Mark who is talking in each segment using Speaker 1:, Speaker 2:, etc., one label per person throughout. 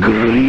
Speaker 1: Green.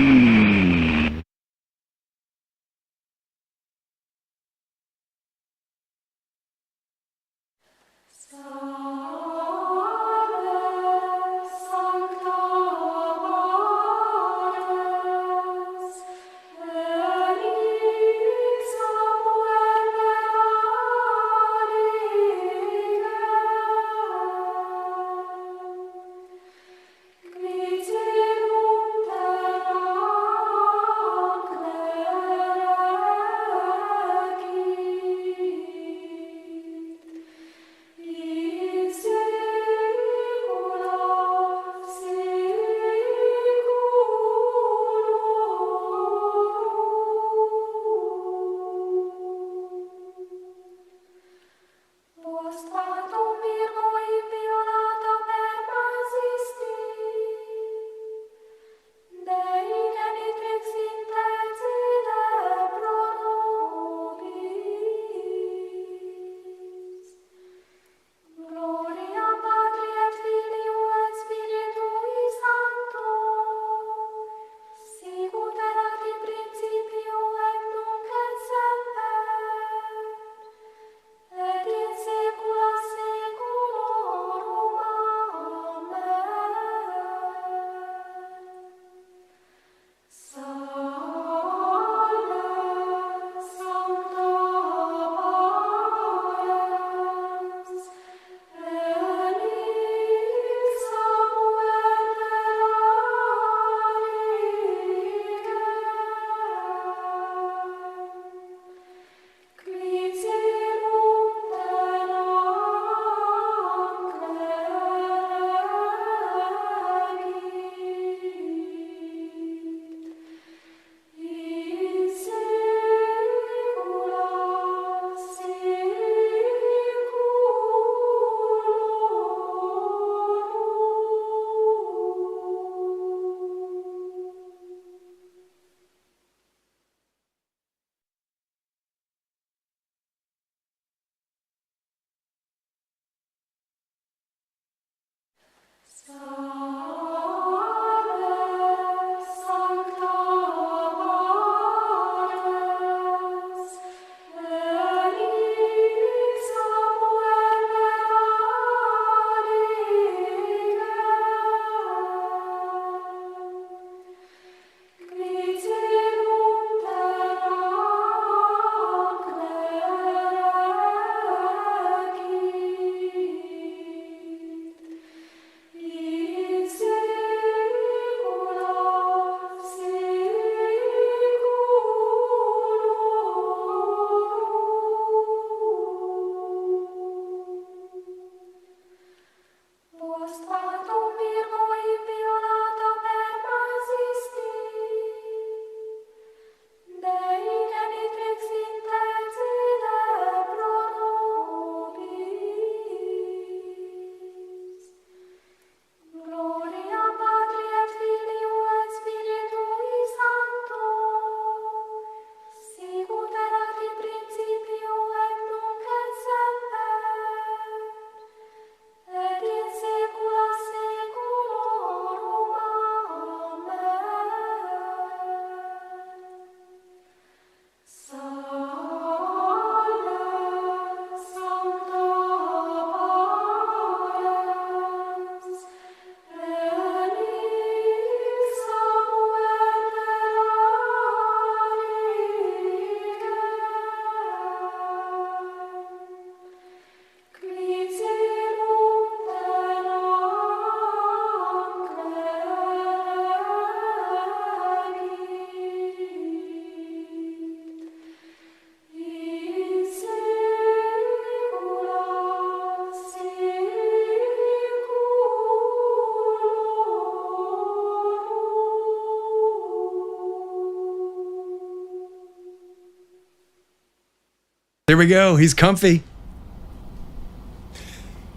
Speaker 2: There we go. He's comfy.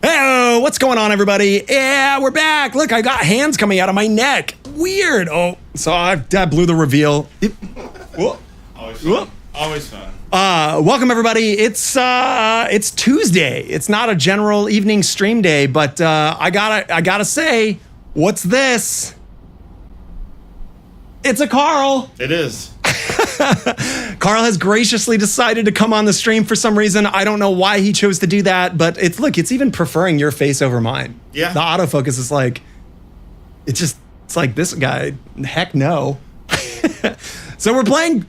Speaker 2: Hey, what's going on, everybody? Yeah, we're back. Look, I got hands coming out of my neck. Weird. Oh, so I blew the reveal.
Speaker 3: Always fun. Always fun.
Speaker 2: Welcome, everybody. It's Tuesday. It's not a general evening stream day, but I gotta say, what's this? It's a Karl.
Speaker 3: It is.
Speaker 2: Karl has graciously decided to come on the stream for some reason. I don't know why he chose to do that, but it's even preferring your face over mine.
Speaker 3: Yeah.
Speaker 2: The autofocus is like, it's like this guy, heck no. So we're playing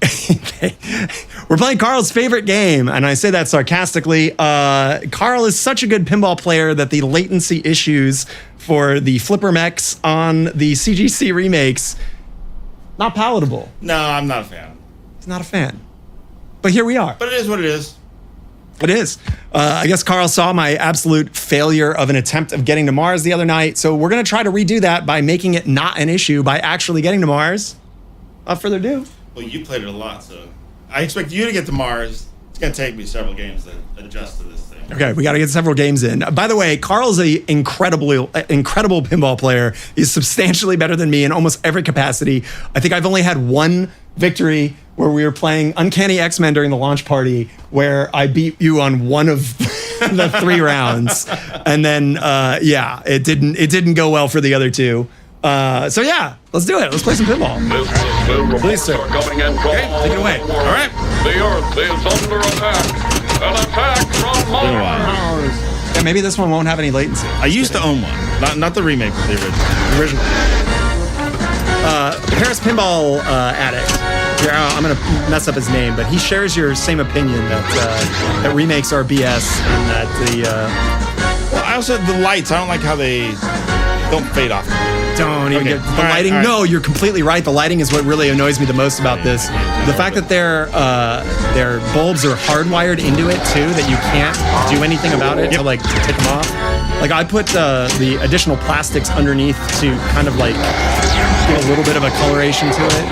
Speaker 2: Karl's favorite game, and I say that sarcastically. Karl is such a good pinball player that the latency issues for the flipper mechs on the CGC remakes, not palatable.
Speaker 3: No, I'm not a fan.
Speaker 2: He's not a fan. But here we are.
Speaker 3: But it is what it is.
Speaker 2: It is. I guess Karl saw my absolute failure of an attempt of getting to Mars the other night, so we're going to try to redo that by making it not an issue by actually getting to Mars. Without further ado.
Speaker 3: Well, you played it a lot, so I expect you to get to Mars. It's going to take me several games to adjust to this thing.
Speaker 2: Okay, we got to get several games in. By the way, Karl's an incredible pinball player. He's substantially better than me in almost every capacity. I think I've only had one victory where we were playing Uncanny X-Men during the launch party, where I beat you on one of the 3 rounds, and then yeah, it didn't go well for the other 2. So yeah, let's do it. Let's play some pinball. Please, sir.
Speaker 1: Coming in from
Speaker 2: Okay, take it away.
Speaker 3: All right.
Speaker 1: The Earth is under attack. An attack from Mars.
Speaker 2: Yeah, maybe this one won't have any latency.
Speaker 3: I used to own one. Not the remake, but the original.
Speaker 2: Paris Pinball Addict. Here, I'm gonna mess up his name, but he shares your same opinion that remakes are BS and that
Speaker 3: Well, I also the lights. I don't like how they don't fade off.
Speaker 2: don't even
Speaker 3: Okay.
Speaker 2: get the
Speaker 3: All right,
Speaker 2: lighting.
Speaker 3: all right.
Speaker 2: No, you're completely right. The lighting is what really annoys me the most about this. The fact that their bulbs are hardwired into it too, that you can't do anything about it to like take them off. Like I put the additional plastics underneath to kind of like give a little bit of a coloration to it.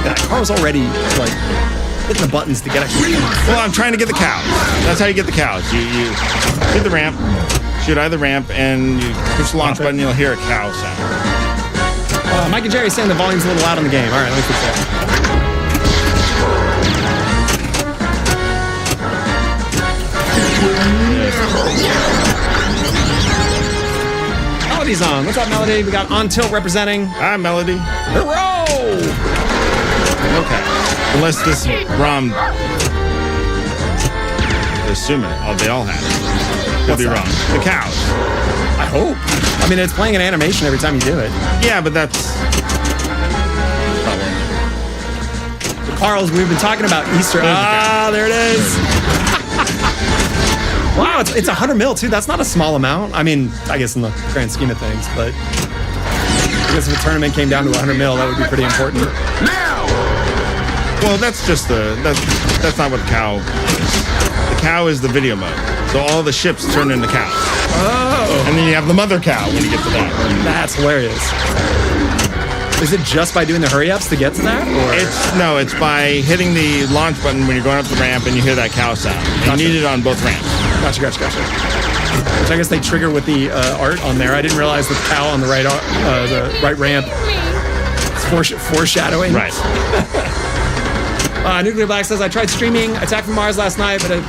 Speaker 2: Yeah, Karl's already like hitting the buttons to get it.
Speaker 3: Well, I'm trying to get the cows. That's how you get the cows. You hit the ramp, shoot out of the ramp, and you push the launch button, you'll hear a cow sound.
Speaker 2: Mike and Jerry saying the volume's a little loud on the game. All right, let me fix that. Melody's on. What's up, Melody? We got On Tilt representing.
Speaker 3: Hi, Melody.
Speaker 2: Hurrah!
Speaker 3: Okay. Unless this ROM. Assuming they all have it. Could be wrong. The cows.
Speaker 2: I hope. I mean, it's playing an animation every time you do it.
Speaker 3: Yeah, but that's.
Speaker 2: Karl's, we've been talking about Easter. Ah, there it is. Wow, it's 100 mil too. That's not a small amount. I mean, I guess in the grand scheme of things, but I guess if a tournament came down to 100 mil, that would be pretty important.
Speaker 3: Well, that's just that's not what the cow is. The cow is the video mode. So all the ships turn into cows.
Speaker 2: Oh,
Speaker 3: And then you have the mother cow when you get to that.
Speaker 2: that's hilarious. Is it just by doing the hurry ups to get to that? Or?
Speaker 3: It's by hitting the launch button when you're going up the ramp and you hear that cow sound. And
Speaker 2: Gotcha.
Speaker 3: you need it on both ramps.
Speaker 2: Gotcha. Which I guess they trigger with the art on there. I didn't realize the cow on the right ramp. It's foreshadowing.
Speaker 3: Right.
Speaker 2: Nuclear Black says, I tried streaming Attack from Mars last night, but the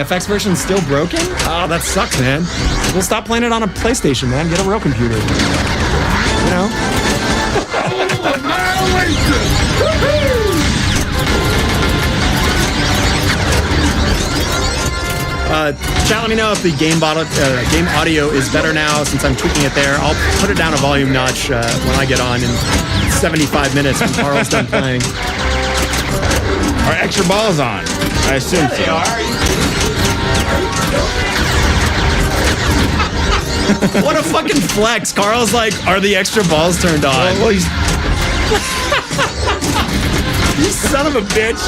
Speaker 2: FX version's still broken? Oh, that sucks, man. We'll stop playing it on a PlayStation, man. Get a real computer. You know? Chat, let me know if the game audio is better now since I'm tweaking it there. I'll put it down a volume notch when I get on in 75 minutes when Karl's done playing.
Speaker 3: Are extra balls on? I assume so.
Speaker 2: What a fucking flex. Karl's like, are the extra balls turned on?
Speaker 3: Well, he's
Speaker 2: You son of a bitch.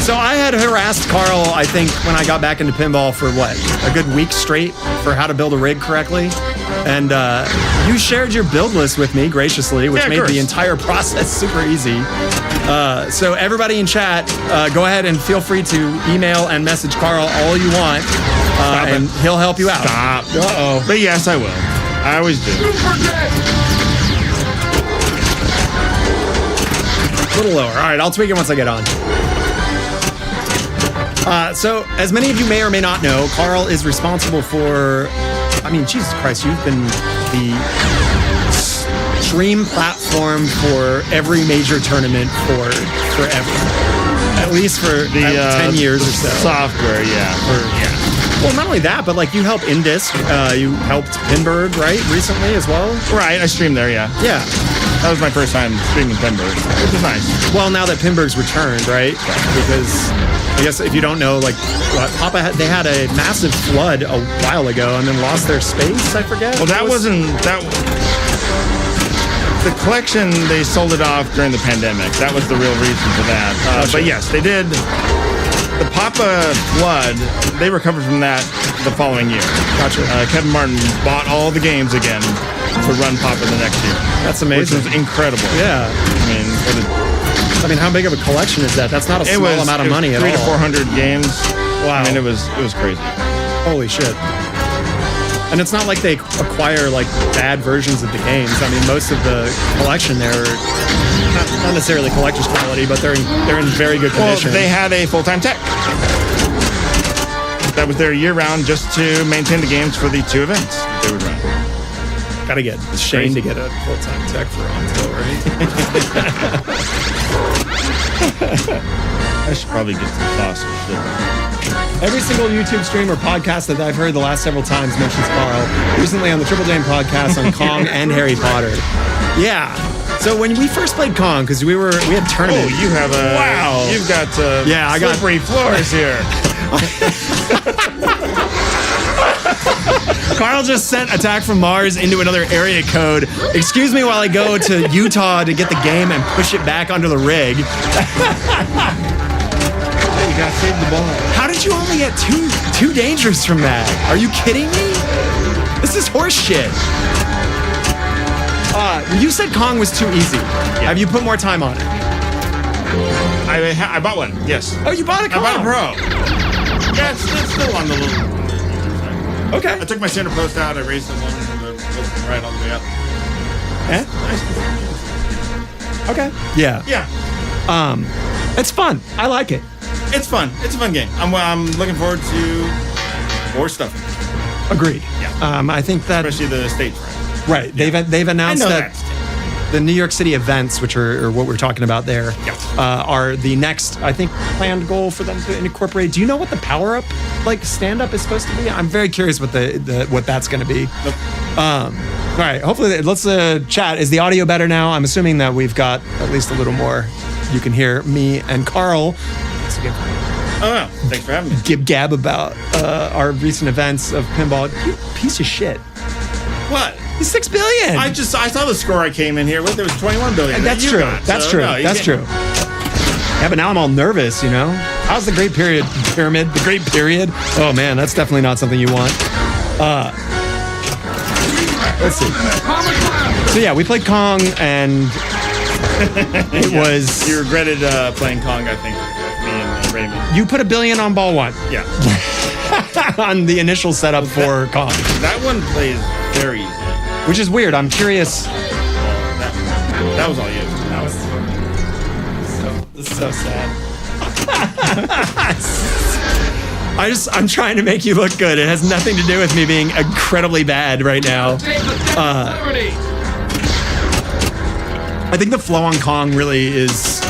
Speaker 2: So I had harassed Karl, I think, when I got back into pinball for what? A good week straight for how to build a rig correctly. And you shared your build list with me graciously, which made the entire process super easy. So everybody in chat, go ahead and feel free to email and message Karl all you want, and he'll help you out.
Speaker 3: Stop. Uh-oh. But yes, I will. I always do.
Speaker 2: A little lower. All right, I'll tweak it once I get on. So, as many of you may or may not know, Karl is responsible for, I mean, Jesus Christ, you've been the dream platform for every major tournament forever. At least for 10 years or so.
Speaker 3: Software, yeah.
Speaker 2: Well, not only that, but like you help Indisc, you helped Pinbird, right, recently as well?
Speaker 3: Right, I streamed there, yeah.
Speaker 2: Yeah.
Speaker 3: That was my first time streaming Pinbird, which was nice.
Speaker 2: Well, now that Pinbird's returned, right? Because I guess if you don't know, like they had a massive flood a while ago and then lost their space, I forget.
Speaker 3: Well, the collection, they sold it off during the pandemic. That was the real reason for that. But yes, they did. The Papa flood, they recovered from that the following year.
Speaker 2: Gotcha.
Speaker 3: Kevin Martin bought all the games again to run Papa the next year.
Speaker 2: That's amazing.
Speaker 3: Which was incredible.
Speaker 2: Yeah. I mean, how big of a collection is that? That's not a small amount of money at all.
Speaker 3: 300 to 400 games.
Speaker 2: Wow.
Speaker 3: I mean, it was crazy.
Speaker 2: Holy shit. And it's not like they acquire like bad versions of the games. I mean, most of the collection there are not necessarily collector's quality, but they're in very good condition.
Speaker 3: Well, they had a full-time tech that was there year-round just to maintain the games for the 2 events that they would run.
Speaker 2: Gotta get Shane to get a full-time tech for Onto, right?
Speaker 3: I should probably get some sausage.
Speaker 2: Every single YouTube stream or podcast that I've heard the last several times mentions Karl. Recently on the Triple Dame podcast on Kong and Harry Potter. Yeah. So when we first played Kong, because we had tournament.
Speaker 3: Oh, you have a
Speaker 2: wow.
Speaker 3: You've got
Speaker 2: I got
Speaker 3: slippery floors here.
Speaker 2: Karl just sent Attack from Mars into another area code. Excuse me while I go to Utah to get the game and push it back onto the rig.
Speaker 3: You gotta save the ball.
Speaker 2: How did you only get two dangers from that? Are you kidding me? This is horse shit. You said Kong was too easy. Yeah. Have you put more time on it?
Speaker 3: I bought one, yes.
Speaker 2: Oh, you bought a Kong?
Speaker 3: I bought a Pro. Yeah, it's still on the little...
Speaker 2: Okay.
Speaker 3: I took my center post out, I raised it right all the way up.
Speaker 2: Eh?
Speaker 3: Nice.
Speaker 2: Okay. Yeah.
Speaker 3: Yeah.
Speaker 2: It's fun. I like it.
Speaker 3: It's fun. It's a fun game. I'm looking forward to more stuff.
Speaker 2: Agreed.
Speaker 3: Yeah.
Speaker 2: I think that...
Speaker 3: Especially the stage run.
Speaker 2: Right.
Speaker 3: Yeah.
Speaker 2: They've announced that the New York City events, which are what we're talking about there, are the next, I think, planned goal for them to incorporate. Do you know what the power-up, like, stand-up is supposed to be? I'm very curious what what that's going to be.
Speaker 3: Nope.
Speaker 2: All right. Hopefully, let's chat. Is the audio better now? I'm assuming that we've got at least a little more. You can hear me and Karl. Thanks again.
Speaker 3: Oh, no. Thanks for having me.
Speaker 2: Gib gab about our recent events of pinball. You piece of shit.
Speaker 3: What?
Speaker 2: It's $6 billion.
Speaker 3: I saw the score I came in here with. There was $21 billion.
Speaker 2: That's true. That's true. That's true. Yeah, but now I'm all nervous, you know? How's the Great Pyramid? The Great Period? Oh, man, that's definitely not something you want. Let's see. So, yeah, we played Kong, and it was...
Speaker 3: You regretted playing Kong, I think, with me and Raymond.
Speaker 2: You put $1 billion on ball 1.
Speaker 3: Yeah.
Speaker 2: On the initial setup for Kong.
Speaker 3: That one plays very easy.
Speaker 2: Which is weird. I'm curious.
Speaker 3: That was all you.
Speaker 2: This is so sad. I'm trying to make you look good. It has nothing to do with me being incredibly bad right now. I think the flow on Kong really is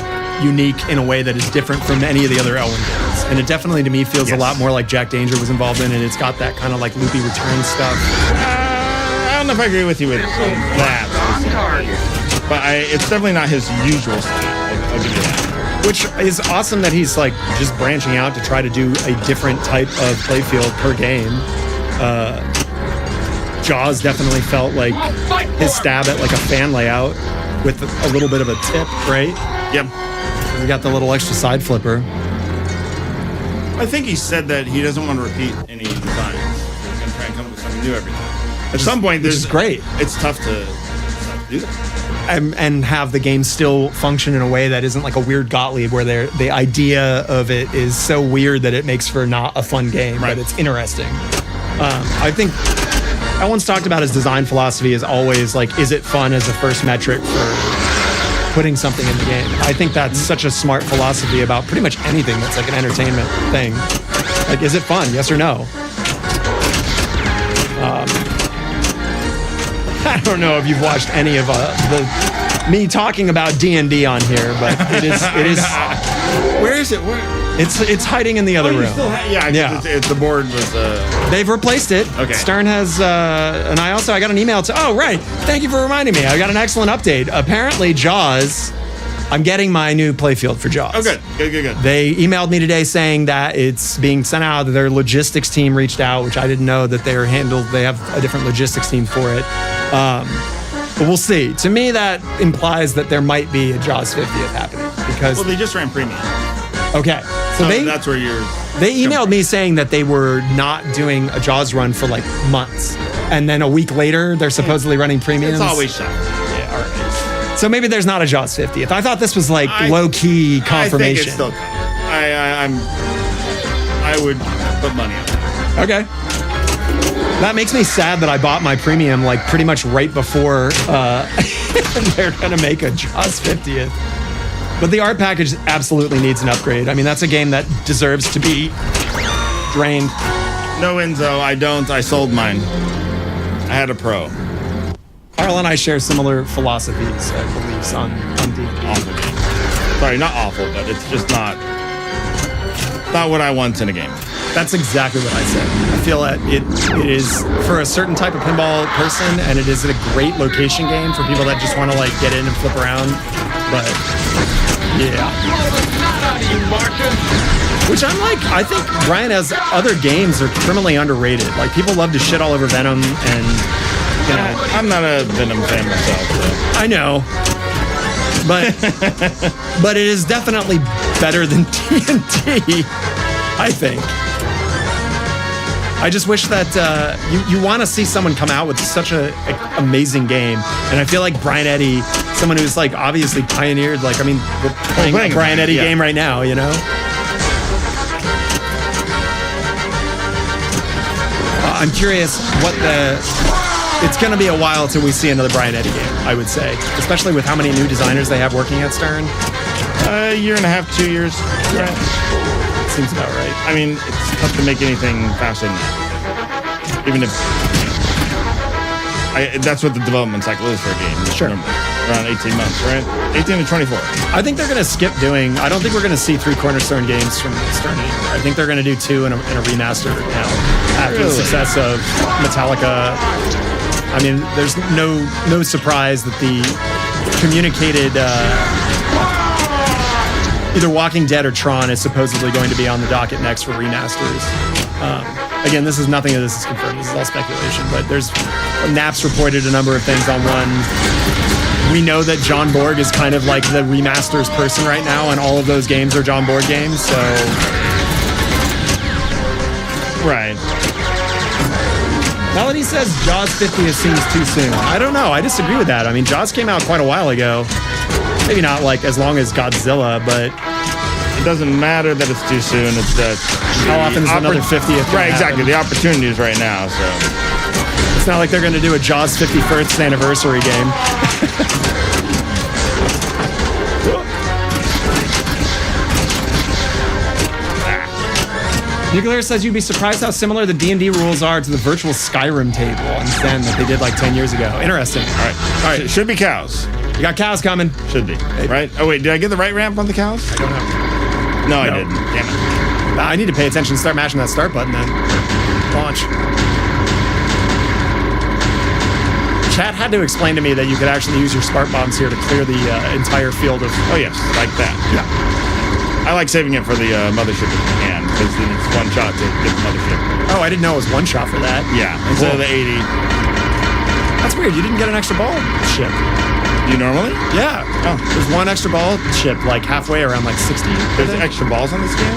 Speaker 2: unique in a way that is different from any of the other Elwyn games. And it definitely, to me, feels a lot more like Jack Danger was involved in, and it's got that kind of like loopy return stuff.
Speaker 3: I don't know if I agree with you with that. But it's definitely not his usual style. I'll give you that.
Speaker 2: Which is awesome that he's like just branching out to try to do a different type of playfield per game. Jaws definitely felt like his stab at like a fan layout with a little bit of a tip, right?
Speaker 3: Yep.
Speaker 2: We got the little extra side flipper.
Speaker 3: I think he said that he doesn't want to repeat any designs. He's going to try and come up with something new every time. At some point,
Speaker 2: this is great.
Speaker 3: It's tough to do that.
Speaker 2: And have the game still function in a way that isn't like a weird Gottlieb where the idea of it is so weird that it makes for not a fun game, but it's interesting. I think I once talked about his design philosophy is always like, is it fun as a first metric for putting something in the game? I think that's such a smart philosophy about pretty much anything that's like an entertainment thing. Like, is it fun? Yes or no? I don't know if you've watched any of me talking about D&D on here, but it is.
Speaker 3: Where is it? Where?
Speaker 2: It's hiding in the other room.
Speaker 3: Yeah. The board was.
Speaker 2: They've replaced it.
Speaker 3: Okay.
Speaker 2: Stern has, and I got an email to. Oh, right. Thank you for reminding me. I got an excellent update. Apparently, Jaws. I'm getting my new playfield for Jaws.
Speaker 3: Oh, good.
Speaker 2: They emailed me today saying that it's being sent out. Their logistics team reached out, which I didn't know that they're handled. They have a different logistics team for it. But we'll see. To me, that implies that there might be a Jaws 50th happening because.
Speaker 3: Well, they just ran premium.
Speaker 2: Okay. So
Speaker 3: that's where you're.
Speaker 2: They emailed me saying that they were not doing a Jaws run for like months, and then a week later they're supposedly running premiums.
Speaker 3: It's always shot.
Speaker 2: Yeah. All right. So maybe there's not a Jaws 50th. I thought this was like low-key confirmation.
Speaker 3: I think it's still coming. I would put money on that.
Speaker 2: Okay. That makes me sad that I bought my premium like pretty much right before they're gonna make a Jaws 50th. But the art package absolutely needs an upgrade. I mean, that's a game that deserves to be drained.
Speaker 3: No, Enzo, I don't. I sold mine. I had a pro.
Speaker 2: Karl and I share similar philosophies, beliefs on D&D.
Speaker 3: Awful game. Sorry, not awful, but it's just not what I want in a game.
Speaker 2: That's exactly what I said. I feel that it is for a certain type of pinball person, and it is a great location game for people that just want to like get in and flip around. But yeah. Which I'm like, I think Brian has other games are criminally underrated. Like people love to shit all over Venom and. You know,
Speaker 3: I'm not a Venom fan myself. So.
Speaker 2: I know, but it is definitely better than TNT. I think. I just wish that you want to see someone come out with such an amazing game, and I feel like Brian Eddy, someone who's like obviously pioneered. Like, I mean, we're playing a Brian Eddy game right now. You know. I'm curious what it's going to be a while till we see another Brian Eddy game, I would say, especially with how many new designers they have working at Stern.
Speaker 3: A year and a half, 2 years.
Speaker 2: Yeah. Seems about right.
Speaker 3: I mean, it's tough to make anything faster than that. Even if that's what the development cycle is for a game.
Speaker 2: Sure.
Speaker 3: Around 18 months, right? 18 to 24.
Speaker 2: I think they're going to skip doing. I don't think we're going to see 3 Cornerstone games from Stern anymore. I think they're going to do 2 in a remaster now after the success of Metallica. I mean, there's no surprise that the communicated either Walking Dead or Tron is supposedly going to be on the docket next for remasters. Again, nothing of this is confirmed. This is all speculation, but Naps reported a number of things on one. We know that John Borg is kind of like the remasters person right now, and all of those games are John Borg games, so.
Speaker 3: Right.
Speaker 2: Melody says Jaws 50 seems too soon. I don't know. I disagree with that. I mean, Jaws came out quite a while ago. Maybe not like as long as Godzilla, but
Speaker 3: it doesn't matter that it's too soon. It's that
Speaker 2: how often is another 50th?
Speaker 3: Right, exactly. The opportunity is right now, so
Speaker 2: it's not like they're going to do a Jaws 51st anniversary game. Nuclear says you'd be surprised how similar the D&D rules are to the virtual Skyrim table on Zen that they did like 10 years ago. Interesting.
Speaker 3: All right. Should be cows.
Speaker 2: You got cows coming.
Speaker 3: Should be. Right? Oh, wait. Did I get the right ramp on the cows?
Speaker 2: I don't know.
Speaker 3: No, I didn't. Damn it.
Speaker 2: I need to pay attention and start mashing that start button then. Launch. Chat had to explain to me that you could actually use your spark bombs here to clear the entire field of...
Speaker 3: Oh, yes. Like that.
Speaker 2: Yeah.
Speaker 3: I like saving it for the mothership if you can, because then it's one shot to get the mothership.
Speaker 2: Oh, I didn't know it was one shot for that.
Speaker 3: Yeah, instead of the 80.
Speaker 2: That's weird. You didn't get an extra ball ship.
Speaker 3: You normally?
Speaker 2: Yeah. Oh. There's one extra ball ship, like halfway around like 60.
Speaker 3: There's extra balls on this game?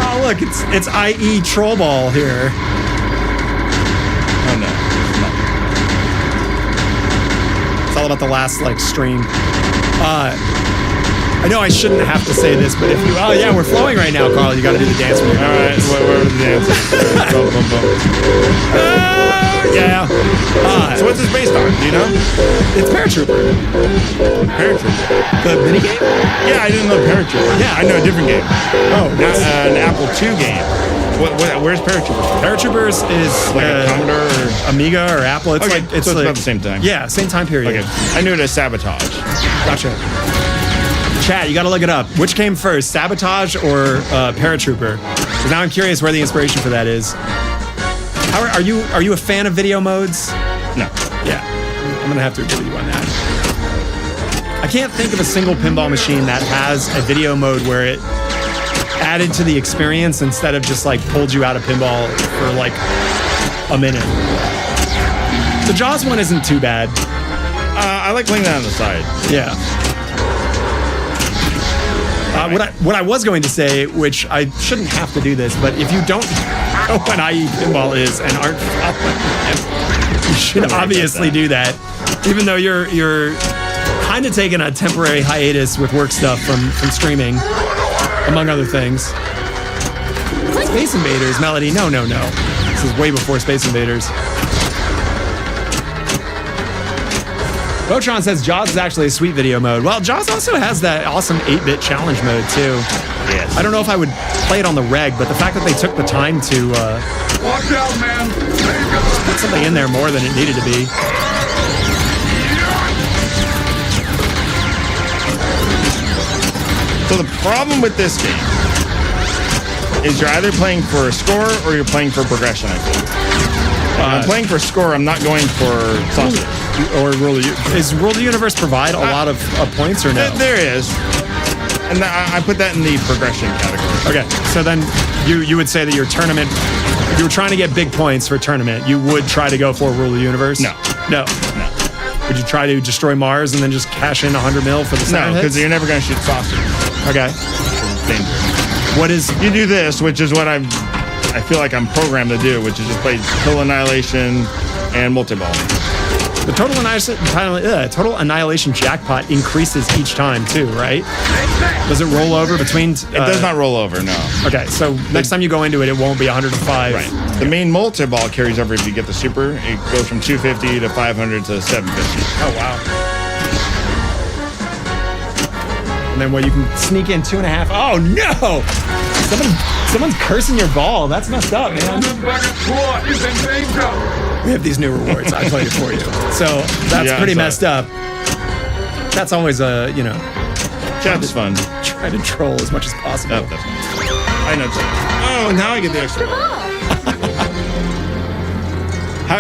Speaker 2: Oh, look, it's IE Troll Ball here.
Speaker 3: Oh, no.
Speaker 2: It's all about the last, like, stream. I know I shouldn't have to say this, but if you... Oh, yeah, we're flowing right now, Karl. You got to do the dance with me.
Speaker 3: All right, where are the dances? Boom, boom, boom.
Speaker 2: Yeah.
Speaker 3: So what's this based on? Do you know?
Speaker 2: It's Paratrooper.
Speaker 3: Paratrooper?
Speaker 2: The minigame?
Speaker 3: Yeah, I didn't know Paratrooper.
Speaker 2: Yeah.
Speaker 3: I know a different game.
Speaker 2: Oh,
Speaker 3: an Apple II game Where's Paratroopers?
Speaker 2: Paratroopers is
Speaker 3: Like a Commodore or...
Speaker 2: Amiga or Apple. It's
Speaker 3: Okay,
Speaker 2: like it's
Speaker 3: so it's
Speaker 2: like,
Speaker 3: about the same time.
Speaker 2: Yeah, same time period.
Speaker 3: Okay, I knew it as Sabotage.
Speaker 2: Gotcha. Chat, you got to look it up. Which came first, Sabotage or Paratrooper? Because now I'm curious where the inspiration for that is. Are you a fan of video modes?
Speaker 3: No.
Speaker 2: Yeah, I'm gonna have to agree with you on that. I can't think of a single pinball machine that has a video mode where it added to the experience instead of just like pulled you out of pinball for like a minute. The Jaws one isn't too bad.
Speaker 3: I like playing that on the side.
Speaker 2: Yeah. What I was going to say, which I shouldn't have to do this, but if you don't know what IE Pinball is and aren't following him, you should obviously do that. Even though you're kind of taking a temporary hiatus with work stuff from streaming, among other things. Space Invaders, Melody. No. This is way before Space Invaders. Botron says Jaws is actually a sweet video mode. Well, Jaws also has that awesome 8-bit challenge mode, too.
Speaker 3: Yes.
Speaker 2: I don't know if I would play it on the reg, but the fact that they took the time to
Speaker 1: Watch out, man.
Speaker 2: put something in there more than it needed to be.
Speaker 3: So the problem with this game is you're either playing for a score or you're playing for progression, I think. When I'm playing for score, I'm not going for sausage.
Speaker 2: Or is World of the Universe provide a lot of points or no?
Speaker 3: There is. And I put that in the progression category.
Speaker 2: Okay, so then you would say that your tournament, if you were trying to get big points for a tournament, you would try to go for World of the Universe?
Speaker 3: No.
Speaker 2: Would you try to destroy Mars and then just cash in 100 mil for the
Speaker 3: No,
Speaker 2: sound
Speaker 3: because
Speaker 2: hits?
Speaker 3: you're never going to shoot sausage.
Speaker 2: Okay.
Speaker 3: It's dangerous.
Speaker 2: What is...
Speaker 3: You do this, which is what I feel like I'm programmed to do, which is just play Total Annihilation and multi-ball.
Speaker 2: The total annihilation jackpot increases each time too, right? Does it roll over between...
Speaker 3: It does not roll over, no.
Speaker 2: Okay, so next time you go into it, it won't be 105.
Speaker 3: Right. The main multi-ball carries over if you get the super. It goes from 250 to 500 to 750.
Speaker 2: Oh, wow. And then what, you can sneak in 2.5. Oh, no! Someone's cursing your ball. That's messed up, man.
Speaker 1: Is in danger.
Speaker 2: We have these new rewards. I played it for you. So that's pretty messed up. That's always a,
Speaker 3: Chat's fun.
Speaker 2: try to troll as much as possible.
Speaker 3: Oh, that's fun. I know. Oh, now I get the extra ball.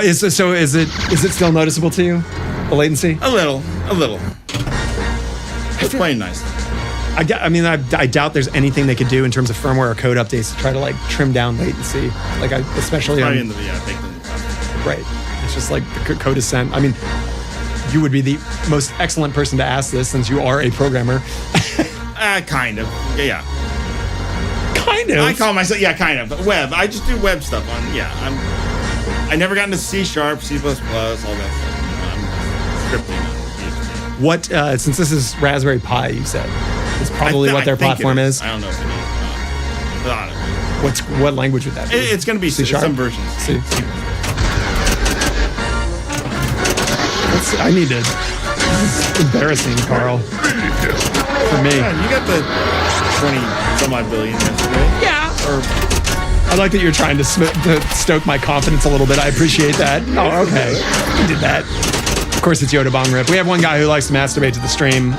Speaker 2: Is it still noticeable to you, the latency?
Speaker 3: A little. It's playing nicely.
Speaker 2: I doubt there's anything they could do in terms of firmware or code updates to try to like trim down latency. Like especially
Speaker 3: Probably
Speaker 2: on,
Speaker 3: in the I think.
Speaker 2: right. It's just like the code is sent. I mean, you would be the most excellent person to ask this since you are a programmer.
Speaker 3: Kind of. Yeah.
Speaker 2: Kind of.
Speaker 3: I call myself kind of web. I just do web stuff on. I never got into C#, C++, all that stuff. I'm scripting on PHP.
Speaker 2: What since this is Raspberry Pi, you said it's probably what their platform is.
Speaker 3: I don't know if it is.
Speaker 2: What language would that be?
Speaker 3: It's going to be
Speaker 2: C#?
Speaker 3: some versions.
Speaker 2: C. I need to. This is embarrassing, Carl. For me.
Speaker 3: Yeah, you got the 20-some-odd billion yesterday.
Speaker 2: Yeah. I like that you're trying to stoke my confidence a little bit. I appreciate that. Oh, okay. You did that. Of course, it's Yoda Bong Rip. We have one guy who likes to masturbate to the stream.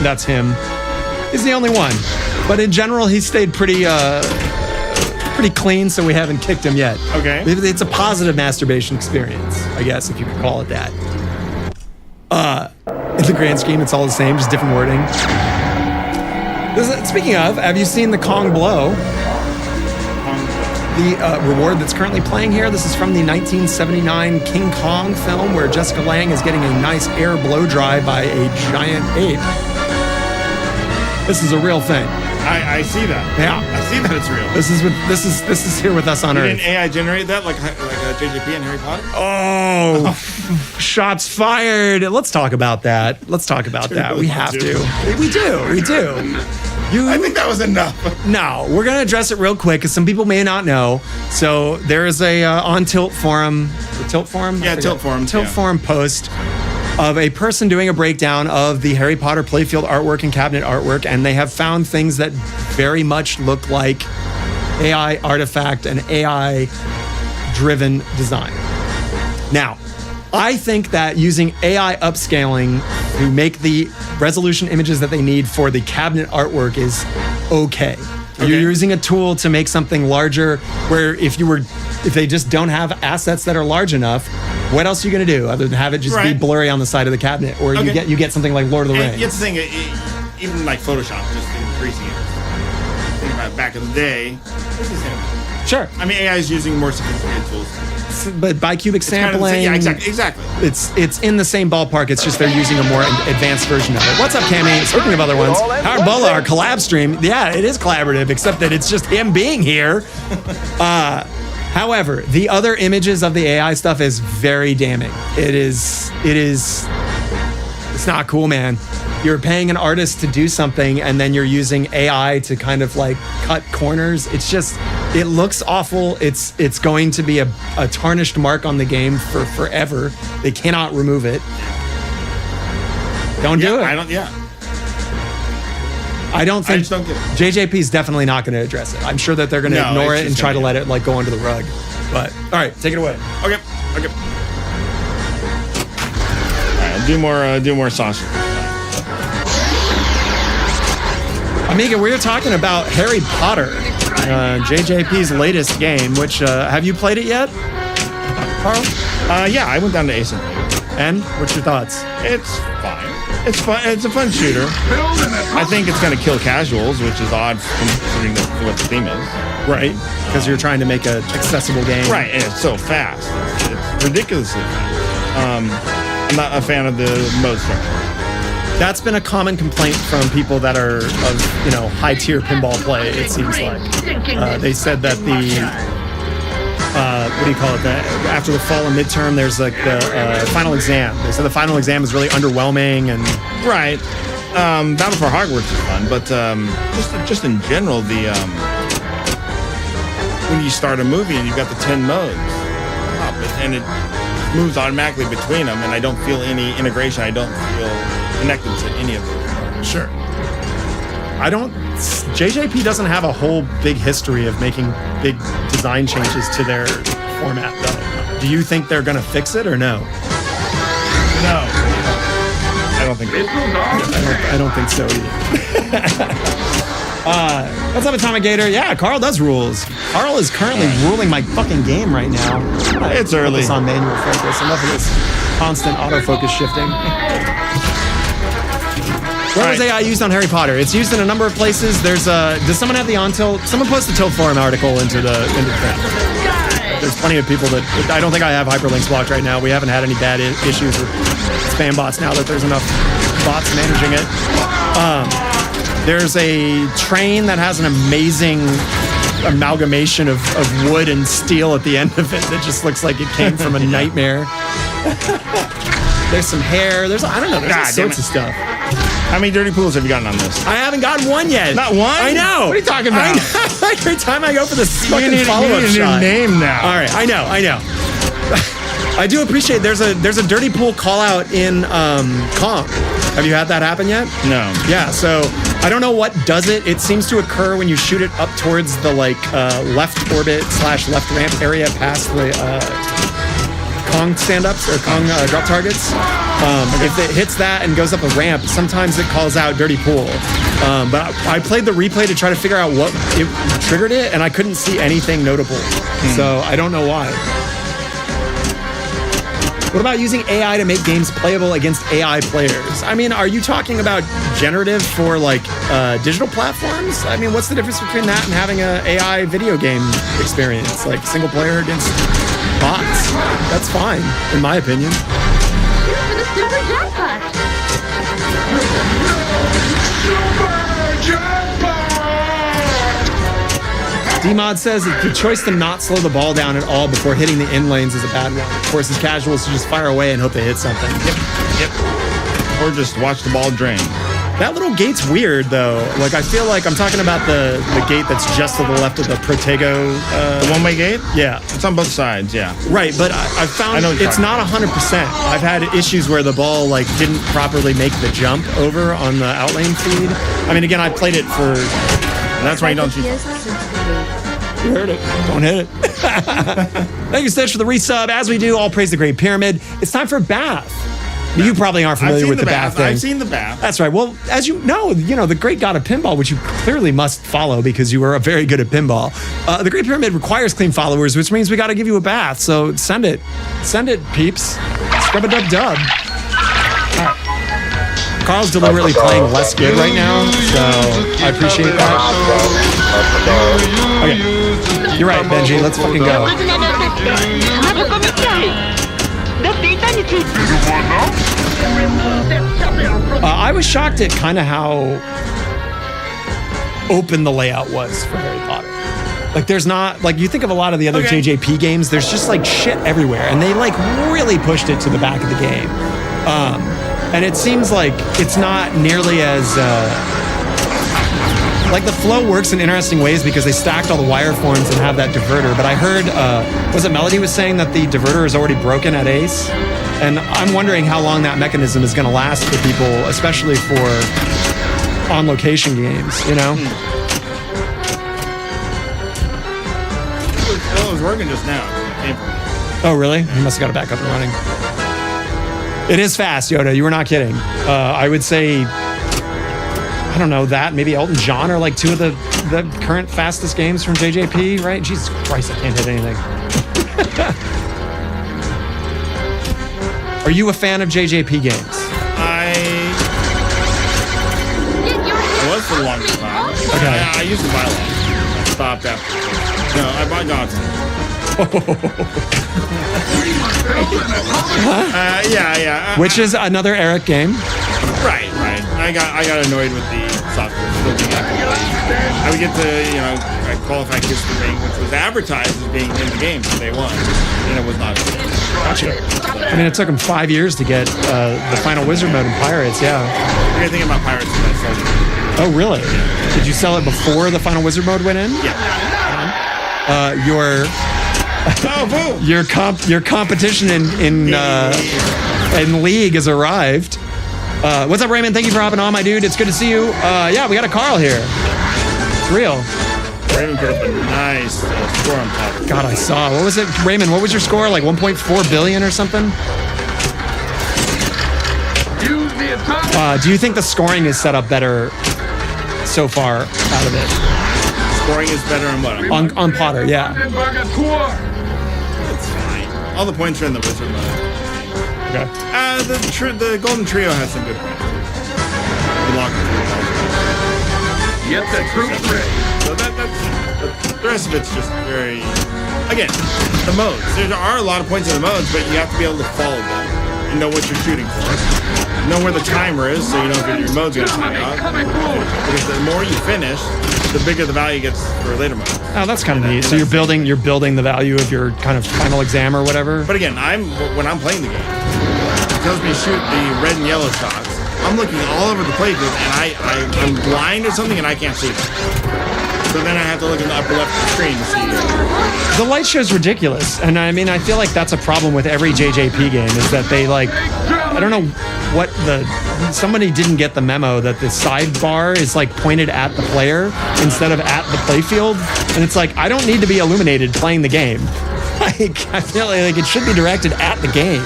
Speaker 2: That's him. He's the only one. But in general, he stayed pretty clean, so we haven't kicked him yet.
Speaker 3: Okay.
Speaker 2: It's a positive masturbation experience, I guess, if you could call it that. In the grand scheme, it's all the same, just different wording. Speaking of, have you seen the Kong Blow? The reward that's currently playing here. This is from the 1979 King Kong film, where Jessica Lange is getting a nice air blow dry by a giant ape. This is a real thing.
Speaker 3: I see that.
Speaker 2: Yeah,
Speaker 3: I see that it's real.
Speaker 2: This is here with us on Earth.
Speaker 3: Didn't AI generate that like JJP and Harry Potter?
Speaker 2: Oh, shots fired. Let's talk about that. We have to. We do.
Speaker 3: I think that was enough.
Speaker 2: No, we're going to address it real quick because some people may not know. So there is a on Tilt Forum. Tilt Forum?
Speaker 3: Yeah, Tilt Forum.
Speaker 2: Tilt Forum post of a person doing a breakdown of the Harry Potter playfield artwork and cabinet artwork, and they have found things that very much look like AI artifact and AI-driven design. Now, I think that using AI upscaling to make the resolution images that they need for the cabinet artwork is okay. You're using a tool to make something larger where if they just don't have assets that are large enough, what else are you going to do other than have it just be blurry on the side of the cabinet? Or you get something like Lord of the Rings.
Speaker 3: It's the thing, even like Photoshop, just increasing it. Think about back in the day.
Speaker 2: Sure.
Speaker 3: I mean, AI is using more sophisticated tools.
Speaker 2: But bicubic sampling,
Speaker 3: yeah, exactly.
Speaker 2: It's in the same ballpark. It's just they're using a more advanced version of it. What's up, Cammy? Speaking of other ones, Howard Bola, our collab stream. Yeah, it is collaborative, except that it's just him being here. However, the other images of the AI stuff is very damning. It's not cool, man. You're paying an artist to do something and then you're using AI to kind of like cut corners. It looks awful. It's going to be a tarnished mark on the game for forever. They cannot remove it. Don't do it.
Speaker 3: I just don't get it.
Speaker 2: JJP is definitely not going to address it. I'm sure that they're going to ignore it and try to let it like go under the rug. But all right, take it away.
Speaker 3: Okay. All right, I'll do more sausage.
Speaker 2: Amiga, we were talking about Harry Potter, JJP's latest game, which, have you played it yet, Karl?
Speaker 3: Yeah, I went down to Ace and
Speaker 2: And what's your thoughts?
Speaker 3: It's fine. It's fun. It's a fun shooter. I think it's going to kill casuals, which is odd considering what the theme is.
Speaker 2: Right, because you're trying to make an accessible game.
Speaker 3: Right, and it's so fast. It's ridiculously fast. I'm not a fan of the mode structure.
Speaker 2: That's been a common complaint from people that are of high-tier pinball play, it seems like. They said that after the fall and midterm, there's like the final exam. They said the final exam is really underwhelming and...
Speaker 3: Right. Battle for Hogwarts is fun, but just in general, when you start a movie and you've got the 10 modes, and it moves automatically between them, and I don't feel any integration. I don't feel connected to any of them.
Speaker 2: Sure. JJP doesn't have a whole big history of making big design changes to their format, though. Do you think they're going to fix it or no?
Speaker 3: No. I don't think so.
Speaker 2: I don't think so either. What's up, Atomic Gator? Yeah, Karl does rules. Karl is currently ruling my fucking game right now.
Speaker 3: It's early.
Speaker 2: Focus on manual focus. Enough of this constant autofocus shifting. Where was AI used on Harry Potter? It's used in a number of places. Does someone have the on tilt? Someone post the tilt forum article into the thing. There's plenty of people that I don't think I have hyperlinks blocked right now. We haven't had any bad issues with spam bots now that there's enough bots managing it. There's a train that has an amazing amalgamation of wood and steel at the end of it that just looks like it came from a nightmare. There's some hair. There's all sorts of stuff.
Speaker 3: How many dirty pools have you gotten on this?
Speaker 2: I haven't gotten one yet.
Speaker 3: Not one?
Speaker 2: I know.
Speaker 3: What are you talking about?
Speaker 2: Every time I go for this fucking
Speaker 3: you
Speaker 2: follow-up
Speaker 3: need
Speaker 2: shot.
Speaker 3: a new name now.
Speaker 2: All right, I know. I do appreciate there's a dirty pool call out in Kong. Have you had that happen yet?
Speaker 3: No.
Speaker 2: Yeah, so I don't know what does it. It seems to occur when you shoot it up towards the left orbit / left ramp area past the Kong stand-ups or Kong drop targets. If it hits that and goes up a ramp, sometimes it calls out dirty pool. But I played the replay to try to figure out what it triggered it, and I couldn't see anything notable. So I don't know why. What about using AI to make games playable against AI players? I mean, are you talking about generative for digital platforms? I mean, what's the difference between that and having an AI video game experience, like single player against bots? That's fine, in my opinion.
Speaker 4: Super jackpot!
Speaker 2: D-Mod says that the choice to not slow the ball down at all before hitting the in lanes is a bad one. It forces casuals to just fire away and hope they hit something.
Speaker 3: Yep. Or just watch the ball drain.
Speaker 2: That little gate's weird, though. I feel like I'm talking about the gate that's just to the left of the Protego.
Speaker 3: The one-way gate?
Speaker 2: Yeah.
Speaker 3: It's on both sides, yeah.
Speaker 2: Right, but I found it's not 100%. I've had issues where the ball, didn't properly make the jump over on the outlane feed. I mean, again, I played it for...
Speaker 3: And that's why you don't shoot.
Speaker 2: You heard it. Don't hit it. Thank you, Stitch, for the resub. As we do, all praise the Great Pyramid. It's time for Bath. You probably aren't familiar with the Bath thing.
Speaker 3: I've seen the Bath.
Speaker 2: That's right. Well, as you know, the great god of pinball, which you clearly must follow because you are very good at pinball. The Great Pyramid requires clean followers, which means we got to give you a bath. So send it, peeps. Scrub-a-dub-dub. All right. Carl's deliberately playing less good right now, so I appreciate that. Okay, you're right, Benji. Let's fucking go. I was shocked at kind of how open the layout was for Harry Potter. Like, there's not, like, you think of a lot of the other JJP games, there's just like shit everywhere, and they like really pushed it to the back of the game. And it seems like it's not nearly as like the flow works in interesting ways because they stacked all the wire forms and have that diverter. But I heard, was it Melody was saying that the diverter is already broken at Ace? And I'm wondering how long that mechanism is going to last for people, especially for on-location games, you know?
Speaker 3: It was working just now.
Speaker 2: Oh, really? He must have got it back up and running. It is fast, Yoda. You were not kidding. I would say, I don't know, that maybe Elton John are like two of the current fastest games from JJP, right? Jesus Christ, I can't hit anything. Are you a fan of JJP games?
Speaker 3: I was for the longest time.
Speaker 2: Okay.
Speaker 3: I used to buy a lot. I stopped after. No, I bought Godson. Yeah.
Speaker 2: Which is another Eric game.
Speaker 3: Right. I got annoyed with the software still being active. I would get to, I qualify Kiss the Ring, which was advertised as being in the game from day one, and it was not.
Speaker 2: Gotcha. I mean, it took him 5 years to get the final Wizard mode in Pirates, yeah.
Speaker 3: The great thing about Pirates is I sold it.
Speaker 2: Oh, really? Yeah. Did you sell it before the final Wizard mode went in?
Speaker 3: Yeah.
Speaker 2: Your competition in League has arrived. What's up, Raymond? Thank you for hopping on, my dude. It's good to see you. Yeah, we got a Karl here. It's real.
Speaker 3: Raymond put up a nice score on top.
Speaker 2: God, I saw. What was it, Raymond? What was your score? Like 1.4 billion or something? Do you think the scoring is set up better so far out of it?
Speaker 3: Scoring is better on what?
Speaker 2: On Potter, yeah.
Speaker 3: It's fine. All the points are in the Wizard mode.
Speaker 2: Okay.
Speaker 3: The Golden Trio has some good points.
Speaker 1: Get the group ready.
Speaker 3: So that's the rest of it's just very. Again, the modes. There are a lot of points in the modes, but you have to be able to follow them and know what you're shooting for. Know where the timer is, so you know if your mode's gonna time out. Because the more you finish, the bigger the value gets for later modes.
Speaker 2: Oh, that's kind of neat. So you're building the value of your kind of final exam or whatever.
Speaker 3: But again, when I'm playing the game, it tells me to shoot the red and yellow shots. I'm looking all over the plate, and I'm blind or something, and I can't see them. So then I have to look in the upper left of the screen to see.
Speaker 2: The light show's ridiculous, and I mean, I feel like that's a problem with every JJP game, is that they like, I don't know what somebody didn't get the memo that the sidebar is like pointed at the player instead of at the playfield, and it's like, I don't need to be illuminated playing the game. Like, I feel like it should be directed at the game.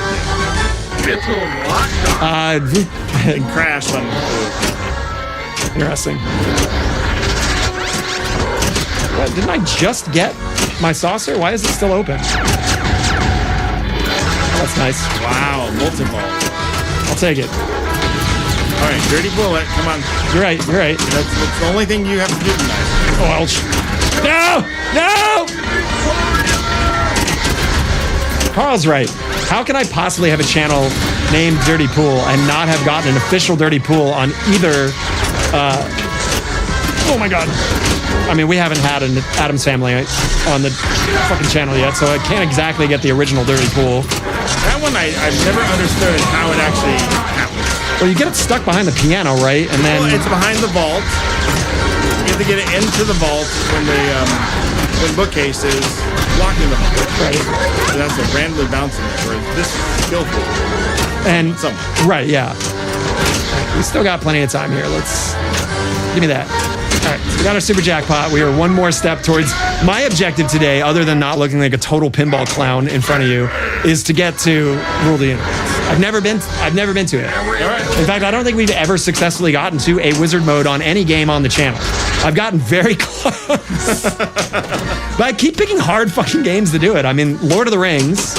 Speaker 3: It crashed on the
Speaker 2: Interesting. What, didn't I just get my saucer? Why is it still open? That's nice.
Speaker 3: Wow, multi-ball.
Speaker 2: I'll take it.
Speaker 3: All right, dirty bullet. Come on.
Speaker 2: You're right.
Speaker 3: That's the only thing you have to do tonight.
Speaker 2: Oh, No! Carl's right. How can I possibly have a channel named Dirty Pool and not have gotten an official Dirty Pool on either? Oh my God. I mean, we haven't had an Addams Family on the fucking channel yet, so I can't exactly get the original Dirty Pool.
Speaker 3: That one I've never understood how it actually happens.
Speaker 2: Well, you get it stuck behind the piano, right? And then
Speaker 3: it's behind the vault. You have to get it into the vault when the bookcase is blocking the vault.
Speaker 2: Right.
Speaker 3: So that's a randomly bouncing it, whereas this is skillful.
Speaker 2: And
Speaker 3: somewhere.
Speaker 2: Right, yeah. We still got plenty of time here. Let's give me that. All right.
Speaker 3: Correct.
Speaker 2: We got our super jackpot. We are one more step towards my objective today, other than not looking like a total pinball clown in front of you, is to get to Rule the Universe. I've never been to it.
Speaker 3: All right.
Speaker 2: In fact, I don't think we've ever successfully gotten to a wizard mode on any game on the channel. I've gotten very close. But I keep picking hard fucking games to do it. I mean, Lord of the Rings,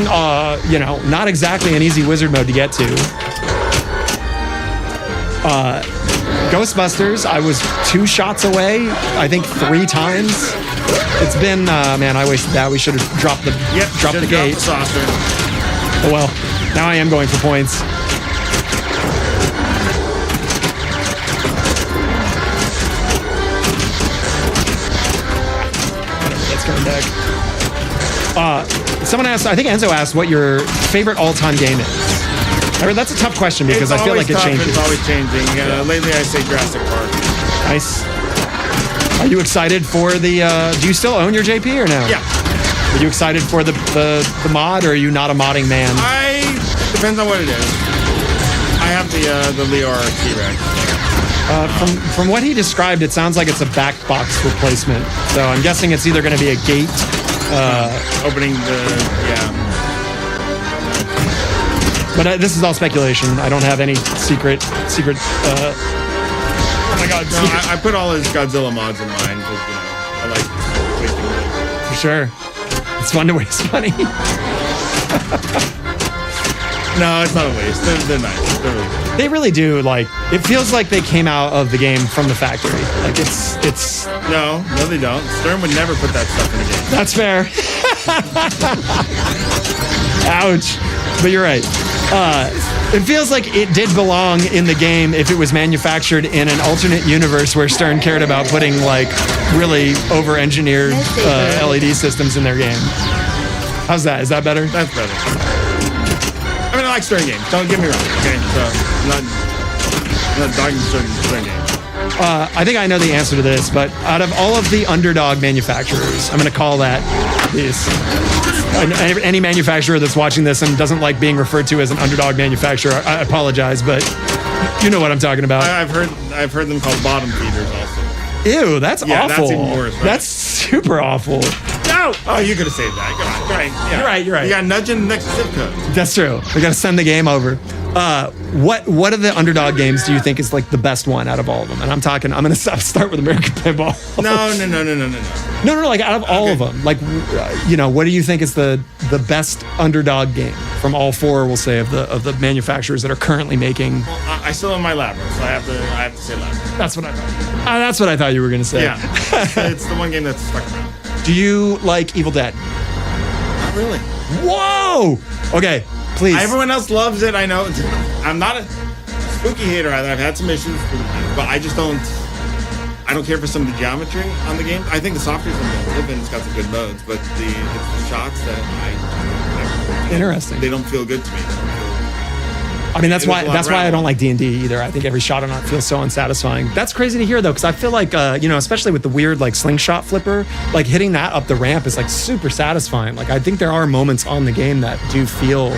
Speaker 2: not exactly an easy wizard mode to get to. Ghostbusters, I was 2 shots away, I think 3 times. It's been, man, I wasted that. We should have dropped the gate.
Speaker 3: The saucer.
Speaker 2: Oh well, now I am going for points. That's coming back. Someone asked, I think Enzo asked, what your favorite all-time game is. I mean, that's a tough question because I feel like it changes.
Speaker 3: It's always changing. Lately, I say Jurassic Park.
Speaker 2: Nice. Are you excited for the? Do you still own your JP or no?
Speaker 3: Yeah.
Speaker 2: Are you excited for the mod, or are you not a modding man?
Speaker 3: Depends on what it is. I have the Leor T-Rex.
Speaker 2: From what he described, it sounds like it's a back box replacement. So I'm guessing it's either going to be a gate.
Speaker 3: Opening the
Speaker 2: But this is all speculation. I don't have any secret. Oh my God!
Speaker 3: No, I put all his Godzilla mods in mine because I like wasting money.
Speaker 2: For sure, it's fun to waste money.
Speaker 3: No, it's not a waste. They're nice. They're really good.
Speaker 2: They really do. Like, it feels like they came out of the game from the factory. Like it's.
Speaker 3: No, they don't. Stern would never put that stuff in a game.
Speaker 2: That's fair. Ouch. But you're right. It feels like it did belong in the game if it was manufactured in an alternate universe where Stern cared about putting like really over-engineered LED systems in their game. How's that? Is that better?
Speaker 3: That's better. I mean, I like Stern games. Don't get me wrong. Okay, so I'm not dogging Stern games.
Speaker 2: I think I know the answer to this, but out of all of the underdog manufacturers, I'm going to call that these. Any manufacturer that's watching this and doesn't like being referred to as an underdog manufacturer, I apologize, but you know what I'm talking about.
Speaker 3: I've heard them called bottom feeders also.
Speaker 2: Ew, that's awful.
Speaker 3: That's even worse. Right?
Speaker 2: That's super awful.
Speaker 3: No! Oh, you could have saved that. Come on. Right. Yeah.
Speaker 2: You're right.
Speaker 3: You got nudging next zip code.
Speaker 2: That's true. We got to send the game over. What of the underdog games do you think is like the best one out of all of them? And I'm going to start with American Pinball.
Speaker 3: No.
Speaker 2: No, like out of all of them. Like, what do you think is the best underdog game from all 4, we'll say, of the manufacturers that are currently making?
Speaker 3: Well, I still own my Labyrinth, so I have to say Labyrinth.
Speaker 2: That's what I thought. That's what I thought you were going to say.
Speaker 3: Yeah. It's the one game that's stuck around.
Speaker 2: Do you like Evil Dead?
Speaker 3: Not really.
Speaker 2: Whoa! Okay, please.
Speaker 3: Everyone else loves it, I know. I'm not a spooky hater either. I've had some issues, but I just don't care for some of the geometry on the game. I think the software's inventive and it's got some good modes, but it's the shots that
Speaker 2: Interesting.
Speaker 3: They don't feel good to me.
Speaker 2: I mean, that's why I don't like D&D either. I think every shot on it feels so unsatisfying. That's crazy to hear though, because I feel like especially with the weird like slingshot flipper, like hitting that up the ramp is like super satisfying. Like I think there are moments on the game that do feel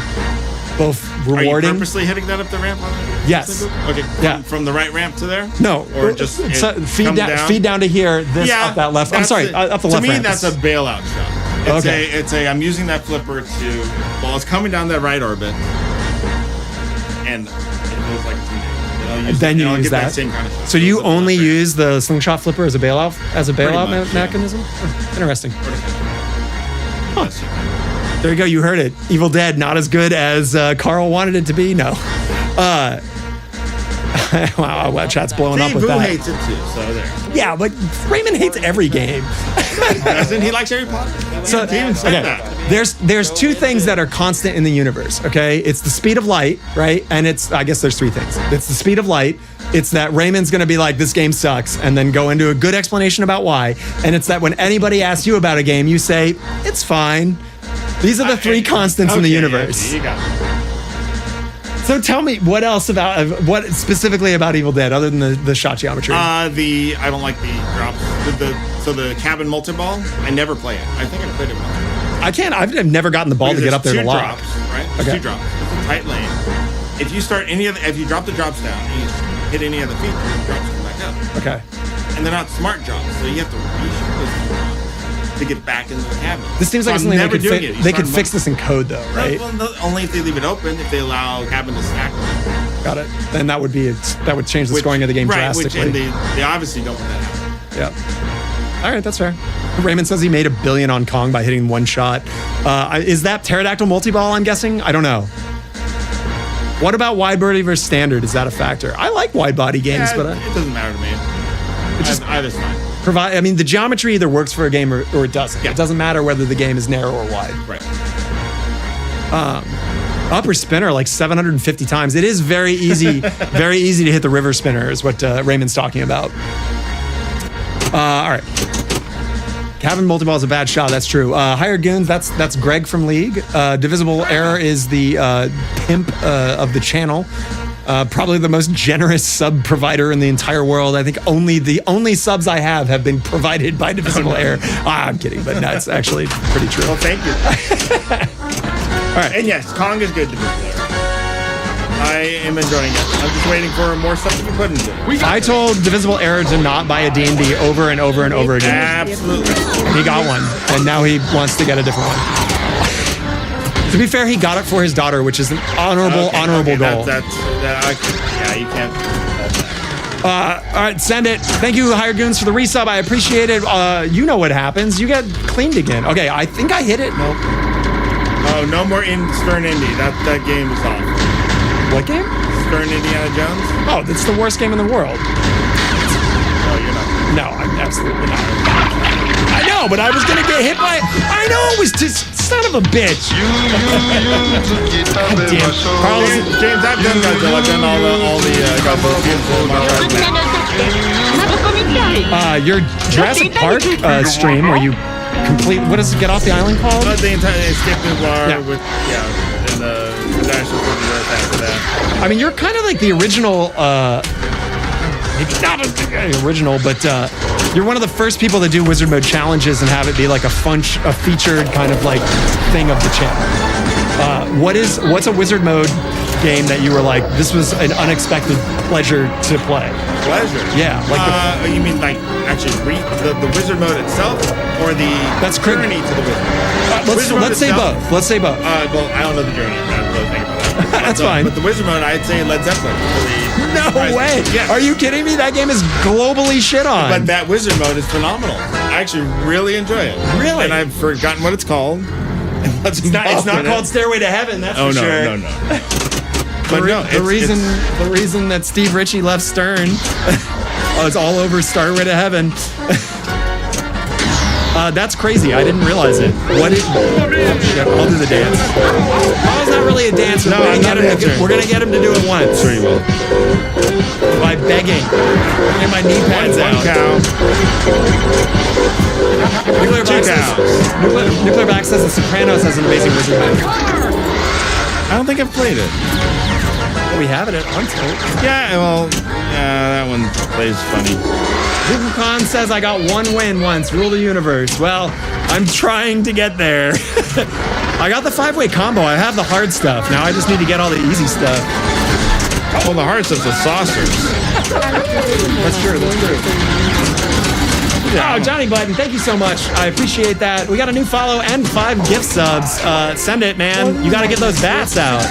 Speaker 2: both rewarding.
Speaker 3: Are you purposely hitting that up the ramp on it?
Speaker 2: Yes.
Speaker 3: Okay.
Speaker 2: Yeah.
Speaker 3: From the right ramp to there?
Speaker 2: No.
Speaker 3: Or just
Speaker 2: feed down to here. This up that left. I'm sorry. Up the left
Speaker 3: ramp. To me,
Speaker 2: ramp.
Speaker 3: that's a bailout shot. I'm using that flipper it's coming down that right orbit. And it feels like it's
Speaker 2: then you use that.
Speaker 3: Same kind of shot.
Speaker 2: So you only use the slingshot flipper as a bailout mechanism? Yeah. Interesting. Huh. There you go. You heard it. Evil Dead, not as good as Karl wanted it to be. No. Wow, chat's blowing up with
Speaker 3: Boo
Speaker 2: that.
Speaker 3: hates it too. So there.
Speaker 2: Yeah, but Raymond hates every game.
Speaker 3: Doesn't he? Likes Harry Potter.
Speaker 2: So
Speaker 3: that.
Speaker 2: There's 2 things that are constant in the universe. Okay, it's the speed of light, right? And I guess there's 3 things. It's the speed of light. It's that Raymond's going to be like, this game sucks, and then go into a good explanation about why. And it's that when anybody asks you about a game, you say it's fine. These are the 3 constants in the universe.
Speaker 3: You got it.
Speaker 2: So tell me, what specifically about Evil Dead, other than the shot geometry?
Speaker 3: I don't like the drops. The cabin multi-ball, I never play it. I think I played it once.
Speaker 2: I've never gotten the ball to get up there to lock.
Speaker 3: Drops, right? There's 2 drops. It's a tight lane. If you drop the drops down and you hit any of the feet, the drops come back up.
Speaker 2: Okay.
Speaker 3: and they're not smart jumps, so you have to reshoot those jumps to get back into the cabinet.
Speaker 2: This seems like
Speaker 3: So
Speaker 2: something
Speaker 3: I'm
Speaker 2: they
Speaker 3: never
Speaker 2: could,
Speaker 3: doing it. You
Speaker 2: they could
Speaker 3: start
Speaker 2: fix this in code, though, right?
Speaker 3: Well, only if they leave it open. If they allow cabin to stack.
Speaker 2: Got it. Then that would change the scoring of the game drastically.
Speaker 3: And they obviously don't want that happen.
Speaker 2: Yeah. All right, that's fair. Raymond says he made $1 billion on Kong by hitting one shot. Is that pterodactyl multi-ball, I'm guessing? I don't know. What about wide body versus standard? Is that a factor? I like wide body games,
Speaker 3: Yeah,
Speaker 2: but
Speaker 3: it doesn't matter to me.
Speaker 2: it's just
Speaker 3: Either's fine.
Speaker 2: I mean, the geometry either works for a game or it doesn't.
Speaker 3: Yeah.
Speaker 2: It doesn't matter whether the game is narrow or wide.
Speaker 3: Right.
Speaker 2: Upper spinner like 750 times. It is very easy, very easy to hit the river spinner is what Raymond's talking about. All right. Cabin multi-ball is a bad shot. That's true. Hired Goons, that's Greg from League. Divisible Error is the pimp of the channel. Probably the most generous sub provider in the entire world. I think the only subs I have been provided by Divisible Error. I'm kidding, but no, it's actually pretty true.
Speaker 3: Well, thank you.
Speaker 2: All right.
Speaker 3: And yes, Kong is good to be played. I am enjoying it. I'm just waiting for more stuff to be put into it.
Speaker 2: I told Divisible Error to not buy a D&D over and over and over again.
Speaker 3: Absolutely.
Speaker 2: He got one, and now he wants to get a different one. To be fair, he got it for his daughter, which is an honorable goal.
Speaker 3: Yeah, you can't.
Speaker 2: All right, send it. Thank you, Hired Goons, for the resub. I appreciate it. You know what happens. You get cleaned again. Okay, I think I hit it. Nope.
Speaker 3: Oh, no more Stern Indy. That game is off.
Speaker 2: What game?
Speaker 3: Stern Indiana Jones?
Speaker 2: Oh, that's the worst game in the world.
Speaker 3: Oh, you're not.
Speaker 2: No, I'm absolutely not. I know, but I was going to get hit by... I know, it was just... Son of a bitch. God damn. Karl,
Speaker 3: James, I've done Godzilla. I've done all the Godzilla games.
Speaker 2: your Jurassic Park stream where you complete... What does it get off the island called?
Speaker 3: The entire Escape New Bar
Speaker 2: Yeah.
Speaker 3: with... Yeah, and the Dinosaur World after that.
Speaker 2: I mean, you're kind of like the original... It's not a original, but you're one of the first people to do Wizard Mode challenges and have it be like a featured kind of like thing of the channel. What's a Wizard Mode game that you were like, this was an unexpected pleasure to play?
Speaker 3: Pleasure?
Speaker 2: Yeah. Like
Speaker 3: you mean like actually the Wizard Mode itself or the journey to the Wizard Mode?
Speaker 2: Let's say both. Let's say both.
Speaker 3: Well, I don't know the journey. I don't really think about that.
Speaker 2: That's fine.
Speaker 3: But the Wizard Mode, I'd say Led Zeppelin.
Speaker 2: No way.
Speaker 3: Yes.
Speaker 2: Are you kidding me? That game is globally shit on.
Speaker 3: But that Wizard Mode is phenomenal. I actually really enjoy it.
Speaker 2: Really?
Speaker 3: And I've forgotten what it's called.
Speaker 2: It's not called Stairway to Heaven, that's for sure.
Speaker 3: No. But
Speaker 2: The reason that Steve Ritchie left Stern, it's all over Stairway to Heaven. That's crazy. I didn't realize it. What is? I'll do the dance. Paul's not really a dancer.
Speaker 3: No, I'm not a dancer.
Speaker 2: We're gonna get him to do it once.
Speaker 3: Sure you will.
Speaker 2: By begging. Get my knee pads
Speaker 3: One
Speaker 2: out.
Speaker 3: cow.
Speaker 2: Nuclear Back says The Sopranos has an amazing wizard mode.
Speaker 3: I don't think I've played it.
Speaker 2: Well, we have it at Untold.
Speaker 3: Yeah, well, that one plays funny.
Speaker 2: Khan says I got one win once. Rule the universe. Well, I'm trying to get there. I got the 5-way combo. I have the hard stuff. Now I just need to get all the easy stuff.
Speaker 3: Well, the hard stuff's the saucers.
Speaker 2: That's true. That's true. Oh, Johnny Button, thank you so much. I appreciate that. We got a new follow and 5 gift subs. Send it, man. You got to get those bats out.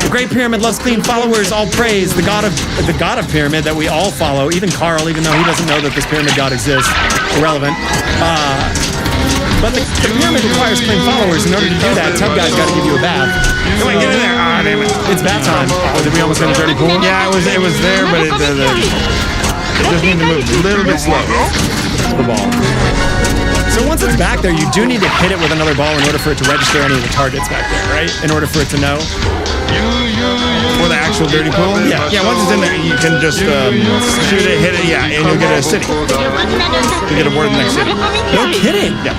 Speaker 2: The Great Pyramid loves clean followers. All praise the god of Pyramid that we all follow. Even Karl, even though he doesn't know that this Pyramid god exists. Irrelevant. But the Pyramid requires clean followers. In order to do that, Tub Guy's got to give you a bath.
Speaker 3: Come on, get in there. Ah, damn it.
Speaker 2: It's bath time. Oh, did we almost hit a dirty pool?
Speaker 3: Yeah, it was there, but it just need to move a little bit slow. The ball.
Speaker 2: So once it's back there, you do need to hit it with another ball in order for it to register any of the targets back there, right? In order for it to know.
Speaker 3: For the actual dirty pool?
Speaker 2: Yeah.
Speaker 3: Yeah, once it's in there, you can just shoot it, hit it, yeah, and you'll get a city. You'll get a board in the next city.
Speaker 2: No kidding.
Speaker 3: Yeah.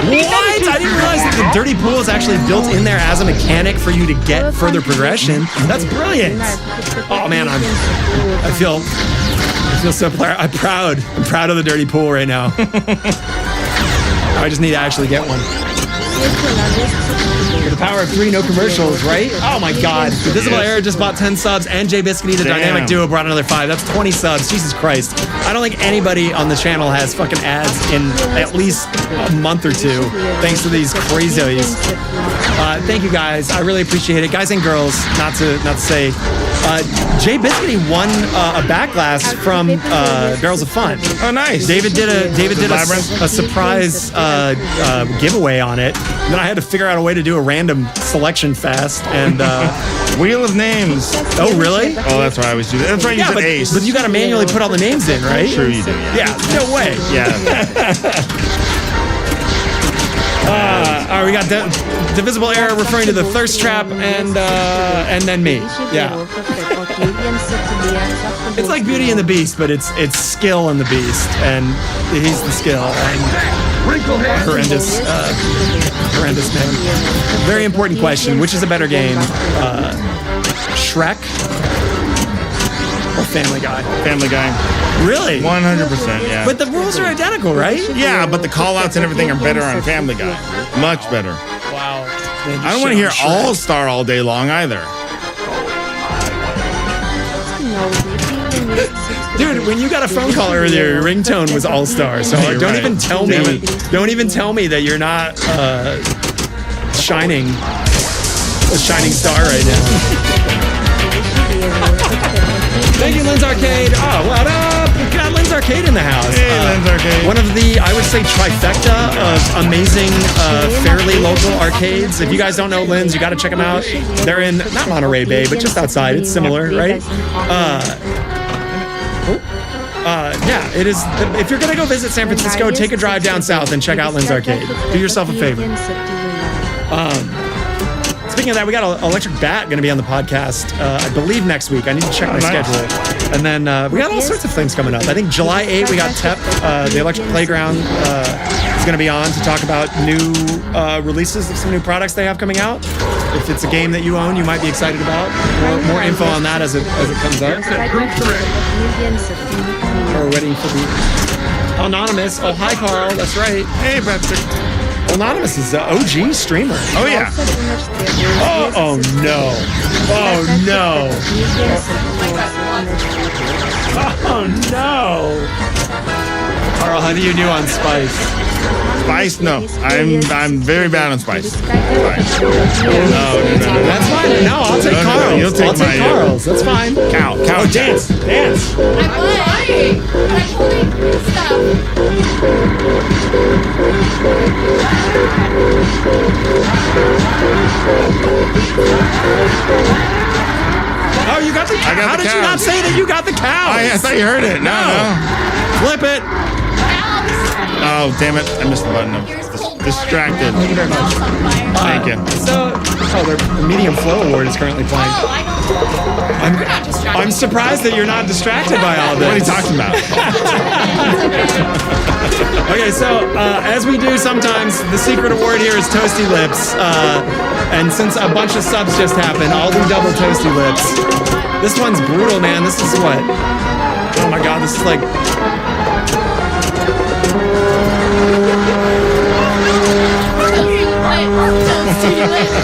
Speaker 2: What? I didn't realize that the dirty pool is actually built in there as a mechanic for you to get further progression. That's brilliant. Oh man, I feel so I'm proud. I'm proud of the dirty pool right now. I just need to actually get one. For the power of 3, no commercials, right? Oh my God. Invisible Error just bought 10 subs, and Jay Biscuity, the Dynamic Duo, brought another 5. That's 20 subs. Jesus Christ. I don't think anybody on the channel has fucking ads in at least a month or two, thanks to these crazies. Thank you guys. I really appreciate it. Guys and girls, not to say. Jay Biscuity won a back glass from Barrels of Fun.
Speaker 3: Oh, nice.
Speaker 2: David did a surprise giveaway on it. And then I had to figure out a way to do a random selection fast and
Speaker 3: Wheel of Names.
Speaker 2: Oh, really?
Speaker 3: Oh, that's why I always do that. That's why I use an ace.
Speaker 2: But you got to manually put all the names in, right?
Speaker 3: Sure you do.
Speaker 2: Yeah. No way.
Speaker 3: Yeah.
Speaker 2: All right, we got Divisible Error referring to the Thirst Trap and then me. Yeah. It's like Beauty and the Beast, but it's skill and the Beast, and he's the skill. And horrendous man. Very important question: which is a better game, Shrek or Family Guy?
Speaker 3: Family Guy.
Speaker 2: Really?
Speaker 3: 100%, yeah.
Speaker 2: But the rules are identical, right?
Speaker 3: Yeah, but the call-outs and everything are better on Family Guy. Much better.
Speaker 2: Wow.
Speaker 3: I don't want to hear All-Star all day long either.
Speaker 2: Dude, when you got a phone call earlier, your ringtone was All-Star. So don't even tell me. Don't even tell me that you're not shining a shining star right now. Thank you, Lynn's Arcade. Oh, what up? We got Lynn's Arcade in the house.
Speaker 3: Hey, Lynn's Arcade.
Speaker 2: One of the, I would say, trifecta of amazing, fairly local arcades. If you guys don't know Lynn's, you got to check them out. They're in, not Monterey Bay, but just outside. It's similar, right? Yeah, it is. If you're going to go visit San Francisco, take a drive down south and check out Lynn's Arcade. Do yourself a favor. Speaking of that, we got Electric Bat going to be on the podcast, I believe, next week. I need to check my schedule. And then we got all sorts of things coming up. I think July 8th, we got TEP, the Electric Playground, is going to be on to talk about new releases of some new products they have coming out. If it's a game that you own, you might be excited about. More info on that as it comes up. We're waiting for the Anonymous. Oh, hi, Karl. That's right.
Speaker 3: Hey, Patrick.
Speaker 2: Anonymous is the OG streamer.
Speaker 3: Oh, yeah.
Speaker 2: Oh no. Oh no. Oh no. Karl, how do you do on Spice?
Speaker 3: Spice? No. I'm very bad on Spice. Spice. No.
Speaker 2: That's fine. No, I'll take Karl's.
Speaker 3: You'll take
Speaker 2: I'll take Karl's. That's fine.
Speaker 3: Cow.
Speaker 2: Oh, dance. Dance.
Speaker 4: I'm holding stuff.
Speaker 2: Oh, you got the cow. How did you not say that you got the cow?
Speaker 3: I thought you heard it. No.
Speaker 2: Flip it.
Speaker 3: Oh, damn it. I missed the button. I'm distracted.
Speaker 2: Thank you very much.
Speaker 3: Thank you.
Speaker 2: So, the Medium Flow Award is currently playing. I'm surprised that you're not distracted by all this.
Speaker 3: What are you talking about?
Speaker 2: Okay, so as we do sometimes, the secret award here is Toasty Lips. And since a bunch of subs just happened, I'll do double Toasty Lips. This one's brutal, man. This is what? Oh my God, this is like...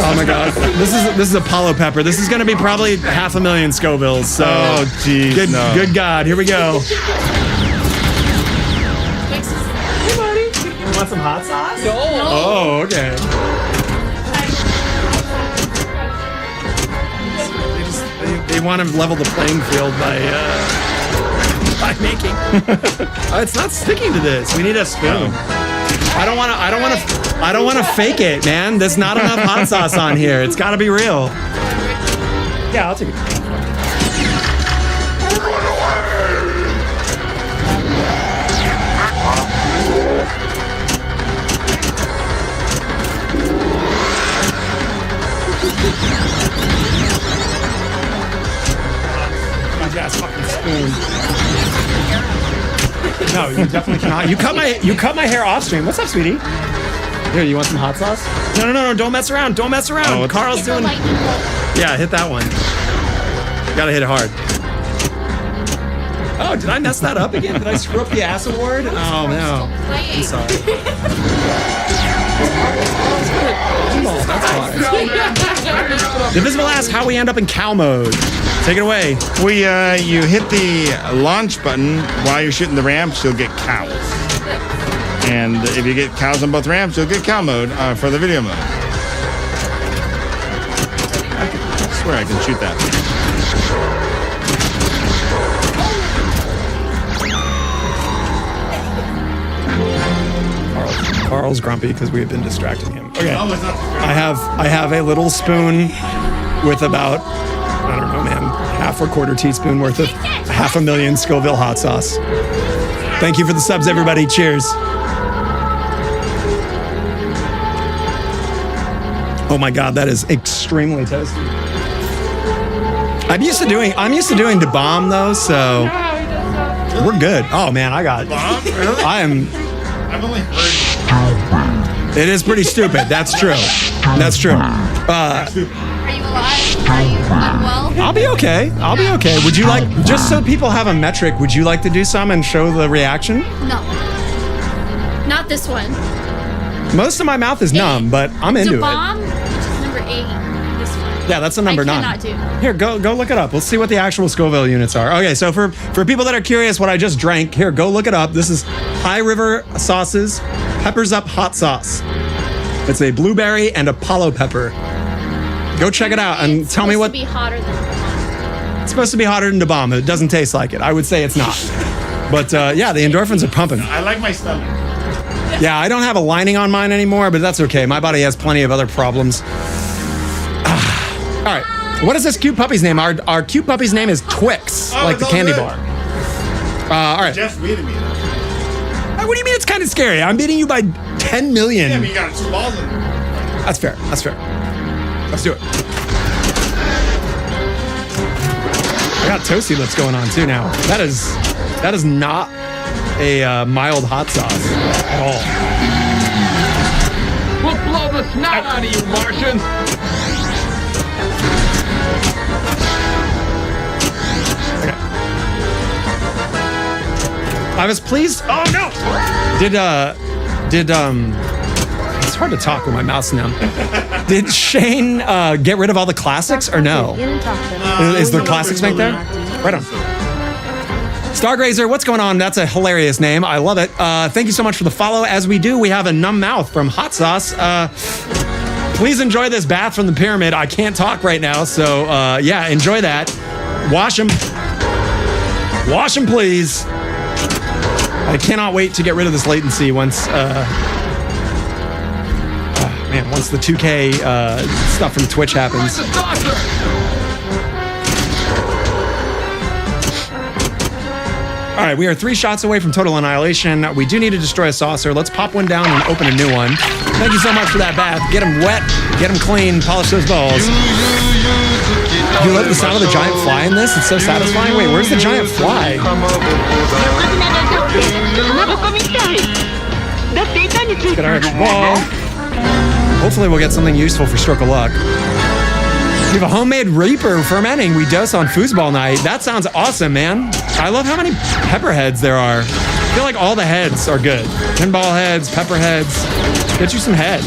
Speaker 2: Oh my God, this is Apollo Pepper. This is gonna be probably 500,000 Scovilles. So,
Speaker 3: oh geez,
Speaker 2: good God, here we go. Hey buddy, you want some hot sauce? No. Oh, okay. They want to level the playing field by making. It's not sticking to this. We need a spoon. I don't want to fake it, man. There's not enough hot sauce on here. It's got to be real. Yeah, I'll take it. Yes, fucking spoon. No, you definitely cannot. You cut my hair off stream. What's up, sweetie? Here, you want some hot sauce? No, don't mess around. Don't mess around.
Speaker 3: Oh,
Speaker 2: Karl's doing... Yeah, hit that one. Gotta hit it hard. Oh, did I mess that up again? Did I screw up the ass award? Oh, no. I'm sorry. That's why. The visible asks how we end up in cow mode. Take it away.
Speaker 3: You hit the launch button while you're shooting the ramps, you'll get cows. And if you get cows on both ramps, you'll get cow mode for the video mode. I swear I can shoot that.
Speaker 2: Carl's grumpy because we have been distracting him. Okay.
Speaker 3: Oh, it's not
Speaker 2: I have a little spoon with about, I don't know, man, half or quarter teaspoon worth of 500,000 Scoville hot sauce. Thank you for the subs, everybody. Cheers. Oh my God, that is extremely toasty. I'm used to doing the bomb though, so we're good. Oh man, I got.
Speaker 3: Bomb? Really? I've only heard.
Speaker 2: It is pretty stupid. That's true. That's true.
Speaker 5: Are you alive? Are you well?
Speaker 2: I'll be okay. I'll be okay. Would you like, just so people have a metric, would you like to do some and show the reaction?
Speaker 5: No. Not this one.
Speaker 2: Most of my mouth is numb, but I'm into
Speaker 5: The
Speaker 2: it.
Speaker 5: bomb, which is number 8. This one.
Speaker 2: Yeah, that's the number 9.
Speaker 5: I cannot do.
Speaker 2: Here, go look it up. Let's see what the actual Scoville units are. Okay, so for people that are curious what I just drank, here, go look it up. This is High River Sauces Peppers Up Hot Sauce. It's a blueberry and Apollo pepper. Go check it out and tell me what.
Speaker 5: It's supposed to be hotter than the bomb.
Speaker 2: It's supposed to be hotter than the bomb. It doesn't taste like it. I would say it's not. But yeah, the endorphins are pumping.
Speaker 3: I like my stomach.
Speaker 2: Yeah, I don't have a lining on mine anymore, but that's okay. My body has plenty of other problems. All right. What is this cute puppy's name? Our cute puppy's name is Twix, like
Speaker 3: it's
Speaker 2: the
Speaker 3: all
Speaker 2: candy
Speaker 3: good.
Speaker 2: bar. All right.
Speaker 3: Jeff's beating me.
Speaker 2: What do you mean it's kind of scary? I'm beating you by 10 million.
Speaker 3: Yeah, I mean, you got 2 balls in.
Speaker 2: That's fair. That's fair. Let's do it. I got toasty lips going on too now. That is not a mild hot sauce at all.
Speaker 1: We'll blow the snot out of you, Martian.
Speaker 2: I was pleased. Oh no! It's hard to talk with my mouth's numb. Did Shane get rid of all the classics or no? Is there classics back there? Right on. Stargrazer, what's going on? That's a hilarious name. I love it. Thank you so much for the follow. As we do, we have a numb mouth from Hot Sauce. Please enjoy this bath from the pyramid. I can't talk right now, so yeah, enjoy that. Wash them. Wash them, please. I cannot wait to get rid of this latency once, once the 2K stuff from Twitch happens. All right, we are 3 shots away from total annihilation. We do need to destroy a saucer. Let's pop one down and open a new one. Thank you so much for that bath. Get them wet, get them clean, polish those balls. Do you love the sound of the giant fly in this? It's so satisfying. Wait, where's the giant fly? Get our extra ball. Hopefully we'll get something useful for Stroke of Luck. We have a homemade Reaper fermenting we dose on foosball night. That sounds awesome, man. I love how many pepper heads there are. I feel like all the heads are good. Pinball heads, pepper heads. Get you some head.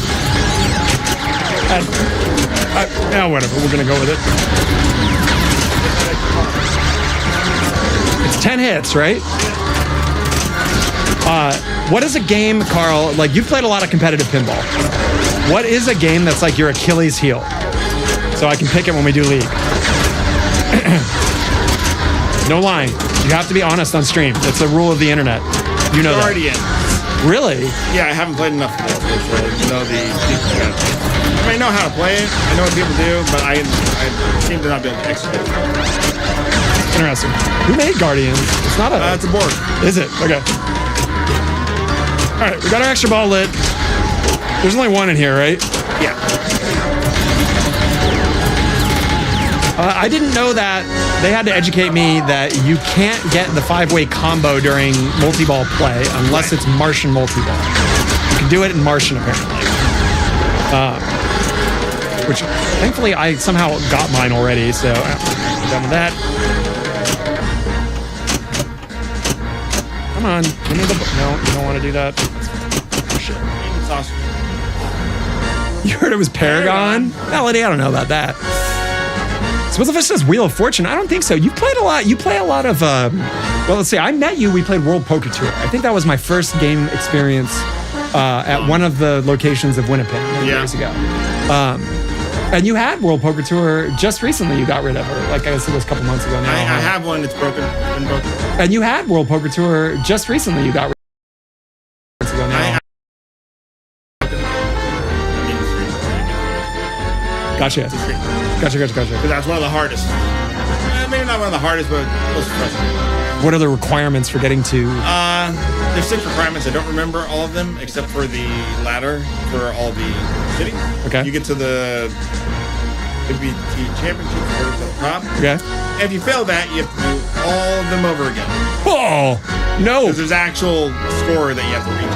Speaker 2: Yeah, whatever. We're going to go with it. It's 10 hits, right? What is a game, Karl? Like, you've played a lot of competitive pinball. What is a game that's like your Achilles heel? So I can pick it when we do League. No lying. You have to be honest on stream. It's a rule of the internet. You know that.
Speaker 3: Already in.
Speaker 2: Really?
Speaker 3: Yeah, I haven't played enough for know the. I know how to play it. I know what people do, but I seem to not be able to execute it.
Speaker 2: Interesting. Who made Guardians? It's not a.
Speaker 3: It's a board.
Speaker 2: Is it? Okay. All right, we got our extra ball lit. There's only one in here, right?
Speaker 3: Yeah.
Speaker 2: I didn't know that. They had to educate me that you can't get the 5-way combo during multi-ball play unless it's Martian multi-ball. You can do it in Martian, apparently. Which, thankfully, I somehow got mine already, so I'm done with that. Come on. Give me the... No, you don't want to do that. Shit. You heard it was Paragon? Melody, I don't know about that. Swizzlefish says Wheel of Fortune. I don't think so. You played a lot. You play a lot of, well, let's see. I met you. We played World Poker Tour. I think that was my first game experience at one of the locations of Winnipeg many years ago. And you had World Poker Tour just recently. You got rid of it. Like I guess it was a couple months ago now.
Speaker 3: I have one that's broken. It's been broken.
Speaker 2: And you had World Poker Tour just recently. You got rid of it. Now. Gotcha. Gotcha.
Speaker 3: Because that's one of the hardest. Maybe not one of the hardest, but most frustrating.
Speaker 2: What are the requirements for getting to?
Speaker 3: There's 6 requirements. I don't remember all of them except for the ladder for all the cities.
Speaker 2: Okay.
Speaker 3: You get to the WT championship at the top.
Speaker 2: Okay.
Speaker 3: And if you fail that, you have to do all of them over again.
Speaker 2: Oh no!
Speaker 3: Because there's actual score that you have to reach.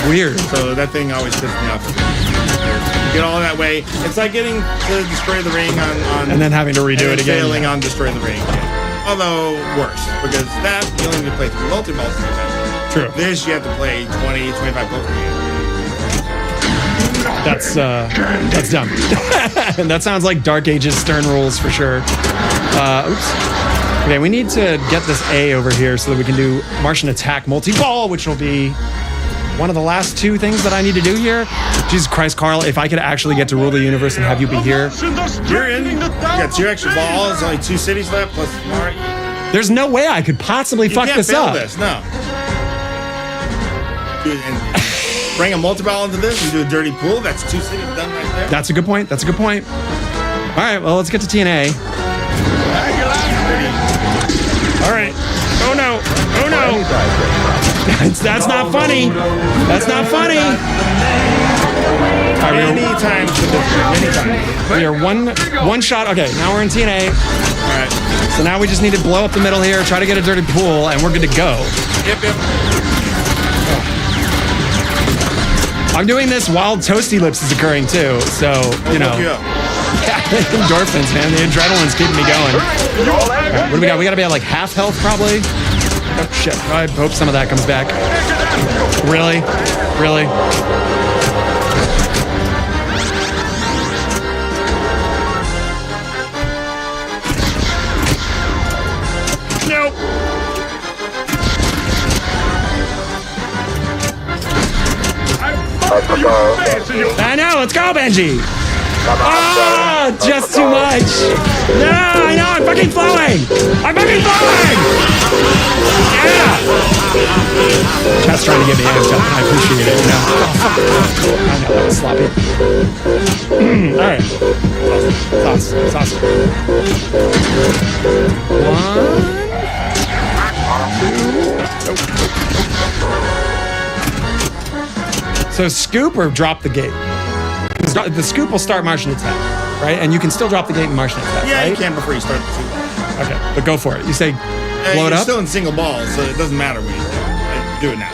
Speaker 2: Weird.
Speaker 3: So that thing always pisses me off. You get all that way. It's like getting to Destroy the Ring on
Speaker 2: and then having to redo it again.
Speaker 3: Failing on Destroy the Ring. Although worse, because that you only need to play 3 multi-balls to do that.
Speaker 2: True.
Speaker 3: This you have to play 20, 25 poker games.
Speaker 2: That's dumb. And that sounds like Dark Ages Stern rules for sure. Oops. Okay, we need to get this A over here so that we can do Martian attack multi-ball, which will be one of the last 2 things that I need to do here. Jesus Christ, Karl, if I could actually get to rule the universe and have you be here.
Speaker 3: You're in. You got 2 extra balls, only 2 cities left, plus more.
Speaker 2: There's no way I could possibly fuck this up.
Speaker 3: You can't fail this, no. And bring a multi-ball into this and do a dirty pool. That's 2 cities done right there.
Speaker 2: That's a good point. All right, well, let's get to TNA. All right. Oh, no. That's not funny.
Speaker 3: Anytime.
Speaker 2: We are one shot. Okay, now we're in TNA.
Speaker 3: All right.
Speaker 2: So now we just need to blow up the middle here, try to get a dirty pool, and we're good to go.
Speaker 3: Yep.
Speaker 2: I'm doing this while Toasty Lips is occurring too, so, you know. Yeah, endorphins, man. The adrenaline's keeping me going. Right, what do we got? We got to be at like half health, probably. Oh, shit. I hope some of that comes back. Really? Nope. I know. Let's go, Benji. Oh, just too much. No, I know. I'm fucking flowing. Yeah. Chat's trying to get me amped up, and I appreciate it. I know that was sloppy. All right. Sauce. 1, 2. So scoop or drop the gate? The scoop will start Martian attack, right? And you can still drop the gate in Martian attack,
Speaker 3: Yeah,
Speaker 2: right?
Speaker 3: you can before you start the 2 balls.
Speaker 2: Okay, but go for it. You say blow it up?
Speaker 3: You're still in single balls, so it doesn't matter when you do it now.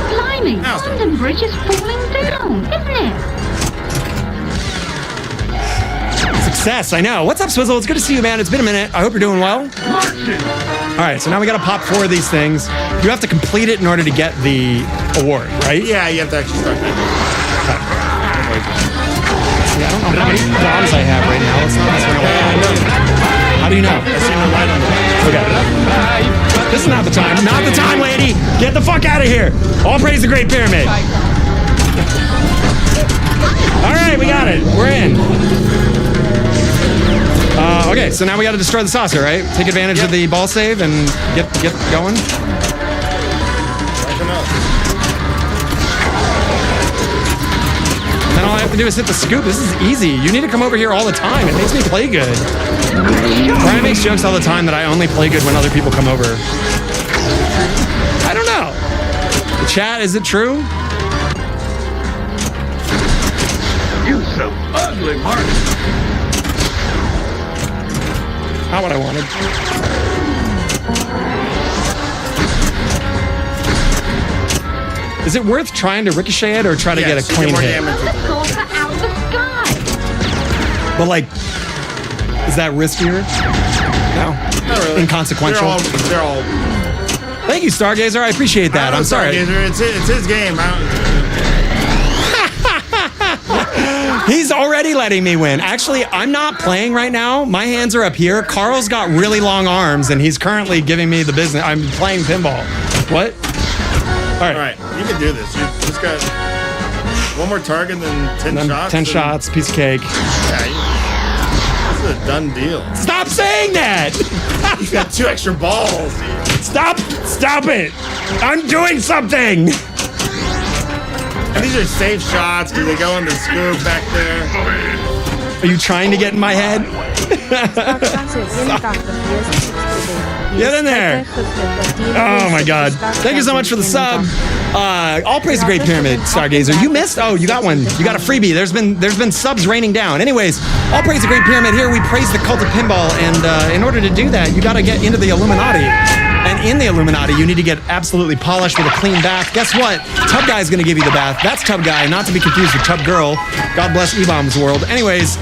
Speaker 4: Blimey, London Bridge is falling down, isn't it?
Speaker 2: Success, I know. What's up, Swizzle? It's good to see you, man. It's been a minute. I hope you're doing well. All right, so now we got to pop 4 of these things. You have to complete it in order to get the award, right?
Speaker 3: Yeah, you have to actually start that.
Speaker 2: See, I don't know how many bombs I have right now. Let's not mess around. How do you know?
Speaker 3: I see no light on the
Speaker 2: Okay. This is not the time. Not the time, lady. Get the fuck out of here. All praise the Great Pyramid. All right, we got it. We're in. Okay, so now we got to destroy the saucer, right? Take advantage of the ball save and get going. Then all I have to do is hit the scoop. This is easy. You need to come over here all the time. It makes me play good. Brian makes jokes all the time that I only play good when other people come over. I don't know. The chat, is it true?
Speaker 1: You so ugly, Martin.
Speaker 2: Not what I wanted. Is it worth trying to ricochet it or try to get a clean hit?
Speaker 4: Out of the sky.
Speaker 2: But like, is that riskier? No.
Speaker 3: Not really.
Speaker 2: Inconsequential.
Speaker 3: They're all.
Speaker 2: Thank you, Stargazer. I appreciate that. I'm sorry.
Speaker 3: Stargazer. It's his game.
Speaker 2: already letting me win. Actually, I'm not playing right now. My hands are up here. Karl's got really long arms, and he's currently giving me the business. I'm playing pinball. What? All right.
Speaker 3: You can do this. You just got one more target than 10 shots.
Speaker 2: 10 shots, piece of cake.
Speaker 3: Yeah, this is a done deal.
Speaker 2: Stop saying that!
Speaker 3: You got 2 extra balls.
Speaker 2: Stop it! I'm doing something!
Speaker 3: And these are safe shots because they go in the scoop back there.
Speaker 2: Are you trying to get in my head? Get in there! Oh my god. Thank you so much for the sub. All praise the Great Pyramid, Stargazer. You missed? Oh, you got one. You got a freebie. There's been subs raining down. Anyways, all praise the Great Pyramid. Here we praise the cult of pinball, and in order to do that, you gotta get into the Illuminati. And in the Illuminati, you need to get absolutely polished with a clean bath. Guess what? Tub Guy is going to give you the bath. That's Tub Guy, not to be confused with Tub Girl. God bless E-Bomb's world. Anyways,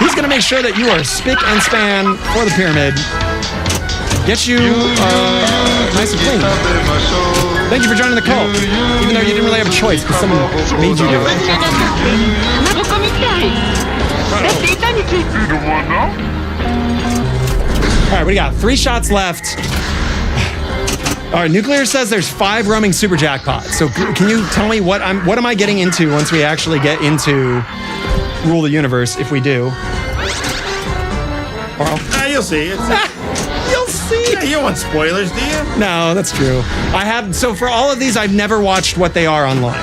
Speaker 2: he's going to make sure that you are spick and span for the pyramid. Get you nice and clean. Thank you for joining the cult, even though you didn't really have a choice because someone made you do it. All right, we got 3 shots left. All right, Nuclear says there's 5 roaming super jackpots. So can you tell me what am I getting into once we actually get into Rule the Universe, if we do? Carl?
Speaker 3: You'll see.
Speaker 2: You'll see.
Speaker 3: Yeah, you don't want spoilers, do you?
Speaker 2: No, that's true. So for all of these, I've never watched what they are online.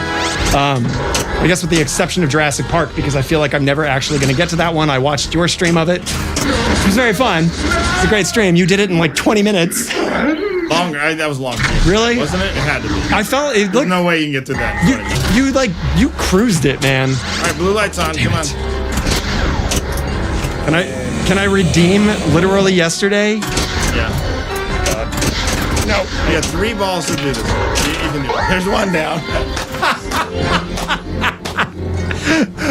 Speaker 2: I guess with the exception of Jurassic Park, because I feel like I'm never actually going to get to that one. I watched your stream of it. It was very fun. It's a great stream. You did it in like 20 minutes.
Speaker 3: Longer. That was long.
Speaker 2: Really?
Speaker 3: Wasn't it? It had to be.
Speaker 2: I felt it. Looked,
Speaker 3: no way you can get to that.
Speaker 2: You cruised it, man.
Speaker 3: All right, blue lights on. Come on.
Speaker 2: Can I redeem literally yesterday?
Speaker 3: Yeah. No. You got 3 balls to do this. You can do it. There's 1 down.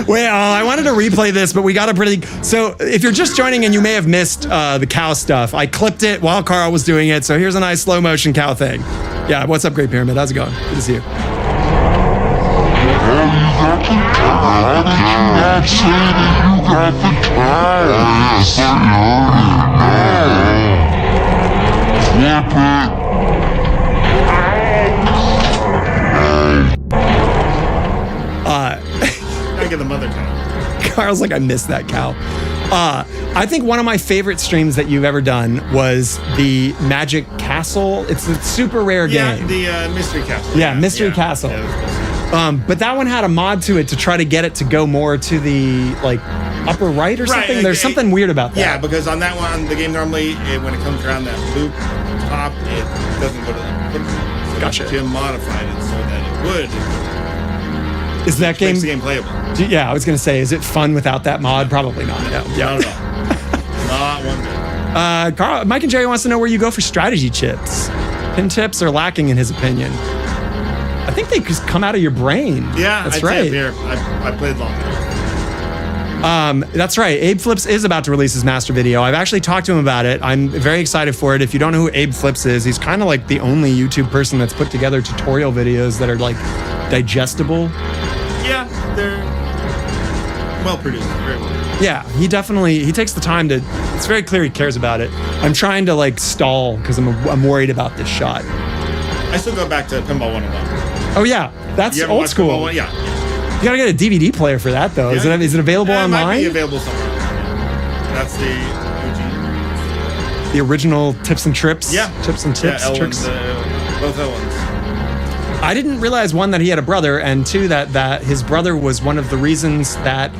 Speaker 2: Well, I wanted to replay this, but we got a pretty... So if you're just joining and you may have missed the cow stuff, I clipped it while Karl was doing it, so here's a nice slow motion cow thing. Yeah, what's up, Great Pyramid? How's it going? Good to see you.
Speaker 3: Gotta get the mother cow.
Speaker 2: Karl's like, I missed that cow. I think one of my favorite streams that you've ever done was the Magic Castle. It's a super rare game.
Speaker 3: Yeah, the Mystery Castle.
Speaker 2: Yeah, Mystery Castle. But that one had a mod to it to try to get it to go more to the like upper right or something. There's something weird about that.
Speaker 3: Yeah, because on that one, the game normally, when it comes around that loop top, it doesn't go to that. So
Speaker 2: Gotcha.
Speaker 3: Jim modified it so that it would.
Speaker 2: Is that game?
Speaker 3: Makes the game playable.
Speaker 2: Yeah, I was gonna say, is it fun without that mod? Probably not.
Speaker 3: No,
Speaker 2: Yeah.
Speaker 3: not at all. Not one bit.
Speaker 2: Karl, Mike and Jerry wants to know where you go for strategy chips. Pin tips are lacking in his opinion. I think they just come out of your brain.
Speaker 3: Yeah,
Speaker 2: that's
Speaker 3: I'd
Speaker 2: right.
Speaker 3: Say up here. I played long enough.
Speaker 2: That's right. Abe Flips is about to release his master video. I've actually talked to him about it. I'm very excited for it. If you don't know who Abe Flips is, he's kind of like the only YouTube person that's put together tutorial videos that are like digestible.
Speaker 3: Yeah, they're well produced. Very well.
Speaker 2: Yeah, he takes the time to, it's very clear he cares about it. I'm trying to like stall because I'm worried about this shot.
Speaker 3: I still go back to Pinball 101.
Speaker 2: Oh yeah, that's old school.
Speaker 3: Pinball 1? Yeah.
Speaker 2: You gotta get a DVD player for that though.
Speaker 3: Yeah.
Speaker 2: Is it available
Speaker 3: It
Speaker 2: online?
Speaker 3: might be available somewhere. That's the OG.
Speaker 2: The original Tips and Trips?
Speaker 3: Yeah.
Speaker 2: Tips and Tips, tricks.
Speaker 3: Both L1s.
Speaker 2: I didn't realize, 1, that he had a brother, and 2, that his brother was one of the reasons that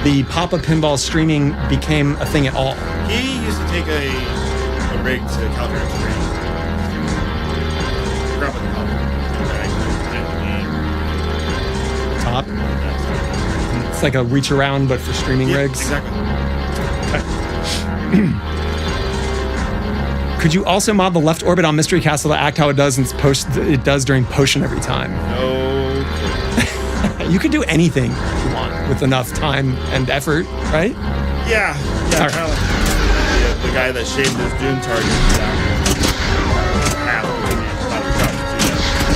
Speaker 2: the Papa Pinball streaming became a thing at all.
Speaker 3: He used to take a rig to Calgary Extreme. Forgot what they call it.
Speaker 2: Top. It's like a reach around, but for streaming rigs.
Speaker 3: Exactly.
Speaker 2: Could you also mod the left orbit on Mystery Castle to act how it does during potion every time?
Speaker 3: No.
Speaker 2: You could do anything you want with enough time and effort, right?
Speaker 3: Yeah.
Speaker 2: All right.
Speaker 3: Kind of like the guy that shaved his Doom target down.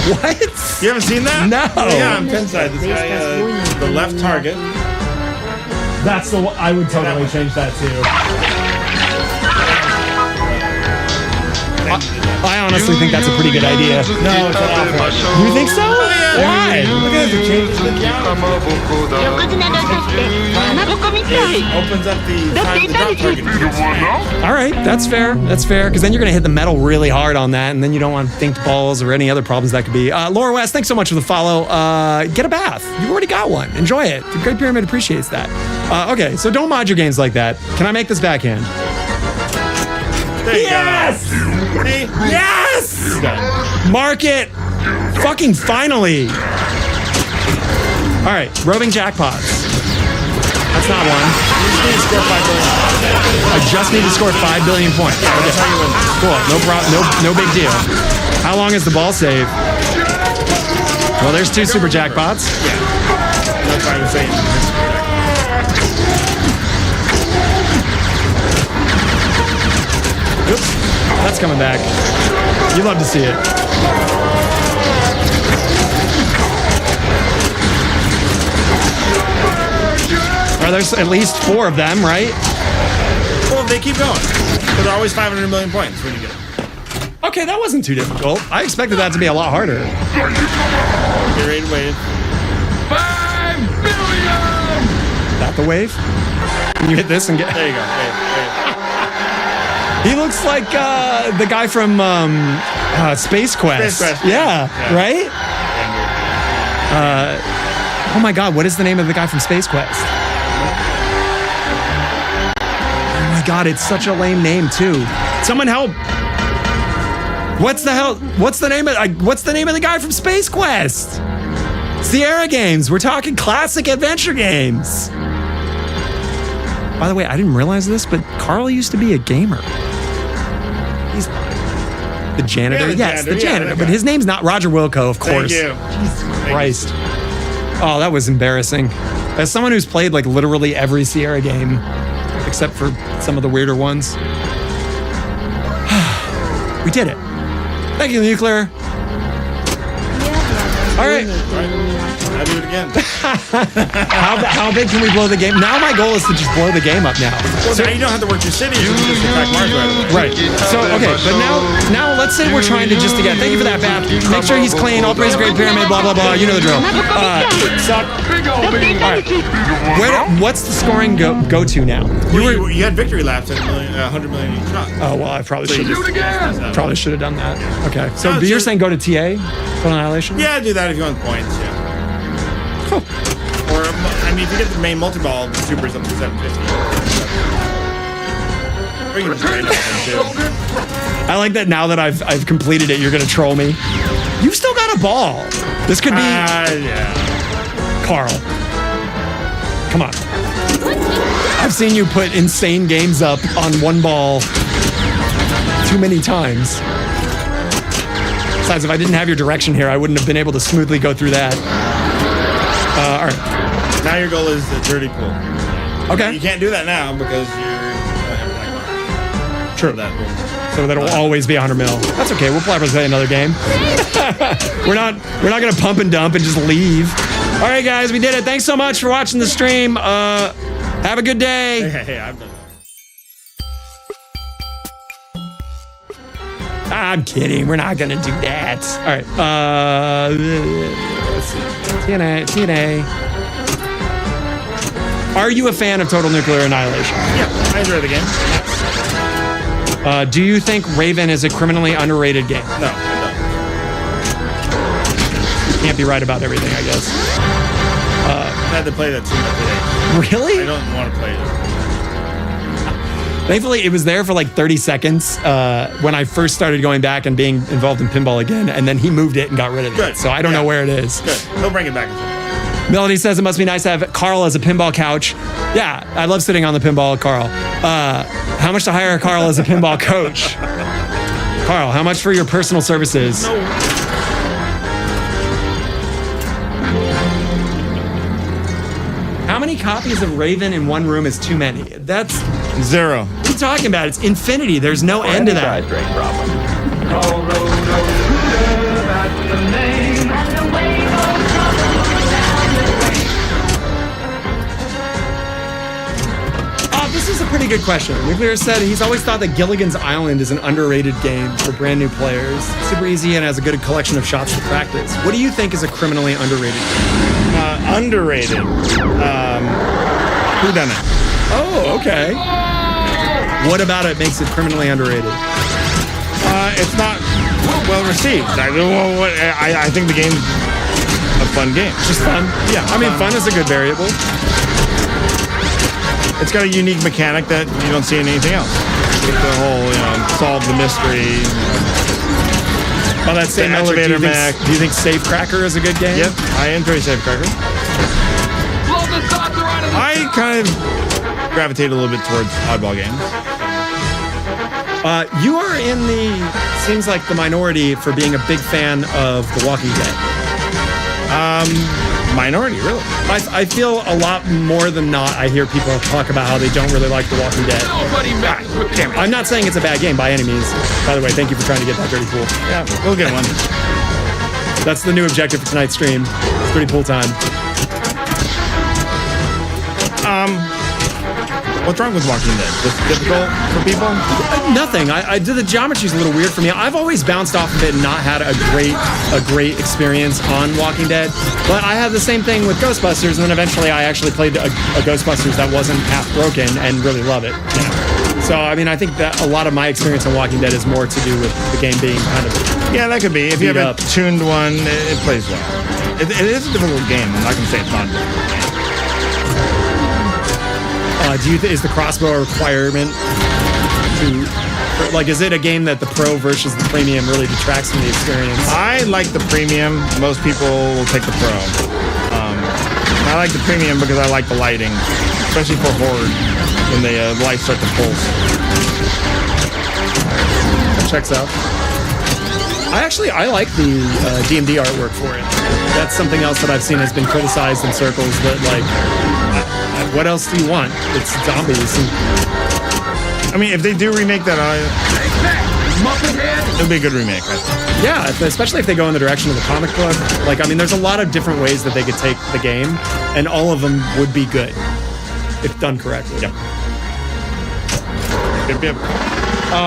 Speaker 2: What?
Speaker 3: You haven't seen that?
Speaker 2: No.
Speaker 3: Yeah, on Pinside. This guy, the left target,
Speaker 2: That's the one. I would totally change that too. I honestly think that's a pretty good idea.
Speaker 3: No, it's an awful idea.
Speaker 2: You think so? Why?
Speaker 3: Look at it, changes the geometry.
Speaker 6: 横綱の音ってかまぼこみたい
Speaker 3: Opens up the time to drop target.
Speaker 2: All right, that's fair. That's fair. Because then you're going to hit the metal really hard on that, and then you don't want dinked balls or any other problems that could be. Laura West, thanks so much for the follow. Get a bath. You've already got one. Enjoy it. The Great Pyramid appreciates that. Okay, so don't mod your games like that. Can I make this backhand?
Speaker 3: There you
Speaker 2: Yes!
Speaker 3: go. See?
Speaker 2: Yes!
Speaker 3: It's done.
Speaker 2: Mark it! Fucking finally! All right, roving jackpots. That's not one.
Speaker 3: You just need to score 5 billion.
Speaker 2: I just need to score 5 billion points.
Speaker 3: That's how you win.
Speaker 2: Cool. No big deal. How long is the ball save? Well, there's 2 super jackpots.
Speaker 3: That's what I was saying.
Speaker 2: Oops. That's coming back. You love to see it. There's at least 4 of them, right?
Speaker 3: Well, they keep going. So they're always 500 million points when you get them.
Speaker 2: Okay, that wasn't too difficult. I expected that to be a lot harder.
Speaker 3: Get ready to wave.
Speaker 1: 5 billion!
Speaker 2: That the wave? Can you hit this and get...
Speaker 3: There you go. Wave.
Speaker 2: He looks like the guy from Space Quest.
Speaker 3: Space Quest,
Speaker 2: Yeah,
Speaker 3: yeah.
Speaker 2: right? Oh my God, what is the name of the guy from Space Quest? Oh my God, it's such a lame name too. Someone help! What's the hell? What's the name of the guy from Space Quest? Sierra Games. We're talking classic adventure games. By the way, I didn't realize this, but Karl used to be a gamer. He's the janitor.
Speaker 3: Yeah, the
Speaker 2: Yes, the
Speaker 3: janitor, yeah,
Speaker 2: janitor.
Speaker 3: that
Speaker 2: But
Speaker 3: guy.
Speaker 2: his name's not Roger Wilco, of course.
Speaker 3: Thank you.
Speaker 2: Jesus Christ. Oh, that was embarrassing. As someone who's played like literally every Sierra game, except for some of the weirder ones, we did it. Thank you, Nuclear. All right.
Speaker 3: I'll do it again.
Speaker 2: How big can we blow the game? Now my goal is to just blow the game up now.
Speaker 3: Well, now you don't have to work your cities. You can just attack Mars right away.
Speaker 2: Right. So, okay, but now let's say we're trying to just to get, thank you for that, Bap. Make sure he's clean, all praise Great Pyramid, blah, blah, blah. You know the drill. Suck. All right. What's the scoring go to now?
Speaker 3: You had victory laps at 100 million each shot.
Speaker 2: Oh, well, I probably should
Speaker 1: Do it again!
Speaker 2: have done that. Okay. So
Speaker 3: No,
Speaker 2: you're
Speaker 3: just-
Speaker 2: saying go to TA? Total Annihilation?
Speaker 3: Yeah, do that if you want points, yeah.
Speaker 2: Cool.
Speaker 3: Or, I mean, if you get the main multi-ball, the super's up to 750. Or you can just trade them too.
Speaker 2: I like that now that I've completed it, you're going to troll me. You've still got a ball. This could be
Speaker 3: Yeah.
Speaker 2: Karl. Come on. I've seen you put insane games up on one ball too many times. Besides, if I didn't have your direction here, I wouldn't have been able to smoothly go through that. All right.
Speaker 3: Now your goal is the dirty pool.
Speaker 2: Okay.
Speaker 3: You can't do that now because you're
Speaker 2: True.
Speaker 3: that pool.
Speaker 2: So that'll always be 100 mil. That's okay. We'll probably play another game. we're not gonna pump and dump and just leave. All right, guys, we did it. Thanks so much for watching the stream. Have a good day.
Speaker 3: Hey, I've done that.
Speaker 2: I'm kidding. We're not gonna do that. All right. Let's see. TNA. Are you a fan of Total Nuclear Annihilation?
Speaker 3: Yeah, I enjoy the game.
Speaker 2: Do you think Raven is a criminally underrated game?
Speaker 3: No, I
Speaker 2: Can't be right about everything, I guess.
Speaker 3: don't. I had to play that too much today.
Speaker 2: Really?
Speaker 3: I don't want to play it.
Speaker 2: Thankfully, it was there for like 30 seconds when I first started going back and being involved in pinball again, and then he moved it and got rid of it.
Speaker 3: Good.
Speaker 2: So I don't know where it is.
Speaker 3: Good. He'll bring it back.
Speaker 2: Melody says it must be nice to have Karl as a pinball couch. Yeah, I love sitting on the pinball, Karl. How much to hire Karl as a pinball coach? Karl, how much for your personal services?
Speaker 3: No.
Speaker 2: How many copies of Raven in one room is too many? That's
Speaker 3: 0.
Speaker 2: what are you talking about? It's infinity. There's no end to that. a pretty good question. Nuclear said he's always thought that Gilligan's Island is an underrated game for brand new players. Super easy and has a good collection of shots to practice. What do you think is a criminally underrated game?
Speaker 3: Underrated. Whodunit.
Speaker 2: Oh, okay. What about it makes it criminally underrated?
Speaker 3: It's not well received. I think the game's a fun game.
Speaker 2: Just fun? Yeah, I mean, fun is a good variable.
Speaker 3: It's got a unique mechanic that you don't see in anything else. With the whole, solve the mystery.
Speaker 2: Well, that same
Speaker 3: elevator
Speaker 2: do you think Safecracker is a good game?
Speaker 3: Yep, I enjoy Safecracker. I kind of gravitate a little bit towards oddball games.
Speaker 2: You are in seems like the minority for being a big fan of The Walking Dead.
Speaker 3: Minority, really.
Speaker 2: I feel a lot more than not. I hear people talk about how they don't really like The Walking Dead. I'm not saying it's a bad game by any means. By the way, thank you for trying to get that dirty pool.
Speaker 3: Yeah, we'll get one.
Speaker 2: That's the new objective for tonight's stream. It's dirty pool time.
Speaker 3: What's wrong with Walking Dead? Just difficult for people?
Speaker 2: Nothing. The geometry's a little weird for me. I've always bounced off of it and not had a great experience on Walking Dead. But I had the same thing with Ghostbusters, and then eventually I actually played a Ghostbusters that wasn't half broken and really love it. So I mean, I think that a lot of my experience on Walking Dead is more to do with the game being kind of
Speaker 3: that could be. If you haven't tuned one, it plays well. It is a difficult game. I'm not gonna say it's not.
Speaker 2: Is the crossbow a requirement is it a game that the pro versus the premium really detracts from the experience?
Speaker 3: I like the premium. Most people will take the pro. I like the premium because I like the lighting, especially for Horde when the lights start to pulse.
Speaker 2: That checks out. I like the D&D artwork for it. That's something else that I've seen has been criticized in circles, but what else do you want? It's zombies.
Speaker 3: I mean, if they do remake that, it'll be a good remake, I think.
Speaker 2: Yeah, especially if they go in the direction of the comic book. There's a lot of different ways that they could take the game, and all of them would be good if done correctly.
Speaker 3: Yep.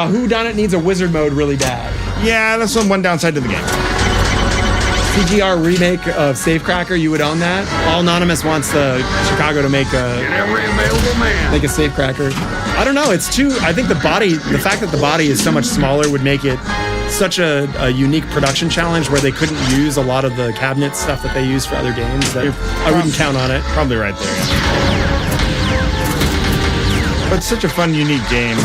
Speaker 2: Whodunit needs a wizard mode really bad.
Speaker 3: Yeah, that's one downside to the game.
Speaker 2: CGR remake of Safecracker, you would own that? All Anonymous wants Chicago to make a Safecracker. I don't know. It's too. I think the fact that the body is so much smaller would make it such a unique production challenge where they couldn't use a lot of the cabinet stuff that they use for other games. That I wouldn't count on it.
Speaker 3: Probably right there. But it's such a fun, unique game.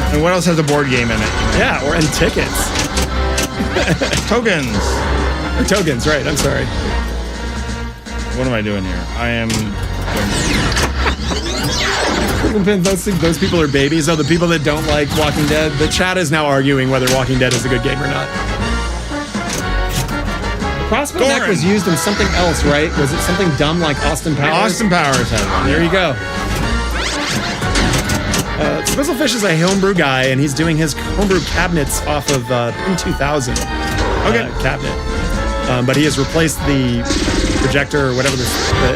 Speaker 3: And what else has a board game in it?
Speaker 2: Yeah, and tickets.
Speaker 3: Tokens.
Speaker 2: Tokens, right. I'm sorry.
Speaker 3: What am I doing here? I am...
Speaker 2: Those people are babies. Oh, the people that don't like Walking Dead. The chat is now arguing whether Walking Dead is a good game or not. Crossbow neck was used in something else, right? Was it something dumb like Austin Powers?
Speaker 3: Austin Powers has one.
Speaker 2: There you go. Swizzlefish is a homebrew guy, and he's doing his homebrew cabinets off of Pin 2000 cabinet. But he has replaced the projector or whatever the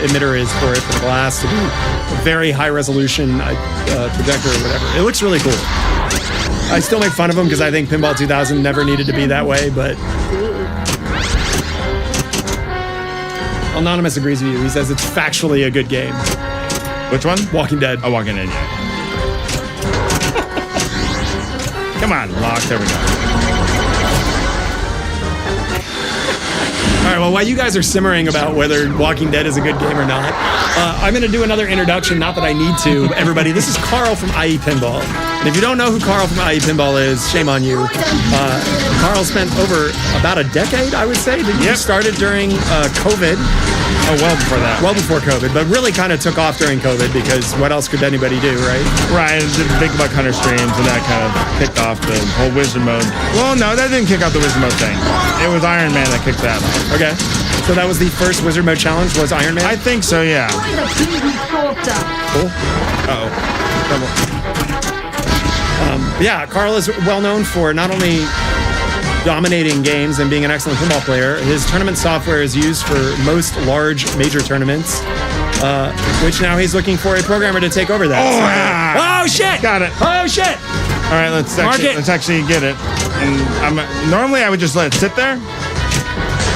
Speaker 2: emitter is for it, for the glass, to be a very high resolution projector or whatever. It looks really cool. I still make fun of him because I think Pinball 2000 never needed to be that way, but... Anonymous agrees with you. He says it's factually a good game.
Speaker 3: Which one?
Speaker 2: Walking Dead.
Speaker 3: Oh, Walking Dead, yeah. Come on, lock. There we go.
Speaker 2: All right, well, while you guys are simmering about whether Walking Dead is a good game or not, I'm going to do another introduction, not that I need to. Everybody, this is Karl from IE Pinball. And if you don't know who Karl from IE Pinball is, shame on you. Karl spent over about a decade, I would say. He started during COVID.
Speaker 3: Oh, well before that.
Speaker 2: Well before COVID, but really kind of took off during COVID because what else could anybody do, right?
Speaker 3: Right, the Big Buck Hunter streams and that kind of kicked off the whole Wizard mode. Well, no, that didn't kick off the Wizard mode thing. It was Iron Man that kicked that off.
Speaker 2: Okay. So that was the first Wizard mode challenge, was Iron Man?
Speaker 3: I think so, yeah.
Speaker 2: Cool. Uh-oh. Yeah, Karl is well known for not only dominating games and being an excellent pinball player. His tournament software is used for most large major tournaments. which now he's looking for a programmer to take over that. Oh shit!
Speaker 3: Got it.
Speaker 2: Oh shit!
Speaker 3: All right, let's actually get it. And normally I would just let it sit there.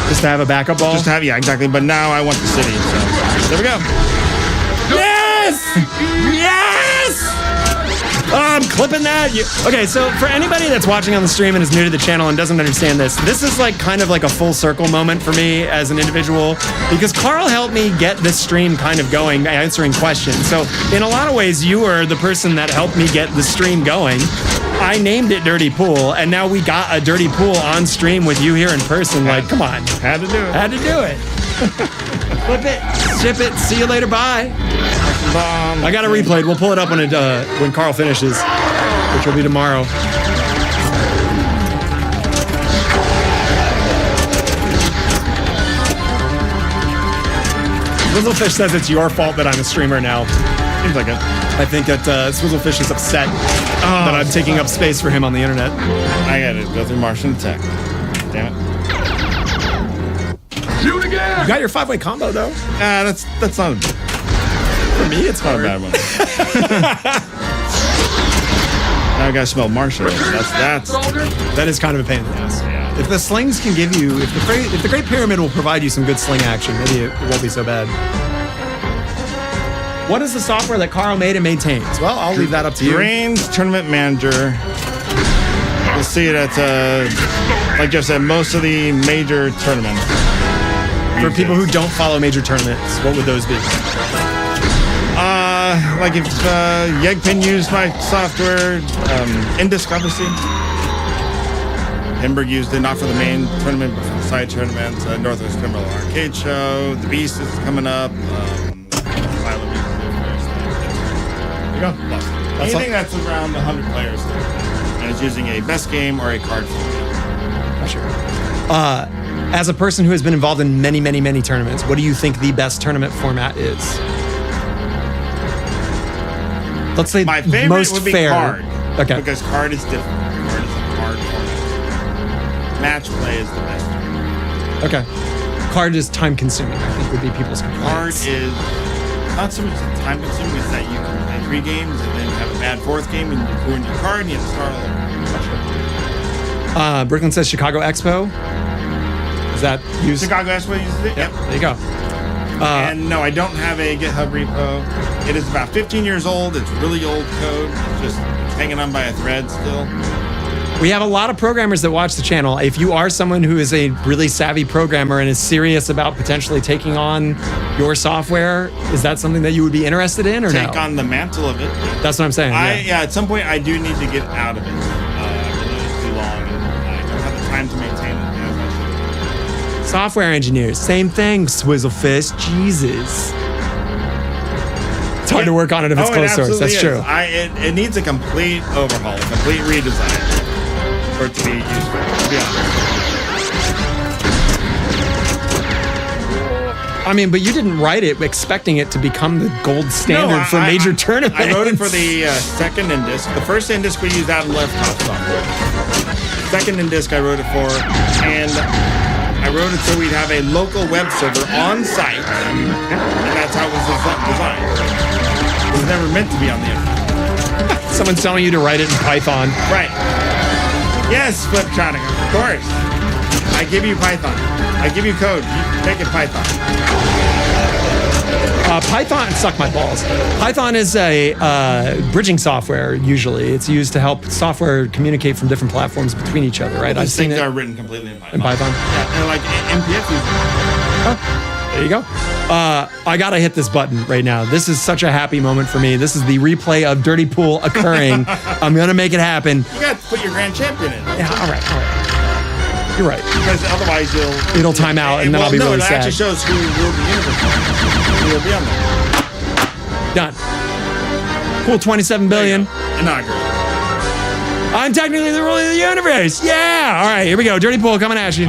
Speaker 2: Just to have a backup ball?
Speaker 3: Just to have, yeah, exactly. But now I want the city, so there we go.
Speaker 2: Yes! Yes! Oh, I'm clipping that. Okay, so for anybody that's watching on the stream and is new to the channel and doesn't understand this is like kind of like a full circle moment for me as an individual because Karl helped me get this stream kind of going, answering questions. So in a lot of ways, you were the person that helped me get the stream going. I named it Dirty Pool, and now we got a Dirty Pool on stream with you here in person. Like, come on.
Speaker 3: Had to do it.
Speaker 2: Had to do it. Flip it, ship it, see you later, bye. I got it replayed. We'll pull it up when Karl finishes, which will be tomorrow. Swizzlefish says it's your fault that I'm a streamer now.
Speaker 3: Seems like it.
Speaker 2: I think that Swizzlefish is upset that I'm taking up space for him on the internet.
Speaker 3: I gotta go through Martian attack. Damn it.
Speaker 1: Shoot again!
Speaker 2: You got your 5-way combo though.
Speaker 3: That's not.
Speaker 2: For me, it's
Speaker 3: Not
Speaker 2: hard.
Speaker 3: a bad one. Now I gotta smell Martian.
Speaker 2: That is kind of a pain in the ass.
Speaker 3: Yeah.
Speaker 2: If the slings can give you, if the Great Pyramid will provide you some good sling action, maybe it won't be so bad. What is the software that Karl made and maintains? Well, I'll leave that up to you.
Speaker 3: Drains Tournament Manager. You'll see it at, like Jeff said, most of the major tournaments.
Speaker 2: For people who don't follow major tournaments, what would those be?
Speaker 3: Like if Yegpin used my software, Indisc obviously. Hemberg used it not for the main tournament, but for the side tournaments. Northwest Criminal Arcade Show. The Beast is coming up. Silent Beast. There you go. Anything that's around 100 players and is using a best game or a card format.
Speaker 2: Sure. As a person who has been involved in many, many, many tournaments, what do you think the best tournament format is? Let's say
Speaker 3: my favorite
Speaker 2: most
Speaker 3: would be
Speaker 2: fair.
Speaker 3: card.
Speaker 2: Okay.
Speaker 3: Because card is different. Card is a card format. Match play is the best.
Speaker 2: Okay. Card is time consuming, I think would be people's
Speaker 3: Card
Speaker 2: complaints.
Speaker 3: is not so much time consuming, it's that you can play 3 games and then have a bad 4th game and you ruin your card and you have to start all over.
Speaker 2: Brooklyn says Chicago Expo. Is that used?
Speaker 3: Chicago Expo uses it? Yep.
Speaker 2: There you go.
Speaker 3: And no, I don't have a GitHub repo. It is about 15 years old. It's really old code. It's just hanging on by a thread still.
Speaker 2: We have a lot of programmers that watch the channel. If you are someone who is a really savvy programmer and is serious about potentially taking on your software, is that something that you would be interested in or no?
Speaker 3: Take on the mantle of it.
Speaker 2: That's what I'm saying.
Speaker 3: Yeah, at some point I do need to get out of it. I've been doing it too long and I don't have the time to maintain it as I should.
Speaker 2: Software engineers, same thing, Swizzlefish. Jesus. It's hard to work on it if it's closed source. That's true.
Speaker 3: It needs a complete overhaul, a complete redesign for it to be useful, to be honest.
Speaker 2: I mean, but you didn't write it expecting it to become the gold standard for major tournaments.
Speaker 3: I wrote it for the second Indisc. The first Indisc we used Adam Lefkoff's software. Second Indisc I wrote it for, and I wrote it so we'd have a local web server on site, and that's how it was designed. It was never meant to be on the internet.
Speaker 2: Someone's telling you to write it in Python.
Speaker 3: Right. Yes, Fliptronic, of course. I give you Python. I give you code. You make it Python.
Speaker 2: Python, suck my balls. Python is a bridging software, usually. It's used to help software communicate from different platforms between each other, right?
Speaker 3: These things are written completely in Python.
Speaker 2: In Python?
Speaker 3: Yeah, and like MPF uses it.
Speaker 2: There you go. I gotta hit this button right now. This is such a happy moment for me. This is the replay of Dirty Pool occurring. I'm gonna make it happen.
Speaker 3: You got to put your grand champion in.
Speaker 2: Yeah, all right. You're right.
Speaker 3: Because otherwise
Speaker 2: it'll time out and then I'll be really sad.
Speaker 3: It actually shows who will be in it. Who will be on there.
Speaker 2: Done. Cool, 27 billion.
Speaker 3: Inaugural.
Speaker 2: I'm technically the ruler of the universe. Yeah. All right, here we go. Dirty Pool coming at you.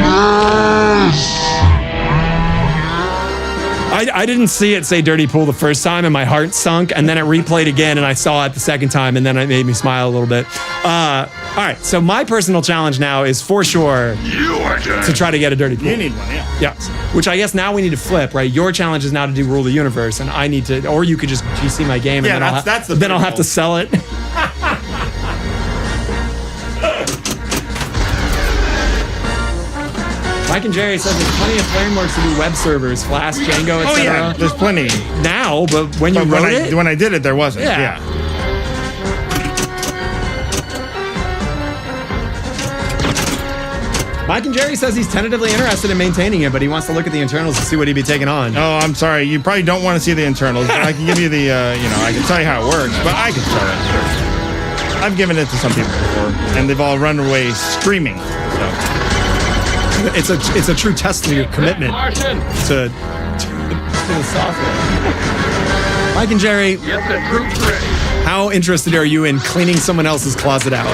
Speaker 7: Yes.
Speaker 2: I didn't see it say dirty pool the first time and my heart sunk, and then it replayed again and I saw it the second time and then it made me smile a little bit. All right, so my personal challenge now is for sure to try to get a dirty pool.
Speaker 3: You need one, yeah.
Speaker 2: Yeah, which I guess now we need to flip, right? Your challenge is now to do rule the universe, and I need to, or you could just GC my game, and
Speaker 3: Yeah,
Speaker 2: then
Speaker 3: that's
Speaker 2: I'll have to sell it. Mike and Jerry says there's plenty of frameworks to do web servers, Flask, Django, etc.
Speaker 3: Oh yeah, there's plenty.
Speaker 2: Now, but when you wrote it,
Speaker 3: when I did it, there wasn't. Yeah.
Speaker 2: Mike and Jerry says he's tentatively interested in maintaining it, but he wants to look at the internals to see what he'd be taking on.
Speaker 3: Oh, I'm sorry. You probably don't want to see the internals, but I can give you the, I can tell you how it works, but I can show it. I've given it to some people before, and they've all run away screaming. So.
Speaker 2: It's a true test of your commitment
Speaker 1: Martian.
Speaker 2: to the software. Mike and Jerry,
Speaker 1: Get the troops ready.
Speaker 2: how interested are you in cleaning someone else's closet out?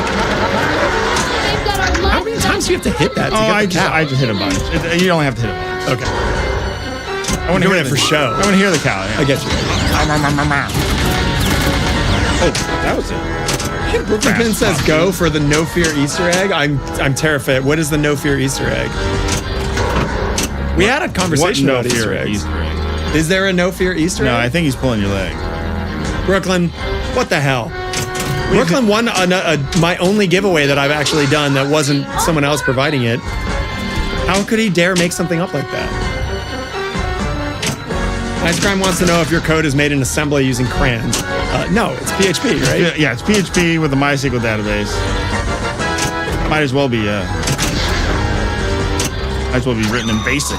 Speaker 2: How many times do you have to hit that to get the cow?
Speaker 3: I just hit a bunch. You only have to hit it once.
Speaker 2: Okay.
Speaker 3: I want to hear
Speaker 2: it for show.
Speaker 3: I want to hear the cow. Yeah.
Speaker 2: I get you.
Speaker 3: Oh, that was it.
Speaker 2: Brooklyn Pin says go for the no fear Easter egg. I'm terrified. What is the no fear Easter egg? We had a conversation about Easter eggs. Is there a no fear Easter egg?
Speaker 3: No, I think he's pulling your leg.
Speaker 2: Brooklyn, what the hell? Brooklyn won my only giveaway that I've actually done that wasn't someone else providing it. How could he dare make something up like that? Ice Crime wants to know if your code is made in assembly using crayons. No, it's PHP, right?
Speaker 3: Yeah, it's PHP with a MySQL database. Might as well be written in BASIC.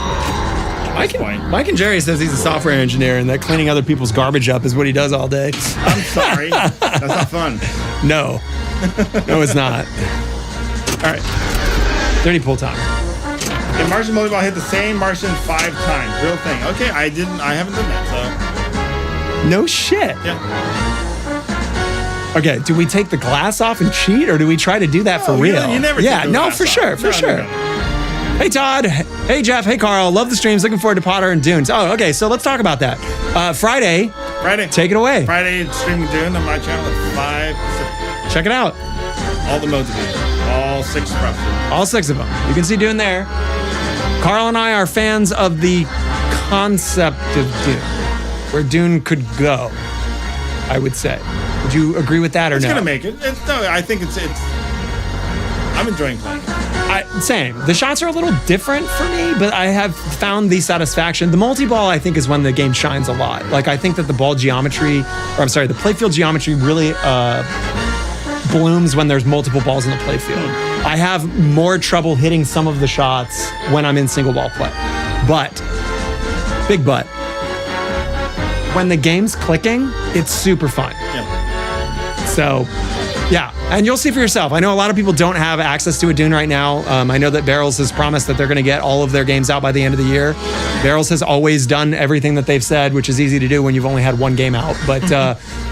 Speaker 2: Mike and Jerry says he's a software engineer and that cleaning other people's garbage up is what he does all day.
Speaker 3: I'm sorry. That's not fun.
Speaker 2: No. No, it's not. All right. Dirty pool time.
Speaker 3: If Martian volleyball hit the same Martian 5 times. Real thing. Okay, I haven't done that, so.
Speaker 2: No shit.
Speaker 3: Yeah.
Speaker 2: Okay, do we take the glass off and cheat, or do we try to do that for real?
Speaker 3: You never
Speaker 2: yeah,
Speaker 3: take the
Speaker 2: no,
Speaker 3: glass
Speaker 2: for
Speaker 3: off.
Speaker 2: sure, for
Speaker 3: No,
Speaker 2: sure.
Speaker 3: no.
Speaker 2: Hey, Todd. Hey, Jeff. Hey, Karl. Love the streams. Looking forward to Potter and Dunes. Oh, okay, so let's talk about that. Friday. Take it away.
Speaker 3: Friday, streaming Dune on my channel at 5.
Speaker 2: Check it out.
Speaker 3: All the modes of it. All 6 roughly.
Speaker 2: All 6 of them. You can see Dune there. Karl and I are fans of the concept of Dune, where Dune could go, I would say. Would you agree with that or no?
Speaker 3: It's going to make it. I think it's. I'm enjoying playing it.
Speaker 2: Same. The shots are a little different for me, but I have found the satisfaction. The multi-ball, I think, is when the game shines a lot. Like, I think that the ball geometry, the playfield geometry really blooms when there's multiple balls in the playfield. I have more trouble hitting some of the shots when I'm in single ball play. But, big but, when the game's clicking, it's super fun.
Speaker 3: Yeah.
Speaker 2: So, yeah, and you'll see for yourself. I know a lot of people don't have access to a Dune right now. I know that Barrels has promised that they're going to get all of their games out by the end of the year. Barrels has always done everything that they've said, which is easy to do when you've only had one game out. But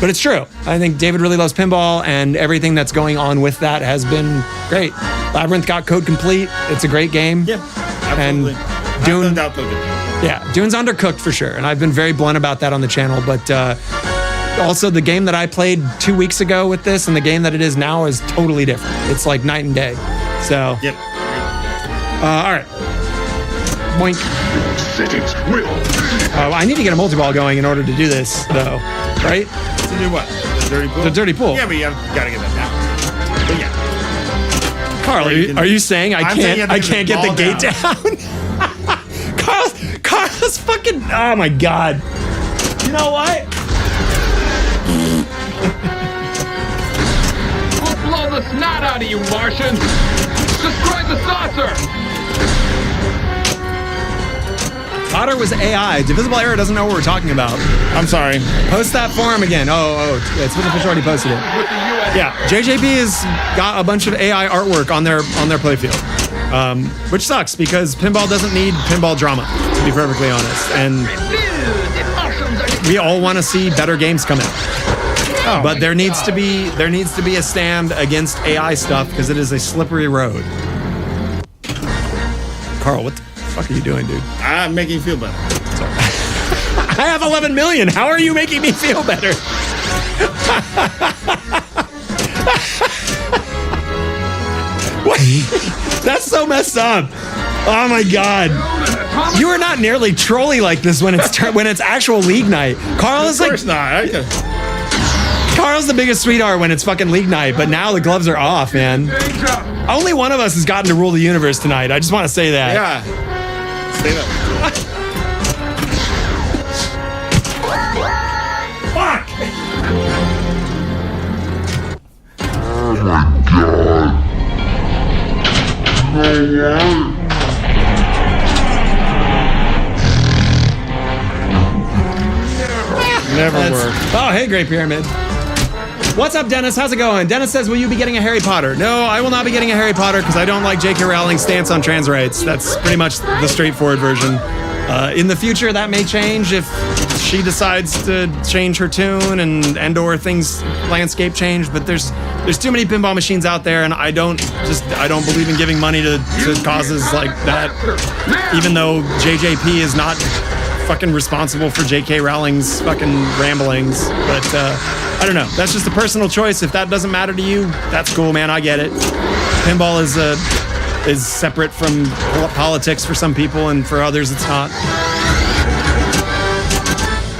Speaker 2: it's true. I think David really loves pinball, and everything that's going on with that has been great. Labyrinth got code complete. It's a great game.
Speaker 3: Yeah, absolutely.
Speaker 2: And Dune, yeah, Dune's undercooked for sure, and I've been very blunt about that on the channel. But also, the game that I played 2 weeks ago with this and the game that it is now is totally different. It's like night and day. So,
Speaker 3: yep.
Speaker 2: All right. Boink. I need to get a multi-ball going in order to do this, though. Right?
Speaker 3: To do what? The dirty pool?
Speaker 2: The dirty pool.
Speaker 3: Yeah, but you gotta get that down. But yeah.
Speaker 2: Carl, are you saying I can't get the gate down? Carl's fucking. Oh my God. You know what?
Speaker 1: We'll blow the snot out of you, Martian. Destroy the saucer.
Speaker 2: Potter was AI. Divisible Error doesn't know what we're talking about.
Speaker 3: I'm sorry.
Speaker 2: Post that forum again. Oh, it's Fish already posted it. Yeah, JJP has got a bunch of AI artwork on their playfield, which sucks because pinball doesn't need pinball drama, to be perfectly honest. And we all want to see better games come out. But there needs to be a stand against AI stuff because it is a slippery road. Karl, what the fuck are you doing, dude?
Speaker 3: I'm making you feel better.
Speaker 2: Sorry. I have 11 million. How are you making me feel better? That's so messed up. Oh my God. You are not nearly trolly like this when it's actual league night. Carl is
Speaker 3: Of course not.
Speaker 2: Carl's the biggest sweetheart when it's fucking league night, but now the gloves are off, man. Only one of us has gotten to rule the universe tonight. I just want to say that.
Speaker 3: Yeah. Say that.
Speaker 2: Fuck!
Speaker 7: Oh my God.
Speaker 3: Never worked.
Speaker 2: Oh, hey, Great Pyramid. What's up, Dennis? How's it going? Dennis says, will you be getting a Harry Potter? No, I will not be getting a Harry Potter because I don't like J.K. Rowling's stance on trans rights. That's pretty much the straightforward version. In the future, that may change if she decides to change her tune and or things landscape change. But there's too many pinball machines out there, and I don't believe in giving money to causes like that. Even though JJP is not fucking responsible for J.K. Rowling's fucking ramblings, but I don't know. That's just a personal choice. If that doesn't matter to you, that's cool, man. I get it. Pinball is separate from politics for some people, and for others, it's not.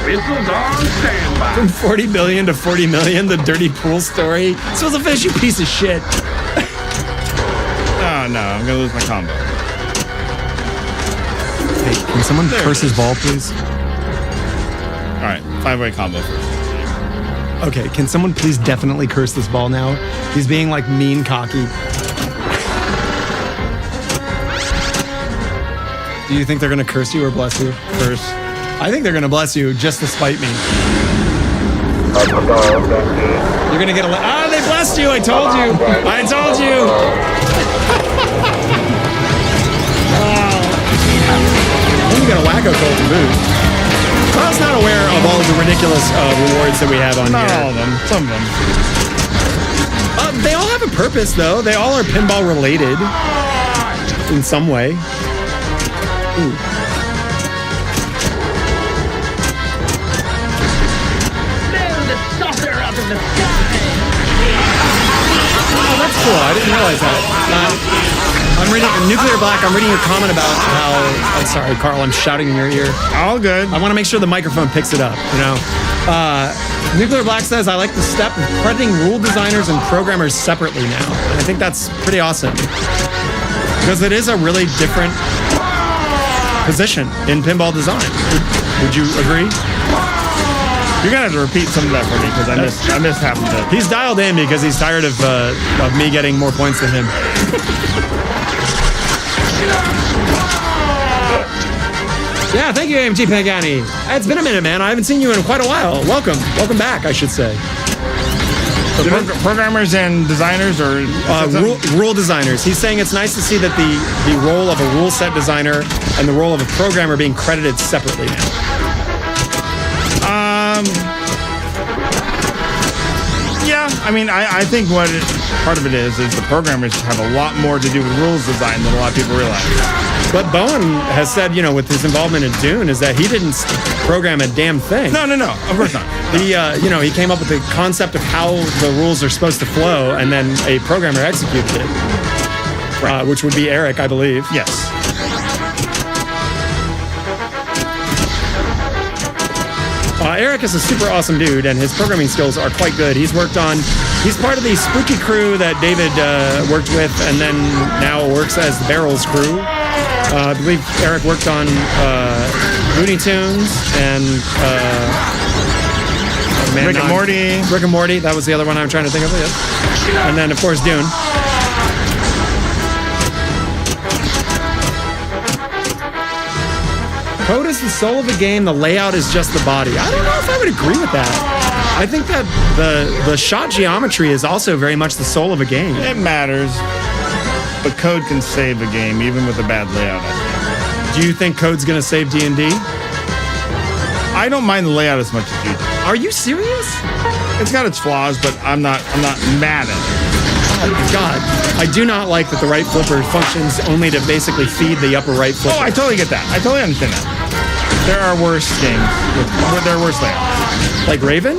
Speaker 1: Whistles on standby.
Speaker 2: From 40 billion to 40 million, the dirty pool story. This was a fish, you piece of shit.
Speaker 3: Oh no, I'm gonna lose my combo.
Speaker 2: Hey, can someone curse his ball, please?
Speaker 3: All right, 5-way combo first.
Speaker 2: Okay, can someone please definitely curse this ball now? He's being like mean cocky. Do you think they're gonna curse you or bless you?
Speaker 3: Curse.
Speaker 2: I think they're gonna bless you just to spite me. You're gonna get a they blessed you, I told you. I told you. You got a wacko cold to boot. Carl's not aware of all of the ridiculous rewards that we have on
Speaker 3: Not
Speaker 2: here.
Speaker 3: all of them, some of them.
Speaker 2: They all have a purpose, though. They all are pinball related in some way. Ooh. Oh, that's cool. I didn't realize that. I'm reading Nuclear Black. I'm reading your comment about how. I'm sorry, Carl. I'm shouting in your ear.
Speaker 3: All good.
Speaker 2: I want to make sure the microphone picks it up. You know. Nuclear Black says, I like the step of crediting rule designers and programmers separately now. And I think that's pretty awesome because it is a really different position in pinball design. Would you agree?
Speaker 3: You're gonna have to repeat some of that for me because I missed half of it.
Speaker 2: He's dialed in because he's tired of me getting more points than him. Yeah, thank you, AMG Pagani. It's been a minute, man. I haven't seen you in quite a while. Welcome back, I should say.
Speaker 3: So programmers and designers, or
Speaker 2: rule designers. He's saying it's nice to see that the role of a rule set designer and the role of a programmer being credited separately now.
Speaker 3: Yeah, I mean, I think part of it is the programmers have a lot more to do with rules design than a lot of people realize.
Speaker 2: But Bowen has said, with his involvement in Dune, is that he didn't program a damn thing.
Speaker 3: No, of course not.
Speaker 2: He came up with the concept of how the rules are supposed to flow, and then a programmer executed it, which would be Eric, I believe.
Speaker 3: Yes.
Speaker 2: Eric is a super awesome dude, and his programming skills are quite good. He's part of the Spooky crew that David worked with, and then now works as the Barrels crew. I believe Eric worked on Looney Tunes and
Speaker 3: Rick and Morty.
Speaker 2: Rick and Morty, that was the other one I'm trying to think of. Yes. And then, of course, Dune. Code is the soul of the game, the layout is just the body. I don't know if I would agree with that. I think that the shot geometry is also very much the soul of a game.
Speaker 3: It matters, but code can save a game even with a bad layout, I think.
Speaker 2: Do you think code's gonna save D&D?
Speaker 3: I don't mind the layout as much as you do.
Speaker 2: Are you serious?
Speaker 3: It's got its flaws, but I'm not mad at it.
Speaker 2: Oh my God. I do not like that the right flipper functions only to basically feed the upper right flipper.
Speaker 3: Oh, I totally get that. I totally understand that. There are worse games. There are worse layouts.
Speaker 2: Like Raven?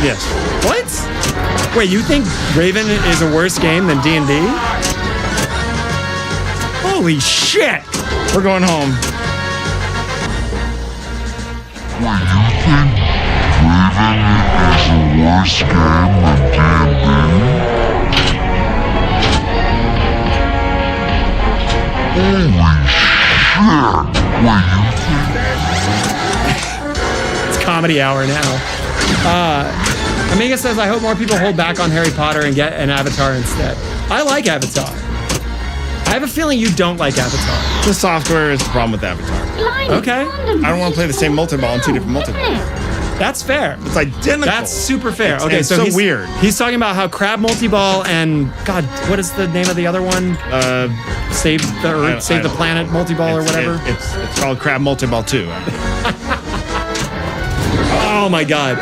Speaker 3: Yes.
Speaker 2: What? Wait, you think Raven is a worse game than D&D? Holy shit!
Speaker 3: We're going home.
Speaker 7: Wait, you think Raven is a worse game than D&D? Holy shit! Wait, you think...
Speaker 2: It's comedy hour now. Amiga says, I hope more people hold back on Harry Potter and get an Avatar instead. I like Avatar. I have a feeling you don't like Avatar.
Speaker 3: The software is the problem with Avatar.
Speaker 2: Okay.
Speaker 3: I don't want to play the same multi-ball in two different multi-balls.
Speaker 2: That's fair.
Speaker 3: It's identical.
Speaker 2: That's super fair. Okay,
Speaker 3: it's
Speaker 2: so
Speaker 3: so weird.
Speaker 2: He's talking about how Crab Multi-Ball and, God, what is the name of the other one? Save the Earth, Save the Planet Multi-Ball or whatever?
Speaker 3: It's called Crab Multi-Ball 2.
Speaker 2: Oh my God.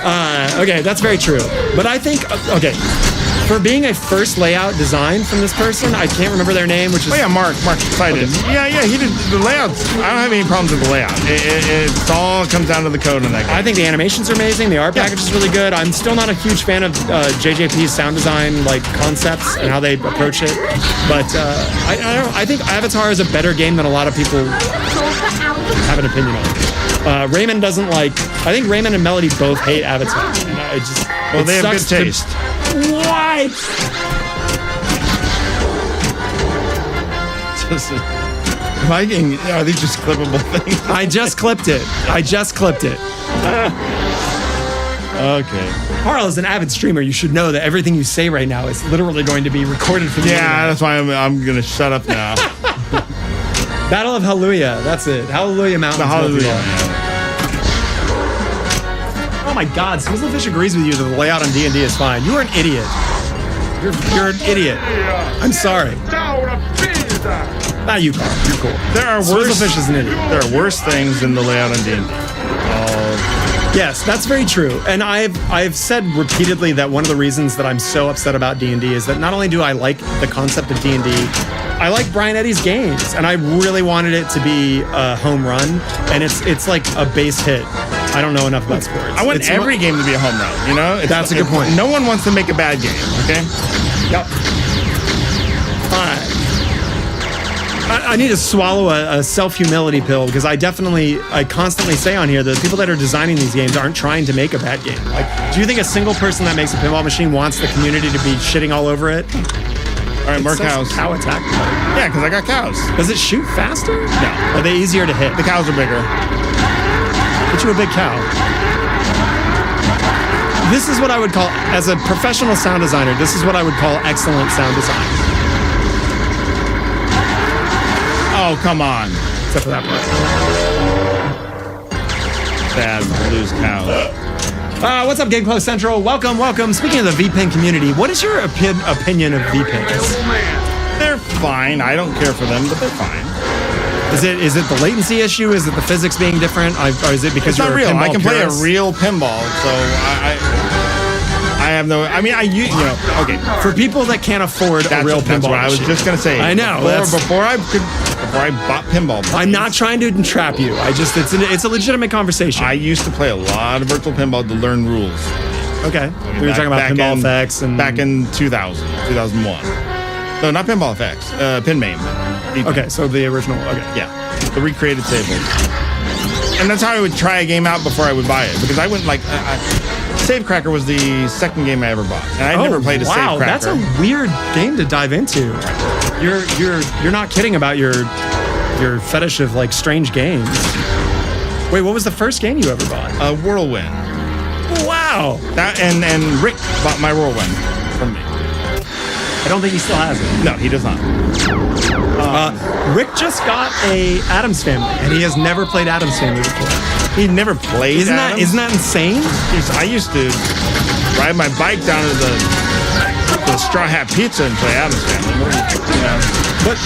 Speaker 2: Okay, that's very true. But I think, okay, for being a first layout design from this person, I can't remember their name, which is...
Speaker 3: Oh yeah, Mark excited. Okay. Yeah, he did the layouts. I don't have any problems with the layout. It all comes down to the code in that game.
Speaker 2: I think the animations are amazing. The art package is really good. I'm still not a huge fan of JJP's sound design like concepts and how they approach it. But I think Avatar is a better game than a lot of people have an opinion on. Raymond doesn't like... I think Raymond and Melody both hate Avatar. And I just...
Speaker 3: Well, they have good taste.
Speaker 2: What?
Speaker 3: Viking, are these just clippable things?
Speaker 2: I just clipped it.
Speaker 3: Okay.
Speaker 2: Karl is an avid streamer. You should know that everything you say right now is literally going to be recorded for the internet.
Speaker 3: That's why I'm going to shut up now.
Speaker 2: Battle of Hallelujah. That's it. Hallelujah Mountain.
Speaker 3: The Hallelujah.
Speaker 2: Oh my God, Swizzlefish agrees with you that the layout on D&D is fine. You are an idiot. You're an idiot. I'm sorry. Not you, Karl. You're cool.
Speaker 3: There are worse.
Speaker 2: Swizzlefish is an idiot.
Speaker 3: There are worse things than the layout on D&D.
Speaker 2: Yes, that's very true. And I've said repeatedly that one of the reasons that I'm so upset about D&D is that not only do I like the concept of D&D, I like Brian Eddy's games, and I really wanted it to be a home run, and it's like a base hit. I don't know enough about sports.
Speaker 3: I want every game to be a home run, you know?
Speaker 2: That's a good point.
Speaker 3: No one wants to make a bad game, okay?
Speaker 2: Yep. I need to swallow a self-humility pill because I constantly say on here that the people that are designing these games aren't trying to make a bad game. Like, do you think a single person that makes a pinball machine wants the community to be shitting all over it?
Speaker 3: All right, more cows.
Speaker 2: Cow attack.
Speaker 3: Yeah, because I got cows.
Speaker 2: Does it shoot faster?
Speaker 3: No.
Speaker 2: Are they easier to hit?
Speaker 3: The cows are bigger.
Speaker 2: Get you a big cow. This is what I would call, as a professional sound designer, this is what I would call excellent sound design.
Speaker 3: Oh, come on.
Speaker 2: Except for that part.
Speaker 3: Sad to lose cows.
Speaker 2: What's up, Game Close Central? Welcome. Speaking of the VPN community, what is your opinion of VPNs?
Speaker 3: They're fine. I don't care for them, but they're fine.
Speaker 2: Is it the latency issue? Is it the physics being different? Or is it because
Speaker 3: it's
Speaker 2: you're
Speaker 3: not real?
Speaker 2: a pinball
Speaker 3: I can play a
Speaker 2: purist?
Speaker 3: real pinball, so I have no... I mean, okay.
Speaker 2: For people that can't afford a real pinball
Speaker 3: That's what I was
Speaker 2: machine.
Speaker 3: just going to say.
Speaker 2: I know.
Speaker 3: Before I bought pinball machines,
Speaker 2: I'm not trying to entrap you. It's a legitimate conversation.
Speaker 3: I used to play a lot of virtual pinball to learn rules.
Speaker 2: Okay. We were talking about pinball effects and...
Speaker 3: Back in 2001. No, not pinball effects. Pinmame.
Speaker 2: Okay, so the original. Okay.
Speaker 3: Yeah. The recreated tables. And that's how I would try a game out before I would buy it. Because I wouldn't like... Savecracker was the second game I ever bought. And I never played a Savecracker.
Speaker 2: Wow, that's a weird game to dive into. You're not kidding about your fetish of like strange games. Wait, what was the first game you ever bought?
Speaker 3: Whirlwind.
Speaker 2: Wow.
Speaker 3: That and Rick bought my Whirlwind from me.
Speaker 2: I don't think he still has it.
Speaker 3: No, he does not.
Speaker 2: Rick just got a Addams Family, and he has never played Addams Family before.
Speaker 3: He never played Addams?
Speaker 2: Isn't that insane?
Speaker 3: I used to ride my bike down to the Straw Hat Pizza and play Addams Family.
Speaker 2: But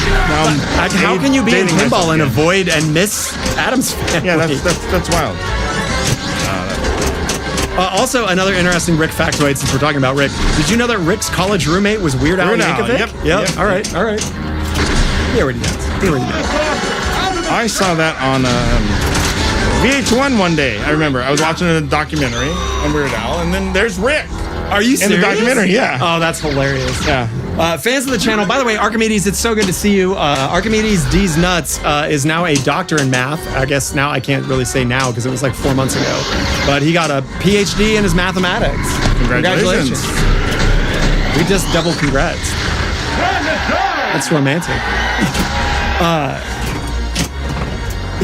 Speaker 2: how can you be in pinball and avoid and miss Addams Family?
Speaker 3: Yeah, that's wild.
Speaker 2: Also, another interesting Rick factoid, since we're talking about Rick. Did you know that Rick's college roommate was Weird Al Yankovic? Yep. All right. He already knows.
Speaker 3: I saw that on VH1 one day, I remember. I was watching a documentary on Weird Al, and then there's Rick.
Speaker 2: Are you
Speaker 3: In
Speaker 2: serious?
Speaker 3: the documentary, yeah.
Speaker 2: Oh, that's hilarious.
Speaker 3: Yeah.
Speaker 2: Fans of the channel, by the way, Archimedes, it's so good to see you. Archimedes D's Nuts is now a doctor in math. I guess now I can't really say now because it was like 4 months ago. But he got a PhD in his mathematics.
Speaker 3: Congratulations.
Speaker 2: We just double congrats. That's romantic.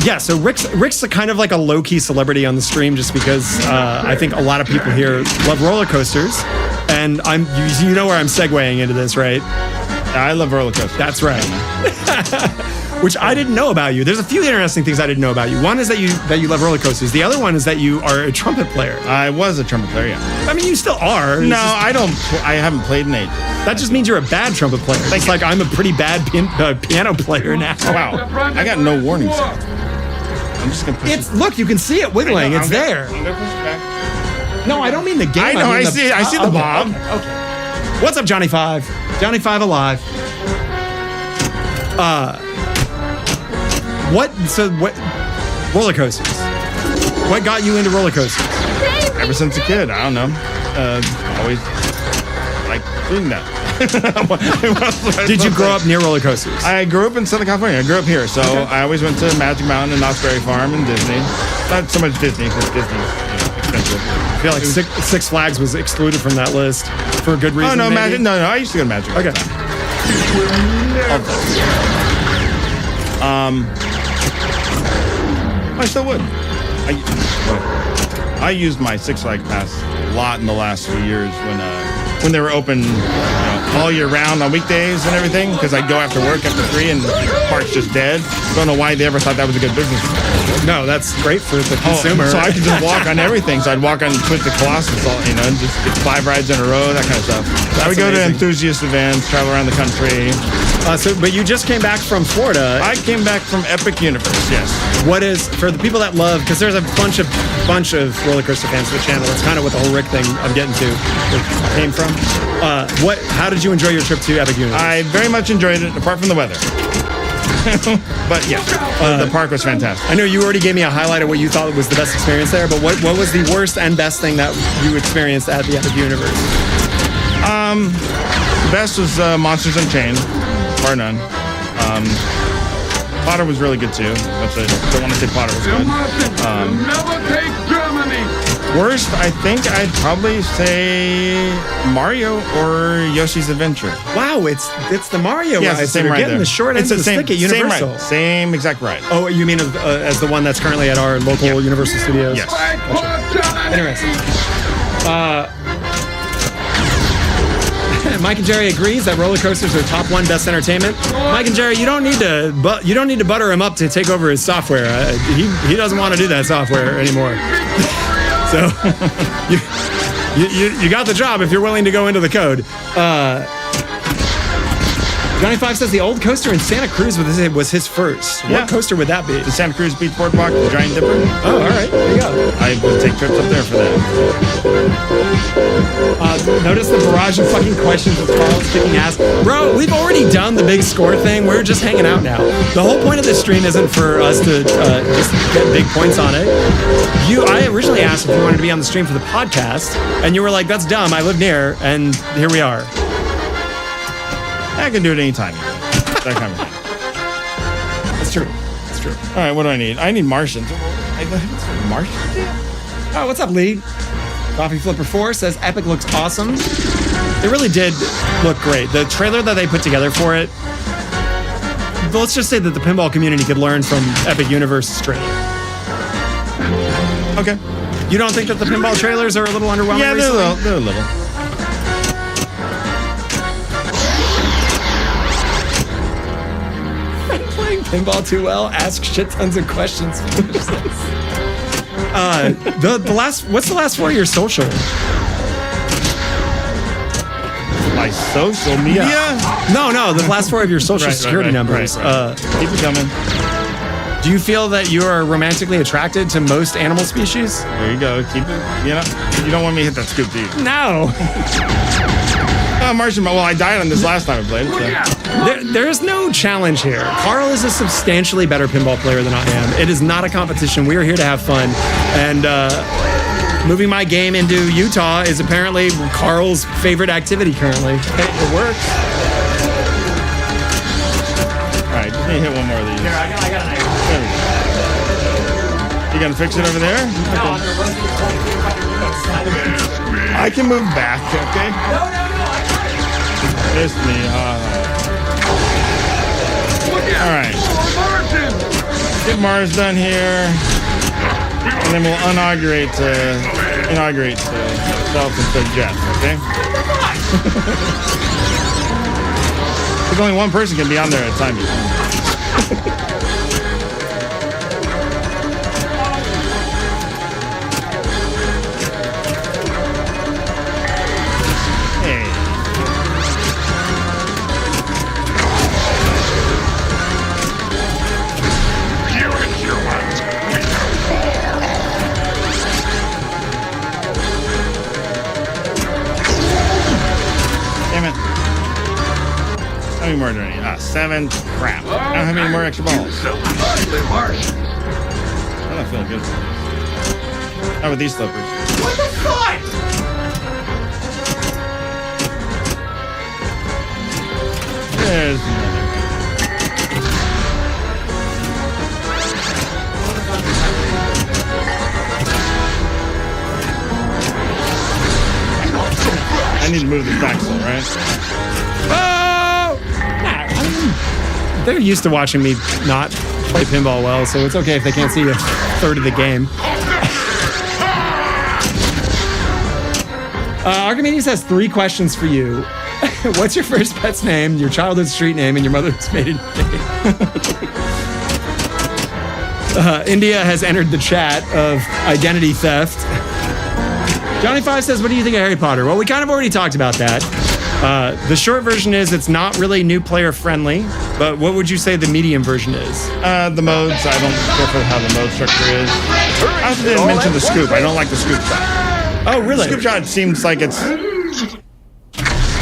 Speaker 2: Yeah, so Rick's a kind of like a low-key celebrity on the stream just because I think a lot of people here love roller coasters. And you know where I'm segueing into this, right?
Speaker 3: I love roller coasters.
Speaker 2: That's right. Which I didn't know about you. There's a few interesting things I didn't know about you. One is that you love roller coasters. The other one is that you are a trumpet player.
Speaker 3: I was a trumpet player, yeah.
Speaker 2: I mean, you still are.
Speaker 3: No, I don't. I haven't played in 8.
Speaker 2: That just means you're a bad trumpet player. It's like I'm a pretty bad piano player now.
Speaker 3: Wow. I got no warning signs. I'm just going to push it.
Speaker 2: Look, you can see it wiggling. It's there.
Speaker 3: I'm going to push it back.
Speaker 2: No, I don't mean the game.
Speaker 3: I know,
Speaker 2: mean
Speaker 3: I see the bob.
Speaker 2: Okay. What's up, Johnny 5? Johnny 5 alive. What roller coasters? What got you into roller coasters?
Speaker 3: Ever since a kid, I don't know. Always like doing that.
Speaker 2: Did you grow up near roller coasters?
Speaker 3: I grew up in Southern California. I grew up here, so I always went to Magic Mountain and Knott's Berry Farm and Disney. Not so much Disney, because Disney's expensive.
Speaker 2: I feel like Six Flags was excluded from that list for a good reason.
Speaker 3: Oh no,
Speaker 2: maybe?
Speaker 3: Magic! No, I used to go to Magic.
Speaker 2: Okay.
Speaker 3: I still would. I used my Six Flags pass a lot in the last few years when they were open all year round on weekdays and everything, because I'd go after work after 3 and the park's just dead. Don't know why they ever thought that was a good business.
Speaker 2: No, that's great for the consumer.
Speaker 3: So I could just walk on everything. So I'd walk on Twisted Colossus, and just get 5 rides in a row, that kind of stuff. I would go to enthusiast events, travel around the country.
Speaker 2: But you just came back from Florida.
Speaker 3: I came back from Epic Universe, yes.
Speaker 2: What is, for the people that love, because there's a bunch of roller coaster fans of the channel. That's kind of what the whole Rick thing I'm getting to came from. How did you enjoy your trip to Epic Universe?
Speaker 3: I very much enjoyed it, apart from the weather. But yeah, the park was fantastic.
Speaker 2: I know you already gave me a highlight of what you thought was the best experience there, but what was the worst and best thing that you experienced at the Epic Universe?
Speaker 3: The best was Monsters Unchained, bar none. Potter was really good too, but I don't want to say Potter was good.
Speaker 1: Never take Germany.
Speaker 3: Worst, I think I'd probably say Mario or Yoshi's Adventure.
Speaker 2: Wow, it's the Mario
Speaker 3: Yeah,
Speaker 2: ride.
Speaker 3: it's the same
Speaker 2: You're
Speaker 3: ride
Speaker 2: getting
Speaker 3: there.
Speaker 2: the short end of the stick at Universal.
Speaker 3: Same exact ride.
Speaker 2: Oh, you mean as the one that's currently at our local Universal Studios?
Speaker 3: Yes.
Speaker 2: Interesting. Mike and Jerry agrees that roller coasters are top 1 best entertainment. Mike and Jerry, you don't need to butter him up to take over his software. He doesn't want to do that software anymore. So you got the job if you're willing to go into the code. Johnny 5 says the old coaster in Santa Cruz was his first.
Speaker 3: Yeah.
Speaker 2: What coaster would that be?
Speaker 3: The Santa Cruz Beach Boardwalk, the Giant Dipper.
Speaker 2: Oh, all right. There you go.
Speaker 3: I would take trips up there for that.
Speaker 2: Notice the barrage of fucking questions with Karl's kicking ass. Bro, we've already done the big score thing. We're just hanging out now. The whole point of this stream isn't for us to just get big points on it. I originally asked if you wanted to be on the stream for the podcast, and you were like, that's dumb. I live near, and here we are.
Speaker 3: I can do it anytime. That kind of thing.
Speaker 2: That's true. That's true.
Speaker 3: All right, what do I need? I need Martian. Martian?
Speaker 2: Oh, what's up, Lee? Coffee Flipper 4 says Epic looks awesome. It really did look great. The trailer that they put together for it, let's just say that the pinball community could learn from Epic Universe straight.
Speaker 3: Okay.
Speaker 2: You don't think that the pinball trailers are a little underwhelming?
Speaker 3: Yeah,
Speaker 2: recently?
Speaker 3: they're a little.
Speaker 2: Playing pinball too well. Ask shit tons of questions. What's the last 4 of your social?
Speaker 3: My social media?
Speaker 2: No, the last 4 of your social security numbers.
Speaker 3: Right. Keep it coming.
Speaker 2: Do you feel that you are romantically attracted to most animal species?
Speaker 3: There you go. Keep it. You don't want me to hit that scoop, do you?
Speaker 2: No.
Speaker 3: Martian. Well, I died on this last time I played it. So.
Speaker 2: There is no challenge here. Karl is a substantially better pinball player than I am. It is not a competition. We are here to have fun. And moving my game into Utah is apparently Karl's favorite activity currently. It works.
Speaker 3: All right, just need to hit one more of these.
Speaker 2: Here, I got an idea.
Speaker 3: There we go. You gonna fix it over there? I can move back, okay?
Speaker 2: No.
Speaker 3: It's me. All right. Get Mars done here, and then we'll inaugurate self instead of Jeff. Okay. Because only one person can be on there at a time. How many more do I need? 7. Crap. I don't have any more extra balls. I'm not feeling good. How about these slippers?
Speaker 2: What the fuck?
Speaker 3: There's another. I need to move this back still, right?
Speaker 2: They're used to watching me not play pinball well, so it's okay if they can't see a third of the game. Archimedes has 3 questions for you. What's your first pet's name, your childhood street name, and your mother's maiden name? India has entered the chat of identity theft. Johnny 5 says, what do you think of Harry Potter? Well, we kind of already talked about that. The short version is it's not really new player friendly, but what would you say the medium version is?
Speaker 3: The modes, I don't care for how the mode structure is. I also didn't mention the scoop. I don't like the scoop shot.
Speaker 2: Oh, really?
Speaker 3: The scoop shot seems like it's...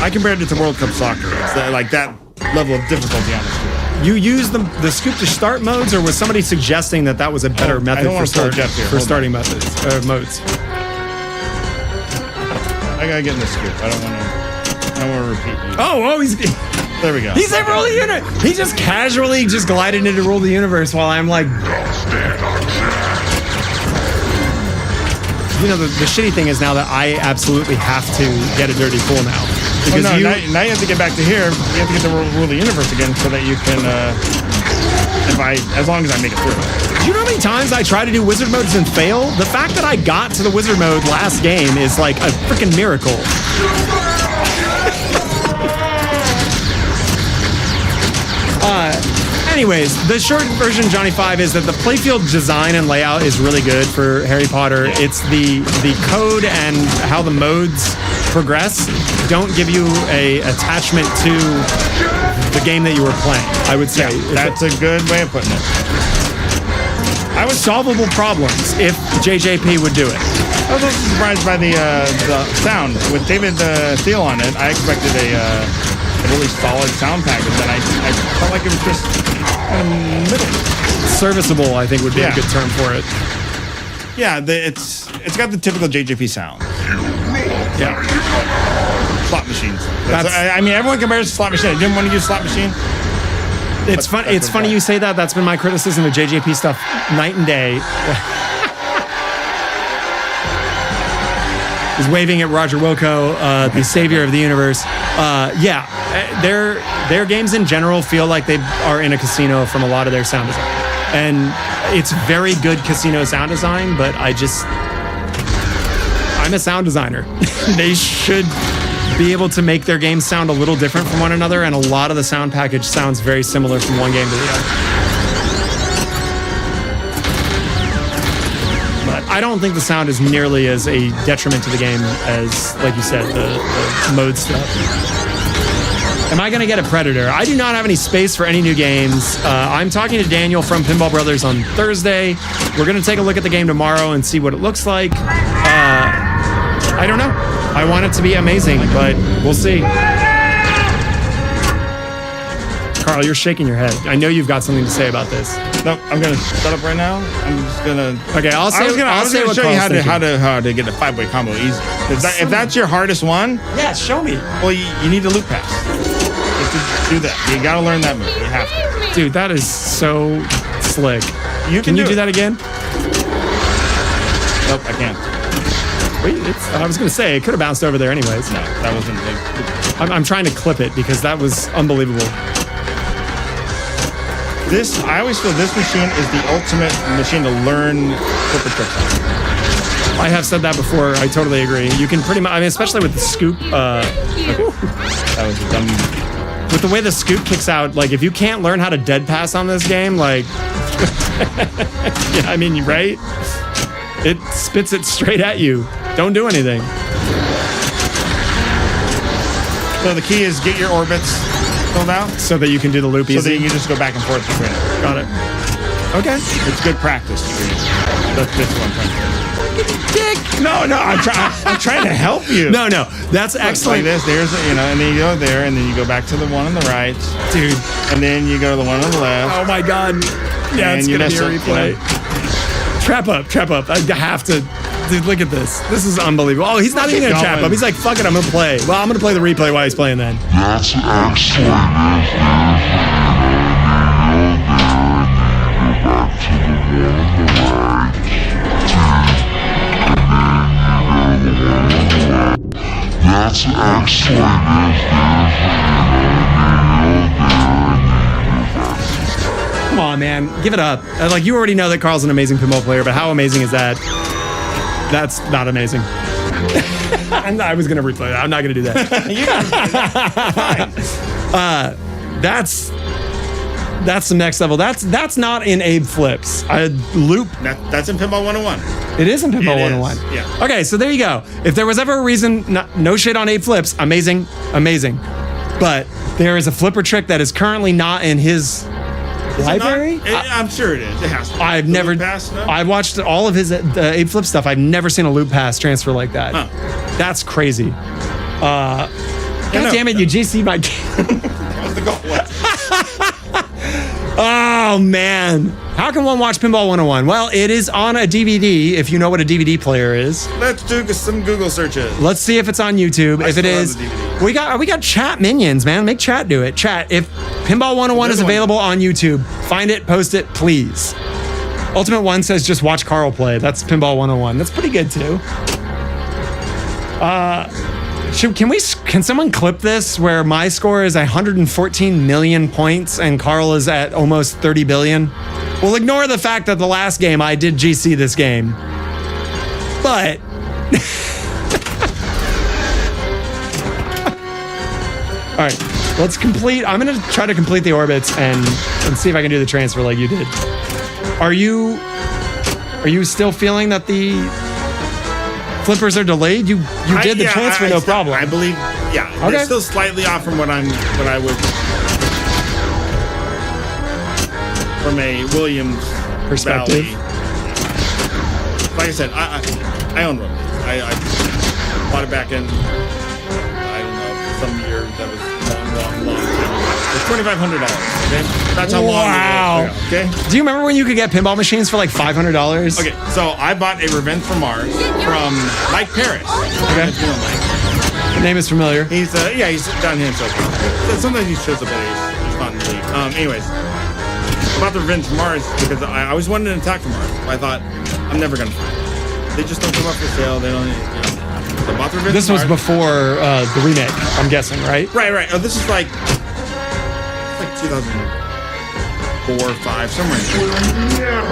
Speaker 3: I compared it to World Cup soccer. It's like that level of difficulty on the scoop.
Speaker 2: You use the scoop to start modes, or was somebody suggesting that was a better method for starting modes?
Speaker 3: I gotta get in the scoop. I don't want to repeat you.
Speaker 2: Oh, he's...
Speaker 3: There we go.
Speaker 2: He said rule the universe. He just casually just glided into rule the universe while I'm like... You know, the shitty thing is now that I absolutely have to get a dirty pool now. Because
Speaker 3: now you have to get back to here. You have to get to rule the universe again so that you can... as long as I make it through.
Speaker 2: Do you know how many times I try to do wizard modes and fail? The fact that I got to the wizard mode last game is like a freaking miracle. Anyways, the short version, Johnny 5, is that the playfield design and layout is really good for Harry Potter. It's the code and how the modes progress don't give you a attachment to the game that you were playing, I would say.
Speaker 3: Yeah, that's a good way of putting it.
Speaker 2: I was solvable problems if JJP would do it.
Speaker 3: I was also surprised by the sound. With David Thiel on it, I expected a really solid sound package, and I felt like it was just middle. Serviceable, I think, would be a good term for it. Yeah, it's got the typical JJP sound.
Speaker 2: Yeah.
Speaker 3: Slot machines. I mean, everyone compares to slot machine. I didn't want to use slot machine.
Speaker 2: It's fun. It's funny you say that. That's been my criticism of JJP stuff night and day. He's waving at Roger Wilco, the savior of the universe. Yeah, their games in general feel like they are in a casino from a lot of their sound design. And it's very good casino sound design, but I'm a sound designer. They should be able to make their games sound a little different from one another, and a lot of the sound package sounds very similar from one game to the other. But I don't think the sound is nearly as a detriment to the game as, like you said, the mode stuff. Am I going to get a Predator? I do not have any space for any new games. I'm talking to Daniel from Pinball Brothers on Thursday. We're going to take a look at the game tomorrow and see what it looks like. I don't know. I want it to be amazing, but we'll see. Carl, you're shaking your head. I know you've got something to say about this.
Speaker 3: No, I'm gonna set up right now. I'm just gonna.
Speaker 2: Okay, I'll say.
Speaker 3: I was gonna
Speaker 2: what
Speaker 3: show you
Speaker 2: Carl's
Speaker 3: how
Speaker 2: thinking.
Speaker 3: to get a 5-way combo easy. If that's your hardest one,
Speaker 2: Yeah, show me.
Speaker 3: well, you need a loop pass. You have to do that. You gotta learn that move. You have to.
Speaker 2: Dude, that is so slick.
Speaker 3: Can
Speaker 2: you do that again?
Speaker 3: Nope, I can't.
Speaker 2: Wait, I was gonna say it could have bounced over there anyways.
Speaker 3: No, that wasn't.
Speaker 2: I'm trying to clip it because that was unbelievable.
Speaker 3: I always feel this machine is the ultimate machine to learn flipper tricks on.
Speaker 2: I have said that before. I totally agree. You can pretty much, I mean, especially with the scoop,
Speaker 3: That was a dumb.
Speaker 2: with the way the scoop kicks out, like if you can't learn how to dead pass on this game, like, yeah, I mean, right? It spits it straight at you. Don't do anything.
Speaker 3: So the key is get your orbits filled out
Speaker 2: So that you can do the loop
Speaker 3: so that
Speaker 2: easy.
Speaker 3: you can just go back and forth between it.
Speaker 2: Got it. Okay.
Speaker 3: It's good practice. That's what I'm trying to do.
Speaker 2: Dick.
Speaker 3: No, I'm trying to help you.
Speaker 2: No, that's
Speaker 3: Like
Speaker 2: excellent.
Speaker 3: this, and then you go there, and then you go back to the one on the right,
Speaker 2: Dude.
Speaker 3: and then you go to the one on the left.
Speaker 2: Oh my God. Yeah,
Speaker 3: And
Speaker 2: it's
Speaker 3: you
Speaker 2: going to be a
Speaker 3: mess up,
Speaker 2: replay. Trap up. I have to. Dude, look at this. This is unbelievable. Oh, he's not even going to trap up. He's like, fuck it, I'm going to play. Well, I'm going to play the replay while he's playing then.
Speaker 7: That's excellent. That's excellent.
Speaker 2: Come on, man. Give it up. Like, you already know that Karl's an amazing pinball player, but how amazing is that? That's not amazing. I was going to replay that. I'm not going to do that. That's the next level. That's not in Abe Flips. Loop.
Speaker 3: That's in Pinball 101.
Speaker 2: It is in Pinball
Speaker 3: It is,
Speaker 2: 101.
Speaker 3: yeah.
Speaker 2: Okay, so there you go. If there was ever a reason, no shit on Abe Flips, amazing. But there is a flipper trick that is currently not in his library.
Speaker 3: I'm sure it is. It has to.
Speaker 2: I've
Speaker 3: The
Speaker 2: never.
Speaker 3: loop pass, no?
Speaker 2: I've watched all of his Abe Flip stuff. I've never seen a loop pass transfer like that.
Speaker 3: Huh.
Speaker 2: That's crazy. God
Speaker 3: no.
Speaker 2: damn it! You GC my.
Speaker 3: That was the goal.
Speaker 2: Oh man! How can one watch Pinball 101? Well, it is on a DVD. If you know what a DVD player is,
Speaker 3: Let's do some Google searches.
Speaker 2: let's see if it's on YouTube.
Speaker 3: I
Speaker 2: If it
Speaker 3: still have
Speaker 2: is,
Speaker 3: the DVD.
Speaker 2: we got chat minions, man. Make chat do it. Chat. If Pinball 101 is
Speaker 3: There's one.
Speaker 2: available on YouTube, find it, post it, please. Ultimate One says just watch Karl play. That's Pinball 101. That's pretty good too. Can someone clip this where my score is 114 million points and Karl is at almost 30 billion? We'll ignore the fact that the last game I did GC this game. But all right, let's complete. I'm gonna try to complete the orbits and see if I can do the transfer like you did. Are you still feeling that the flippers are delayed? You did the transfer, no problem.
Speaker 3: I believe, yeah.
Speaker 2: Okay.
Speaker 3: They're still slightly off from what I would, from a Williams
Speaker 2: Perspective.
Speaker 3: Valley. Like I said, I own one of these. I bought it back in, I don't know, some year that was long time ago. It's $2,500, okay? That's how long
Speaker 2: Wow.
Speaker 3: it was, okay?
Speaker 2: Do you remember when you could get pinball machines for like $500?
Speaker 3: Okay, so I bought a Revenge from Mars from Mike Paris.
Speaker 2: Okay.
Speaker 3: You know Mike.
Speaker 2: The name is familiar.
Speaker 3: He's down here in SoCal. Sometimes he shows up at he's fun to leave. Anyways, about the Revenge from Mars because I always wanted an Attack from Mars. I thought I'm never gonna find it. They just don't come up for sale. They don't. So I bought the Revenge
Speaker 2: This
Speaker 3: from
Speaker 2: was
Speaker 3: Mars.
Speaker 2: before the remake, I'm guessing, right?
Speaker 3: Right. Oh, this is like 2004 or 5, somewhere in there.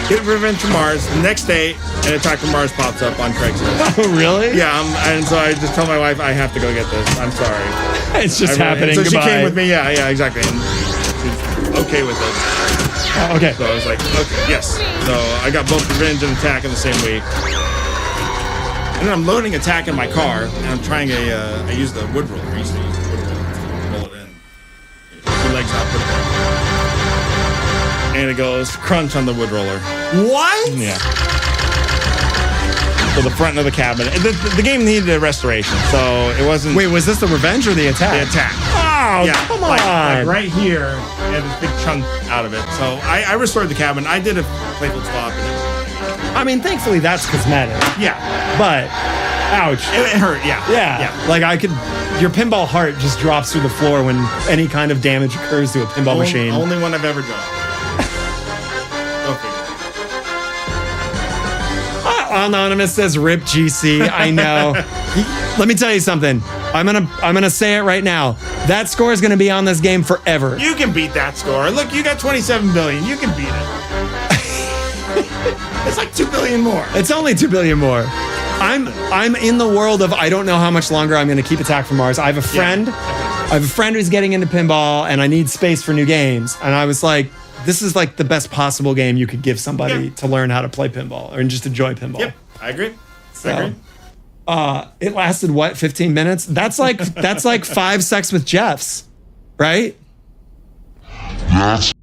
Speaker 3: Get Revenge from Mars. The next day, an Attack from Mars pops up on Craigslist.
Speaker 2: Oh, really?
Speaker 3: Yeah, and so I just tell my wife, I have to go get this. I'm sorry.
Speaker 2: It's just
Speaker 3: I really-
Speaker 2: happening.
Speaker 3: So
Speaker 2: Goodbye.
Speaker 3: she came with me. Yeah, exactly. And she's okay with it.
Speaker 2: Oh, okay.
Speaker 3: So I was like, okay, yes. So I got both Revenge and Attack in the same week. And then I'm loading Attack in my car, and I'm trying I use the wood roller. I used to use the wood roller to roll it in. 2 legs out, put it in. And it goes crunch on the wood roller.
Speaker 2: What?
Speaker 3: Yeah. So the front of the cabinet. The game needed a restoration, so it wasn't
Speaker 2: Wait, was this the Revenge or the Attack?
Speaker 3: the Attack.
Speaker 2: Oh,
Speaker 3: Yeah,
Speaker 2: come
Speaker 3: like
Speaker 2: on.
Speaker 3: right here, and this big chunk out of it. So I restored the cabin. I did a playful swap. And everything.
Speaker 2: I mean, thankfully that's cosmetic.
Speaker 3: Yeah,
Speaker 2: But, ouch.
Speaker 3: it hurt. Yeah,
Speaker 2: Yeah. Like your pinball heart just drops through the floor when any kind of damage occurs to a pinball machine.
Speaker 3: Only one I've ever done. Go figure.
Speaker 2: Anonymous says rip GC. I know. Let me tell you something. I'm gonna say it right now. That score is gonna be on this game forever.
Speaker 3: You can beat that score. Look, you got 27 billion. You can beat it. It's like 2 billion more.
Speaker 2: It's only 2 billion more. I'm in the world of I don't know how much longer I'm gonna keep Attack from Mars. I have a friend. I have a friend who's getting into pinball, and I need space for new games. And I was like, this is like the best possible game you could give somebody to learn how to play pinball or just enjoy pinball.
Speaker 3: Yep, I agree.
Speaker 2: So, it lasted what, 15 minutes? That's like 5 sex with Jeffs, right?
Speaker 7: That's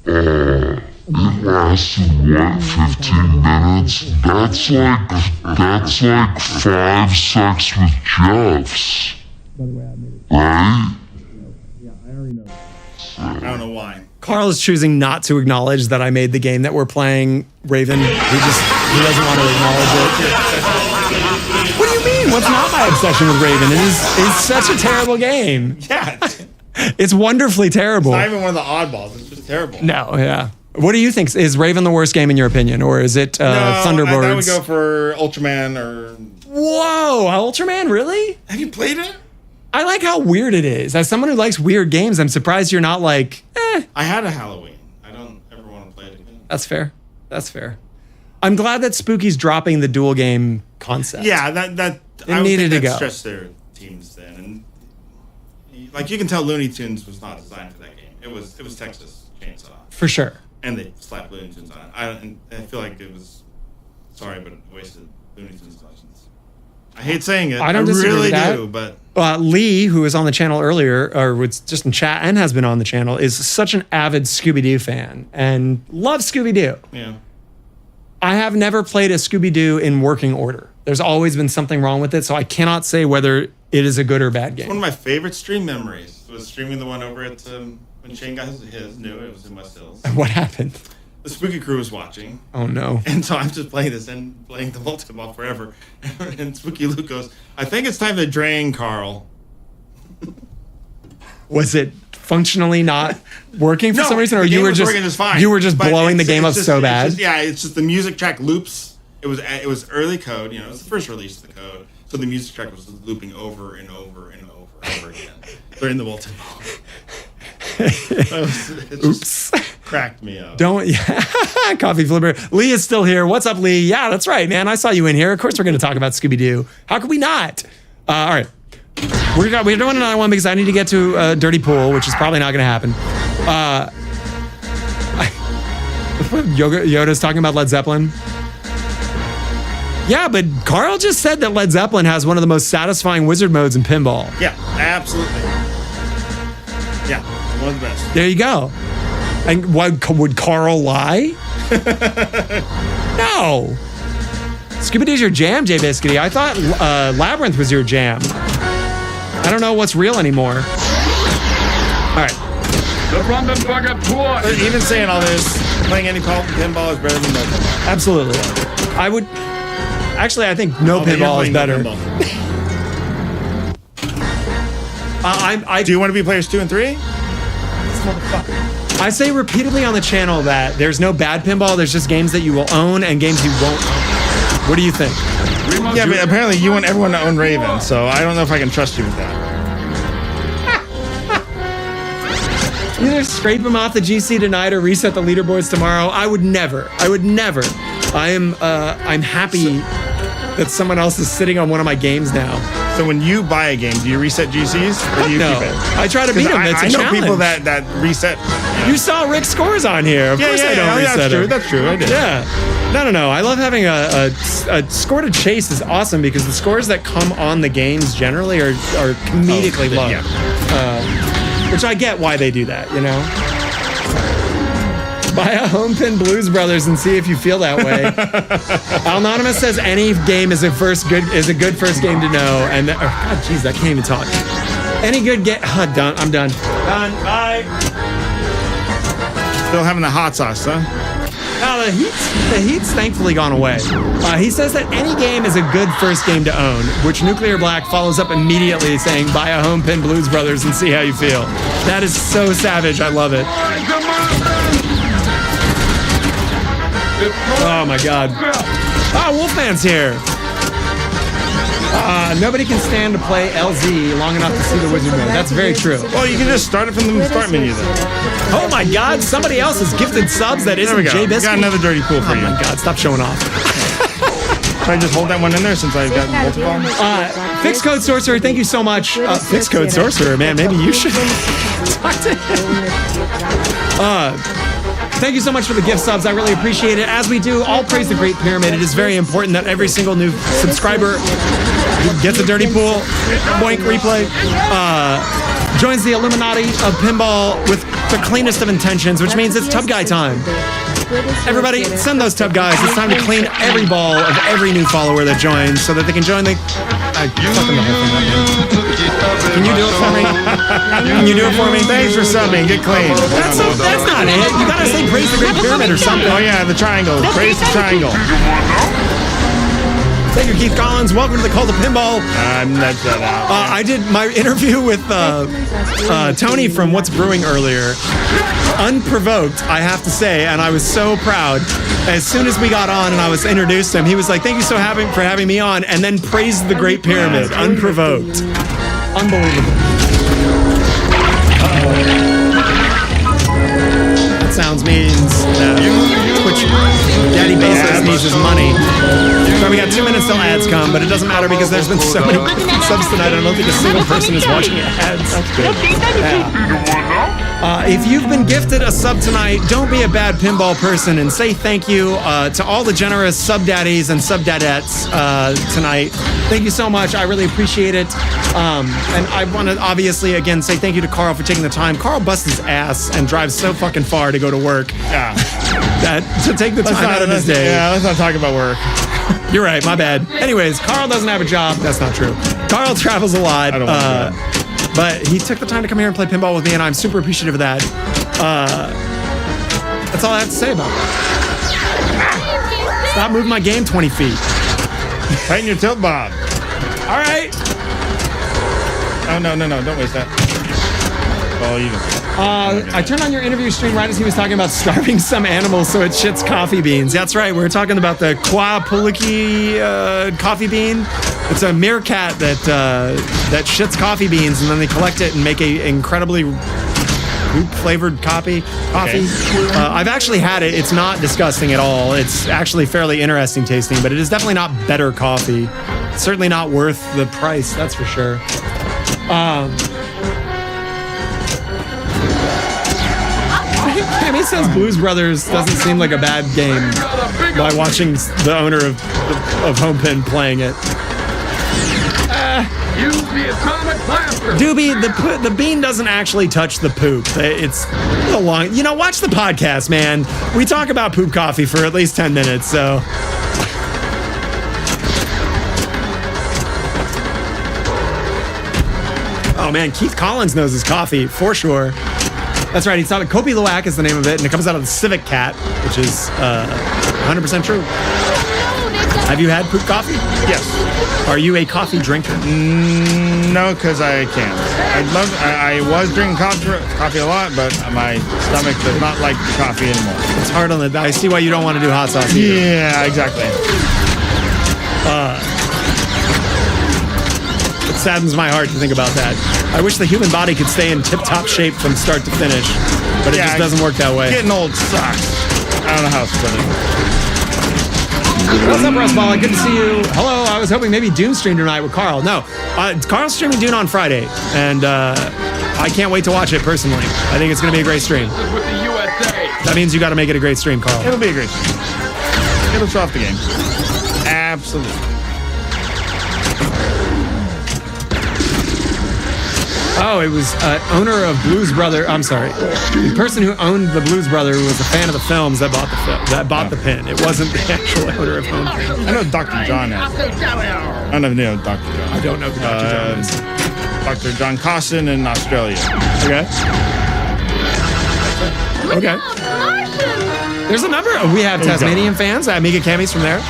Speaker 7: it lasted what, 15 minutes? That's like 5 sex with Jeffs. Right?
Speaker 3: I don't know why.
Speaker 2: Karl is choosing not to acknowledge that I made the game that we're playing, Raven. He doesn't want to acknowledge it. What do you mean? What's not my obsession with Raven? It's such a terrible game.
Speaker 3: Yeah,
Speaker 2: It's wonderfully terrible.
Speaker 3: not even one of the oddballs. It's just terrible.
Speaker 2: No, yeah. What do you think? Is Raven the worst game in your opinion, or is it Thunderbirds?
Speaker 3: I would go for Ultraman or.
Speaker 2: Whoa, Ultraman, really?
Speaker 3: Have you played it?
Speaker 2: I like how weird it is. As someone who likes weird games, I'm surprised you're not like,
Speaker 3: I had a Halloween. I don't ever want to play it again.
Speaker 2: That's fair. That's fair. I'm glad that Spooky's dropping the dual game concept.
Speaker 3: Yeah, that
Speaker 2: It needed to go.
Speaker 3: Stretched their teams then, and like you can tell, Looney Tunes was not designed for that game. It was Texas Chainsaw,
Speaker 2: For sure.
Speaker 3: and they slapped Looney Tunes on it. I feel like it was sorry, but it wasted Looney Tunes license. I hate saying it.
Speaker 2: I don't disagree
Speaker 3: really
Speaker 2: with that.
Speaker 3: do, but.
Speaker 2: Lee, who was on the channel earlier, or was just in chat and has been on the channel, is such an avid Scooby-Doo fan and loves Scooby-Doo.
Speaker 3: Yeah.
Speaker 2: I have never played a Scooby-Doo in working order. There's always been something wrong with it, so I cannot say whether it is a good or bad game.
Speaker 3: One of my favorite stream memories was streaming the one over at when Shane got his new. It was in West Hills.
Speaker 2: What happened?
Speaker 3: The Spooky Crew was watching.
Speaker 2: Oh, no.
Speaker 3: And so I'm just playing this and playing the multi-ball forever. And Spooky Luke goes, I think it's time to drain Karl.
Speaker 2: Was it functionally not working for some reason, or
Speaker 3: the
Speaker 2: you
Speaker 3: game
Speaker 2: were
Speaker 3: was
Speaker 2: just
Speaker 3: working just fine.
Speaker 2: you were just
Speaker 3: But
Speaker 2: blowing the
Speaker 3: it's-
Speaker 2: game up
Speaker 3: it's just-
Speaker 2: so
Speaker 3: it's
Speaker 2: bad?
Speaker 3: just- yeah, it's just the music track loops. It was early code, it was the first release of the code. So the music track was looping over and over and over and over again during the multi-ball.
Speaker 2: Oops.
Speaker 3: Cracked me up.
Speaker 2: Don't, Coffee Flipper. Lee is still here. What's up, Lee? Yeah, that's right, man. I saw you in here. Of course, we're going to talk about Scooby-Doo. How could we not? All right. We're doing another one because I need to get to Dirty Pool, which is probably not going to happen. Yoda's talking about Led Zeppelin. Yeah, but Karl just said that Led Zeppelin has one of the most satisfying wizard modes in pinball.
Speaker 3: Yeah, absolutely. Yeah, one of the best.
Speaker 2: There you go. And would Karl lie? No. Scooby-Doo's your jam, Jay Biscuity. I thought Labyrinth was your jam. I don't know what's real anymore. All right.
Speaker 1: The Brandenburger Tor.
Speaker 3: But even saying all this, playing any pinball is better than no pinball.
Speaker 2: Absolutely. I would... Actually, I think no pinball is better.
Speaker 3: Do you want to be players 2 and 3?
Speaker 2: I say repeatedly on the channel that there's no bad pinball. There's just games that you will own and games you won't own. What do you think?
Speaker 3: Yeah, but apparently you want everyone to own Raven, so I don't know if I can trust you with that.
Speaker 2: Either scrape him off the GC tonight or reset the leaderboards tomorrow. I would never. I'm happy that someone else is sitting on one of my games now.
Speaker 3: So when you buy a game, do you reset GCs or do you keep it?
Speaker 2: I try to beat them. It's a
Speaker 3: I know
Speaker 2: challenge.
Speaker 3: people that reset.
Speaker 2: You saw Rick's scores on here. Of course I don't reset them.
Speaker 3: That's true. I did.
Speaker 2: Yeah. No. I love having a score to chase is awesome because the scores that come on the games generally are comedically low.
Speaker 3: Yeah.
Speaker 2: Which I get why they do that, you know? Buy a home pin Blues Brothers and see if you feel that way. Anonymous says any game is a good first game to know. And God, jeez, I can't even talk. Any good game? Done. I'm done. Done. Bye.
Speaker 3: Still having the hot sauce, huh?
Speaker 2: The heat's thankfully gone away. He says that any game is a good first game to own, which Nuclear Black follows up immediately saying, buy a home pin Blues Brothers and see how you feel. That is so savage. I love it. Oh my God. Wolfman's here. Nobody can stand to play LZ long enough to see the wizard mode. That's very true.
Speaker 3: Well, you can just start it from the start menu then.
Speaker 2: Oh my God, somebody else has gifted subs that isn't Jay Biscuit.
Speaker 3: Got another dirty pool for you.
Speaker 2: Oh my God, stop showing off.
Speaker 3: Can I just hold that one in there since I've got multiple?
Speaker 2: Fixed Code Sorcerer, thank you so much. Fixed Code Sorcerer, man, maybe you should talk to him. Thank you so much for the gift subs. I really appreciate it. As we do, all praise the Great Pyramid. It is very important that every single new subscriber gets a dirty pool, boink replay, joins the Illuminati of pinball with the cleanest of intentions, which means it's Tub Guy time. Everybody, send those Tub Guys. It's time to clean every ball of every new follower that joins so that they can join the... fucking the whole thing up, man. Can you do it for me? Can you do it for me?
Speaker 3: Thanks for subbing. Get clean.
Speaker 2: That's not it. You gotta say praise the Great Pyramid or something.
Speaker 3: Oh yeah, the triangle. Praise the triangle.
Speaker 2: Thank you, Keith Collins. Welcome to the Cult of Pinball.
Speaker 3: That's that out.
Speaker 2: I did my interview with Tony from What's Brewing earlier. Unprovoked, I have to say, and I was so proud. As soon as we got on and I was introduced to him, he was like, thank you for having me on, and then praised the Great Pyramid. Unprovoked. Unbelievable. That sounds means that Twitch Daddy Bezos needs his money. So we got 2 minutes till ads come, but it doesn't matter because there's been so many subs tonight. I don't think a single person is watching ads. If you've been gifted a sub tonight, don't be a bad pinball person and say thank you to all the generous sub daddies and sub dadettes tonight. Thank you so much. I really appreciate it. And I want to obviously again say thank you to Karl for taking the time. Karl busts his ass and drives so fucking far to go to work.
Speaker 3: Yeah.
Speaker 2: To take the time out of his day.
Speaker 3: Yeah, let's not talk about work.
Speaker 2: You're right, my bad. Anyways, Karl doesn't have a job. That's not true. Karl travels a lot.
Speaker 3: I don't want to do
Speaker 2: but he took the time to come here and play pinball with me, and I'm super appreciative of that. That's all I have to say about that. Stop moving my game 20 feet.
Speaker 3: Tighten your tilt bob.
Speaker 2: All right.
Speaker 3: Oh, no. Don't waste that. Oh, you don't.
Speaker 2: I turned on your interview stream right as he was talking about starving some animals so it shits coffee beans. That's right. We were talking about the Quapuliki coffee bean. It's a meerkat that shits coffee beans, and then they collect it and make a incredibly flavored coffee. Okay. I've actually had it. It's not disgusting at all. It's actually fairly interesting tasting, but it is definitely not better coffee. It's certainly not worth the price. That's for sure. Cammy says Blues Brothers doesn't seem like a bad game by watching the owner of Homepin playing it.
Speaker 1: Use the atomic blaster.
Speaker 2: Doobie, the bean doesn't actually touch the poop. It's a long... watch the podcast, man. We talk about poop coffee for at least 10 minutes, so... Oh, man, Keith Collins knows his coffee, for sure. That's right, he's talking... Kopi Luwak is the name of it, and it comes out of the Civic Cat, which is 100% true. Have you had poop coffee?
Speaker 3: Yes.
Speaker 2: Are you a coffee drinker?
Speaker 3: No, because I can't. I was drinking coffee a lot, but my stomach does not like the coffee anymore.
Speaker 2: It's hard on the... I see why you don't want to do hot sauce either.
Speaker 3: Yeah, exactly.
Speaker 2: It saddens my heart to think about that. I wish the human body could stay in tip-top shape from start to finish, but it just doesn't work that way.
Speaker 3: Getting old sucks. I don't know how to put it.
Speaker 2: What's up, Rustball? Good to see you. Hello. I was hoping maybe Dune stream tonight with Karl. No, Karl's streaming Dune on Friday, and I can't wait to watch it personally. I think it's going to be a great stream.
Speaker 1: With the USA.
Speaker 2: That means you got to make it a great stream, Karl.
Speaker 3: It'll be a great stream. It'll show off the game. Absolutely.
Speaker 2: Oh, it was owner of Blues Brother. I'm sorry, the person who owned the Blues Brother was a fan of the films that bought the pin. It wasn't the actual owner of Home Pin.
Speaker 3: I know Dr. John has it. I don't know Dr. John.
Speaker 2: I don't know who Dr. John is.
Speaker 3: Dr. John Costin in Australia.
Speaker 2: Okay. Okay. There's a number. We have Tasmanian fans. Amiga Camis from there.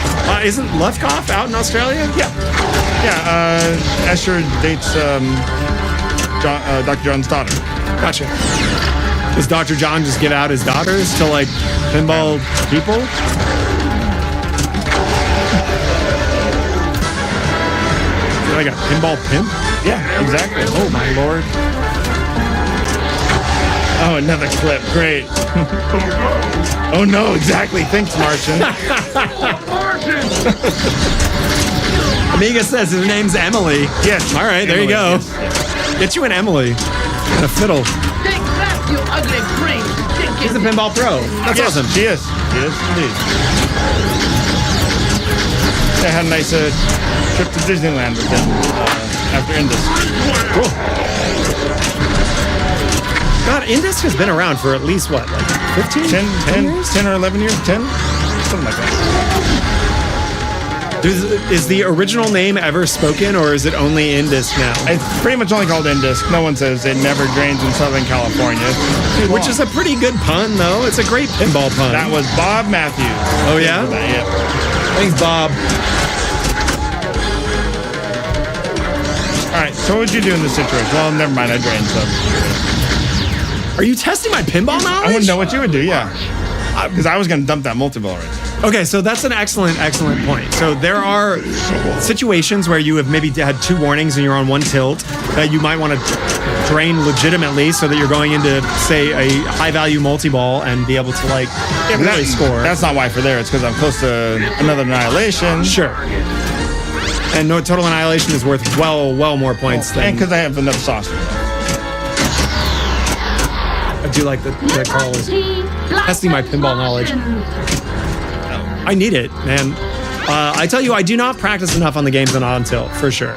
Speaker 2: Isn't Lefkoff out in Australia? Yeah.
Speaker 3: Yeah. Escher dates Dr. John's daughter.
Speaker 2: Gotcha. Does Dr. John just give out his daughters to like pinball people? Is it like a pinball pimp?
Speaker 3: Yeah, exactly.
Speaker 2: Oh my lord.
Speaker 3: Oh, another clip. Great. Oh no, exactly. Thanks, Martian.
Speaker 2: Amiga says his name's Emily.
Speaker 3: Yes.
Speaker 2: All right, there you go. Get you an Emily and a fiddle.
Speaker 8: Take that, you ugly freak!
Speaker 2: She's a pinball pro. That's awesome.
Speaker 3: She is. She is indeed. I had a nice trip to Disneyland with them after Indus.
Speaker 2: Cool. God, Indus has been around for at least what, like 15?
Speaker 3: 10 years? 10 or 11 years? 10? Something like that.
Speaker 2: Is the original name ever spoken, or is it only Indus now?
Speaker 3: It's pretty much only called Indus. No one says it never drains in Southern California.
Speaker 2: Which is a pretty good pun, though. It's a great pinball pun.
Speaker 3: That was Bob Matthews.
Speaker 2: Oh, yeah?
Speaker 3: Yep.
Speaker 2: Thanks, Bob.
Speaker 3: All right, so what would you do in this situation? Well, never mind, I drained some.
Speaker 2: Are you testing my pinball knowledge?
Speaker 3: I wouldn't know what you would do, yeah. Because I was going to dump that multi-ball right there.
Speaker 2: Okay, so that's an excellent point. So there are situations where you have maybe had 2 warnings and you're on 1 tilt that you might want to drain legitimately so that you're going into, say, a high-value multi-ball and be able to, like, really score.
Speaker 3: That's not why for there. It's because I'm close to another annihilation.
Speaker 2: Sure. And no, total annihilation is worth well more points than...
Speaker 3: And because I have enough sauce.
Speaker 2: I do like that Karl is testing my pinball knowledge. I need it, man. I tell you, I do not practice enough on the games on tilt, for sure.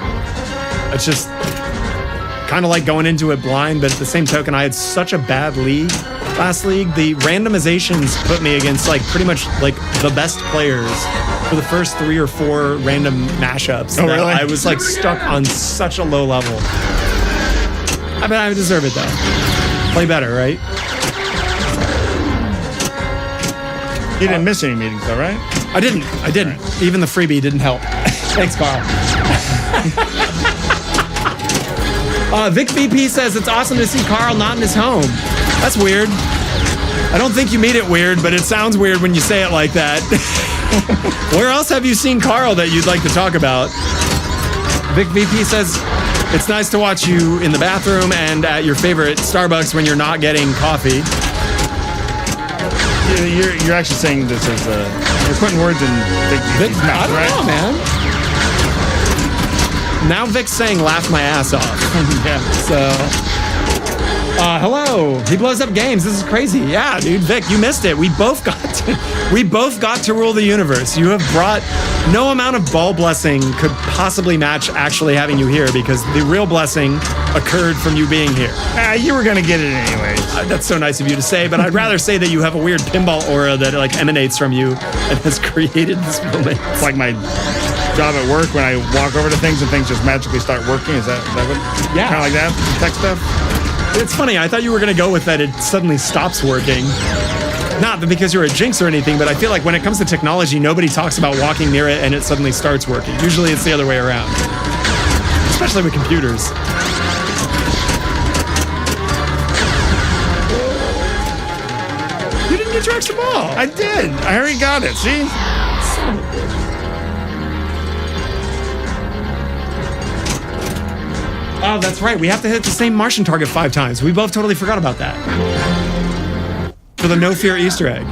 Speaker 2: It's just kind of like going into it blind, but at the same token, I had such a bad league last league. The randomizations put me against like pretty much like the best players for the first 3 or 4 random mashups.
Speaker 3: Oh, really?
Speaker 2: I was like stuck on such a low level. I mean, I deserve it though. Play better, right?
Speaker 3: You didn't miss any meetings though, right?
Speaker 2: I didn't. Right. Even the freebie didn't help. Thanks, Karl. Vic VP says it's awesome to see Karl not in his home. That's weird. I don't think you mean it weird, but it sounds weird when you say it like that. Where else have you seen Karl that you'd like to talk about? Vic VP says it's nice to watch you in the bathroom and at your favorite Starbucks when you're not getting coffee.
Speaker 3: You're actually saying this as you're putting words in Vic's mouth,
Speaker 2: I don't
Speaker 3: right?
Speaker 2: know, man. Now Vic's saying laugh my ass off.
Speaker 3: Yeah.
Speaker 2: So, hello. He blows up games. This is crazy. Yeah, dude. Vic, you missed it. We both got to rule the universe. You have brought no amount of ball blessing could possibly match actually having you here, because the real blessing occurred from you being here.
Speaker 3: You were gonna get it anyways.
Speaker 2: That's so nice of you to say, but I'd rather say that you have a weird pinball aura that like emanates from you and has created this moment.
Speaker 3: It's like my job at work when I walk over to things and things just magically start working. Is that what?
Speaker 2: Yeah.
Speaker 3: Kind of like that tech stuff.
Speaker 2: It's funny. I thought you were gonna go with that. It suddenly stops working. Not because you're a jinx or anything, but I feel like when it comes to technology, nobody talks about walking near it and it suddenly starts working. Usually it's the other way around, especially with computers. You didn't get your extra ball.
Speaker 3: I did. I already got it. See?
Speaker 2: Oh, that's right. We have to hit the same Martian target 5 times. We both totally forgot about that. For the No Fear Easter egg.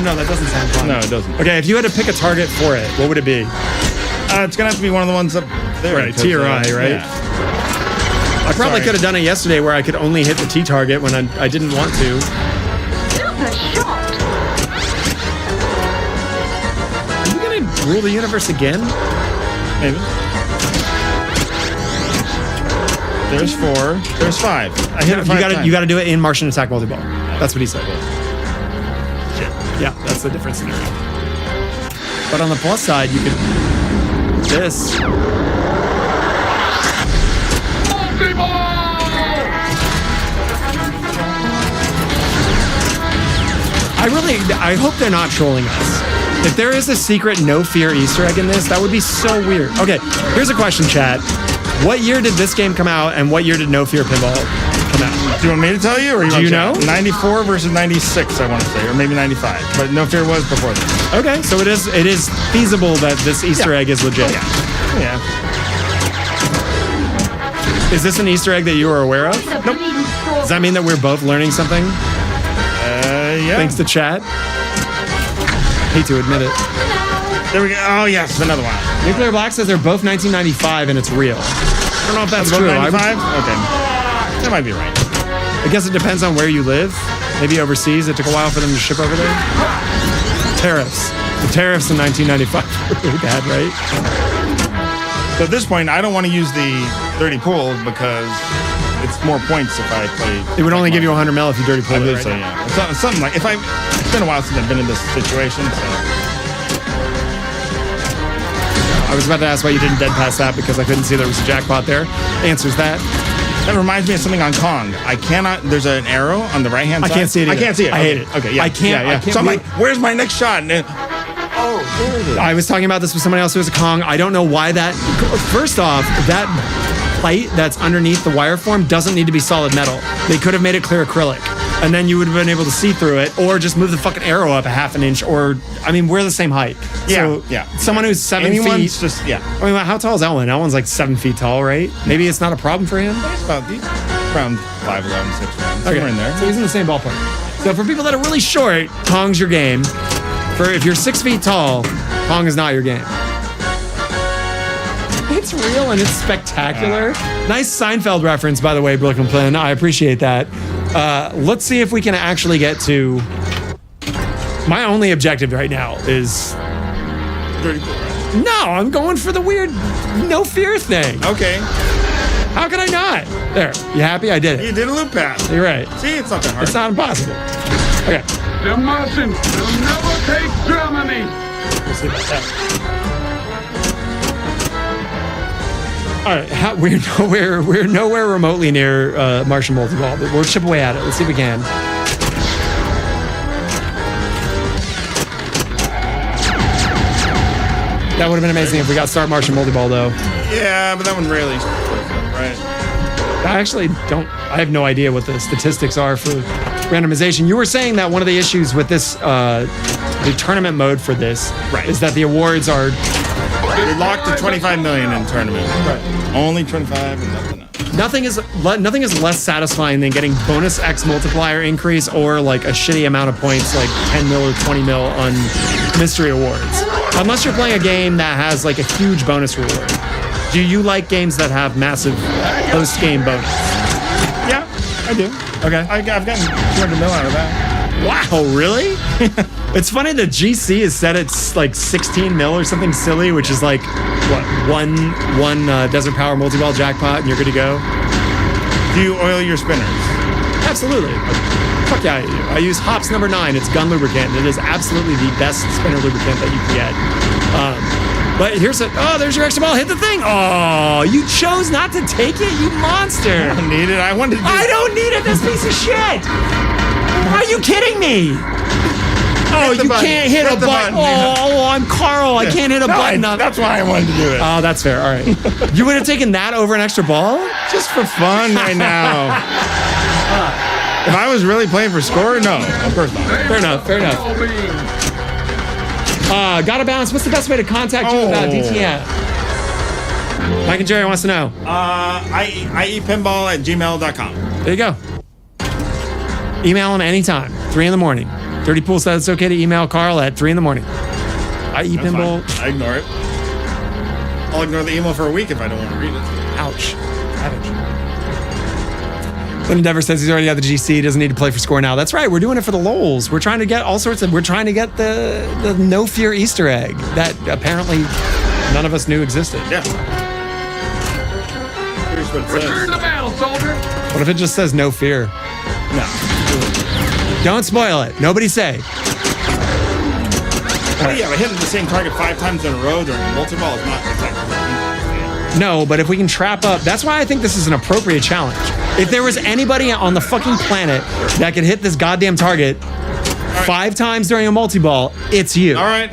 Speaker 2: No, that doesn't sound fun.
Speaker 3: No, it doesn't.
Speaker 2: Okay, if you had to pick a target for it, what would it be?
Speaker 3: It's gonna have to be one of the ones up there.
Speaker 2: Right, T or I, right?
Speaker 3: Yeah.
Speaker 2: I probably could have done it yesterday where I could only hit the T target when I didn't want to.
Speaker 4: Super shot.
Speaker 2: Are you gonna rule the universe again?
Speaker 3: Maybe. There's 4. There's 5. I hit it 5 times.
Speaker 2: You got to do it in Martian attack multi-ball. That's what he said.
Speaker 3: Shit.
Speaker 2: Yeah, that's the different scenario. But on the plus side, you could this. I hope they're not trolling us. If there is a secret no fear Easter egg in this, that would be so weird. Okay, here's a question, chat. What year did this game come out, and what year did No Fear Pinball come out?
Speaker 3: Do you want me to tell you, or
Speaker 2: do you know?
Speaker 3: 94 versus 96, I want to say, or maybe 95. But No Fear was before this.
Speaker 2: Okay, so it is feasible that this Easter egg is legit.
Speaker 3: Oh, yeah.
Speaker 2: Is this an Easter egg that you are aware of?
Speaker 4: Nope.
Speaker 2: Does that mean that we're both learning something?
Speaker 3: Yeah.
Speaker 2: Thanks to chat. Hate to admit it.
Speaker 3: There we go. Oh, yes, another one.
Speaker 2: Nuclear Black says they're both 1995 and it's real. I don't know if that's true.
Speaker 3: 95? Okay. That might be right.
Speaker 2: I guess it depends on where you live. Maybe overseas. It took a while for them to ship over there. Tariffs. The tariffs in 1995 were really bad, right?
Speaker 3: So at this point, I don't want to use the dirty pool because it's more points if I play.
Speaker 2: It would only give you 100 mil if you dirty pool
Speaker 3: I
Speaker 2: it,
Speaker 3: believe
Speaker 2: right?
Speaker 3: so, yeah. It's something like, it's been a while since I've been in this situation, so.
Speaker 2: I was about to ask why you didn't dead pass that because I couldn't see there was a jackpot there. Answers that.
Speaker 3: That reminds me of something on Kong. I cannot, there's an arrow on the right-hand side.
Speaker 2: I can't see it either.
Speaker 3: I can't see it.
Speaker 2: I hate it.
Speaker 3: Okay, yeah.
Speaker 2: I can't.
Speaker 3: Yeah. So I'm like, where's my next shot? And then, oh, there it is.
Speaker 2: I was talking about this with somebody else who was a Kong. I don't know why that. First off, that plate that's underneath the wire form doesn't need to be solid metal. They could have made it clear acrylic. And then you would have been able to see through it, or just move the fucking arrow up a half an inch, or, I mean, we're the same height. So someone who's 7 feet.
Speaker 3: Just, yeah.
Speaker 2: I mean, how tall is that one? That one's like 7 feet tall, right? Maybe it's not a problem for him?
Speaker 3: He's about around 5'11", 6'1", somewhere in there.
Speaker 2: So he's in the same ballpark. So for people that are really short, Kong's your game. If you're 6 feet tall, Kong is not your game. It's real and it's spectacular. Nice Seinfeld reference, by the way, Brooklyn Plin. I appreciate that. Let's see if we can actually get to... My only objective right now is...
Speaker 3: Dirty pool, right?
Speaker 2: No, I'm going for the weird no fear thing.
Speaker 3: Okay.
Speaker 2: How could I not? There. You happy? I did it.
Speaker 3: You did a loop pass.
Speaker 2: You're right.
Speaker 3: See, it's not that hard.
Speaker 2: It's not impossible. Okay.
Speaker 1: The Martians will never take Germany.
Speaker 2: We'll see about that. All right, we're nowhere remotely near Martian multi-ball, but we'll chip away at it. Let's see if we can. That would have been amazing if we got Start Martian multi-ball, though.
Speaker 3: Yeah, but that one rarely shows up, right?
Speaker 2: I actually don't. I have no idea what the statistics are for randomization. You were saying that one of the issues with this, the tournament mode for this, is that the awards are.
Speaker 3: You're locked to 25 million in tournament. Right. Only 25 and nothing else.
Speaker 2: Nothing is less satisfying than getting bonus X multiplier increase or like a shitty amount of points, like 10 mil or 20 mil on mystery awards. Unless you're playing a game that has like a huge bonus reward. Do you like games that have massive post-game bonus?
Speaker 3: Yeah, I do.
Speaker 2: Okay.
Speaker 3: I've gotten 200 mil out of that.
Speaker 2: Wow, really? It's funny that GC is set at like 16 mil or something silly, which is like, what, one Desert Power multi-ball jackpot and you're good to go?
Speaker 3: Do you oil your spinners?
Speaker 2: Absolutely. Fuck yeah, I do. I use Hops number 9. It's gun lubricant. It is absolutely the best spinner lubricant that you can get. But here's there's your extra ball. Hit the thing. Oh, you chose not to take it, you monster.
Speaker 3: I don't need it. I wanted to.
Speaker 2: I don't need it, this piece of shit. Are you kidding me? Oh, you can't hit a button. Oh, I'm Karl. I can't hit a button.
Speaker 3: That's why I wanted to do it.
Speaker 2: Oh, that's fair. All right. You would have taken that over an extra ball?
Speaker 3: Just for fun right now. If I was really playing for score, no. Of course not.
Speaker 2: Fair enough. Gotta bounce. What's the best way to contact you about DTF? Mike and Jerry wants to know.
Speaker 3: IE Pinball at gmail.com.
Speaker 2: There you go. Email him anytime. 3 in the morning. Dirty Pool says it's okay to email Karl at 3 in the morning. IE Pinball.
Speaker 3: Fine. I ignore it. I'll ignore the email for a week if I don't want to read it.
Speaker 2: Ouch. Savage. Endeavor says he's already got the GC. He doesn't need to play for score now. That's right. We're doing it for the lols. We're trying to get all sorts of. We're trying to get the no fear Easter egg that apparently none of us knew existed.
Speaker 3: Yeah. Here's just what it
Speaker 1: Return
Speaker 3: says.
Speaker 1: to battle, soldier.
Speaker 2: What if it just says no fear?
Speaker 3: No.
Speaker 2: Don't spoil it. Nobody say.
Speaker 3: Well, yeah, but hitting the same target 5 times in a row during a multi-ball is not exactly.
Speaker 2: No, but if we can trap up, that's why I think this is an appropriate challenge. If there was anybody on the fucking planet that could hit this goddamn target 5 times during a multi-ball, it's you.
Speaker 3: All right.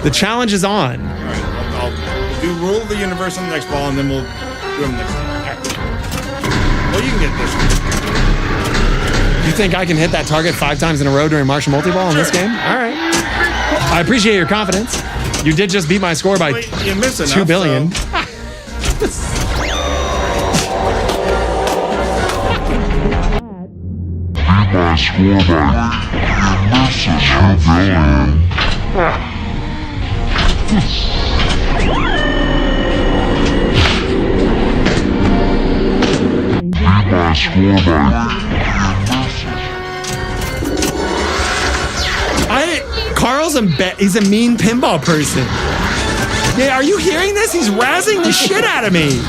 Speaker 2: The challenge is on.
Speaker 3: All right. I'll do rule of the universe on the next ball, and then we'll do them next time. All right. Well, you can get this one.
Speaker 2: You think I can hit that target 5 times in a row during Martian multi-ball in this game? All right. I appreciate your confidence. You did just beat my score by
Speaker 3: Well, you miss enough,
Speaker 2: 2 billion.
Speaker 3: So.
Speaker 7: My score by misses 2 billion. My score by
Speaker 2: Carl's he's a mean pinball person. Yeah, are you hearing this? He's razzing the shit out of me.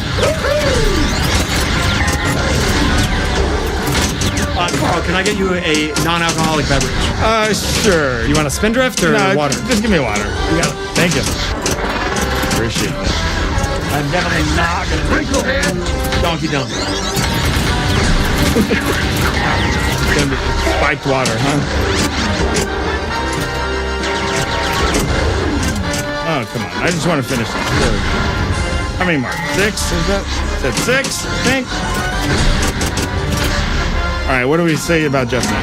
Speaker 2: Carl, can I get you a non-alcoholic beverage?
Speaker 3: Sure.
Speaker 2: You want a spindrift or water?
Speaker 3: Just give me water. You got it. Thank you. Appreciate that.
Speaker 2: I'm definitely not gonna
Speaker 1: Wrinkle head.
Speaker 2: donkey dump.
Speaker 3: Spiked water, huh? Oh, come on. I just want to finish this. How many marks? 6? Is that? Said 6, I think. All right, what do we say about just now?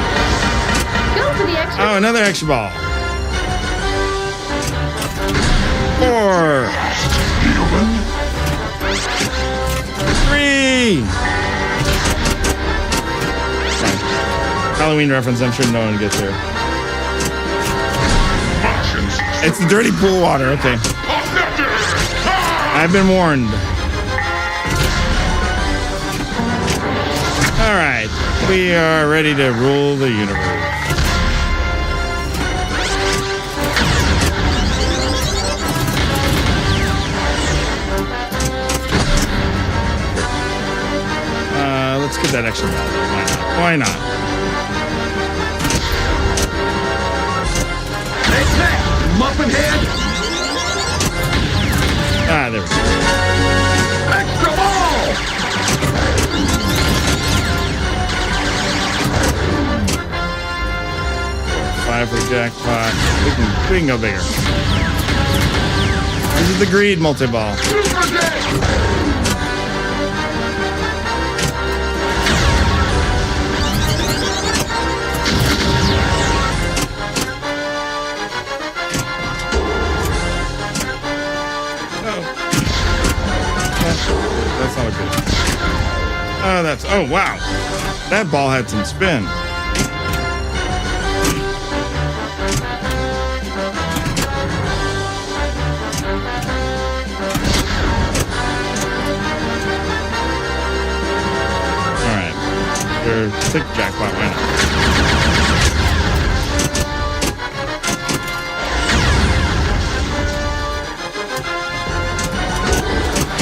Speaker 4: Go for the extra.
Speaker 3: Oh, another extra ball. 4. 3. Sorry. Halloween reference, I'm sure no one gets here. It's the dirty pool water, okay. I've been warned. All right, we are ready to rule the universe. Let's get that extra ball. Why not?
Speaker 1: Take that, muffin head.
Speaker 3: Ah, there we go.
Speaker 1: Extra ball.
Speaker 3: 5 for jackpot. We can go bigger. This is the greed multi-ball.
Speaker 1: Super day.
Speaker 3: That's not a good. Oh, that's. Oh, wow. That ball had some spin. All right. Sure. Take the jackpot. Why not?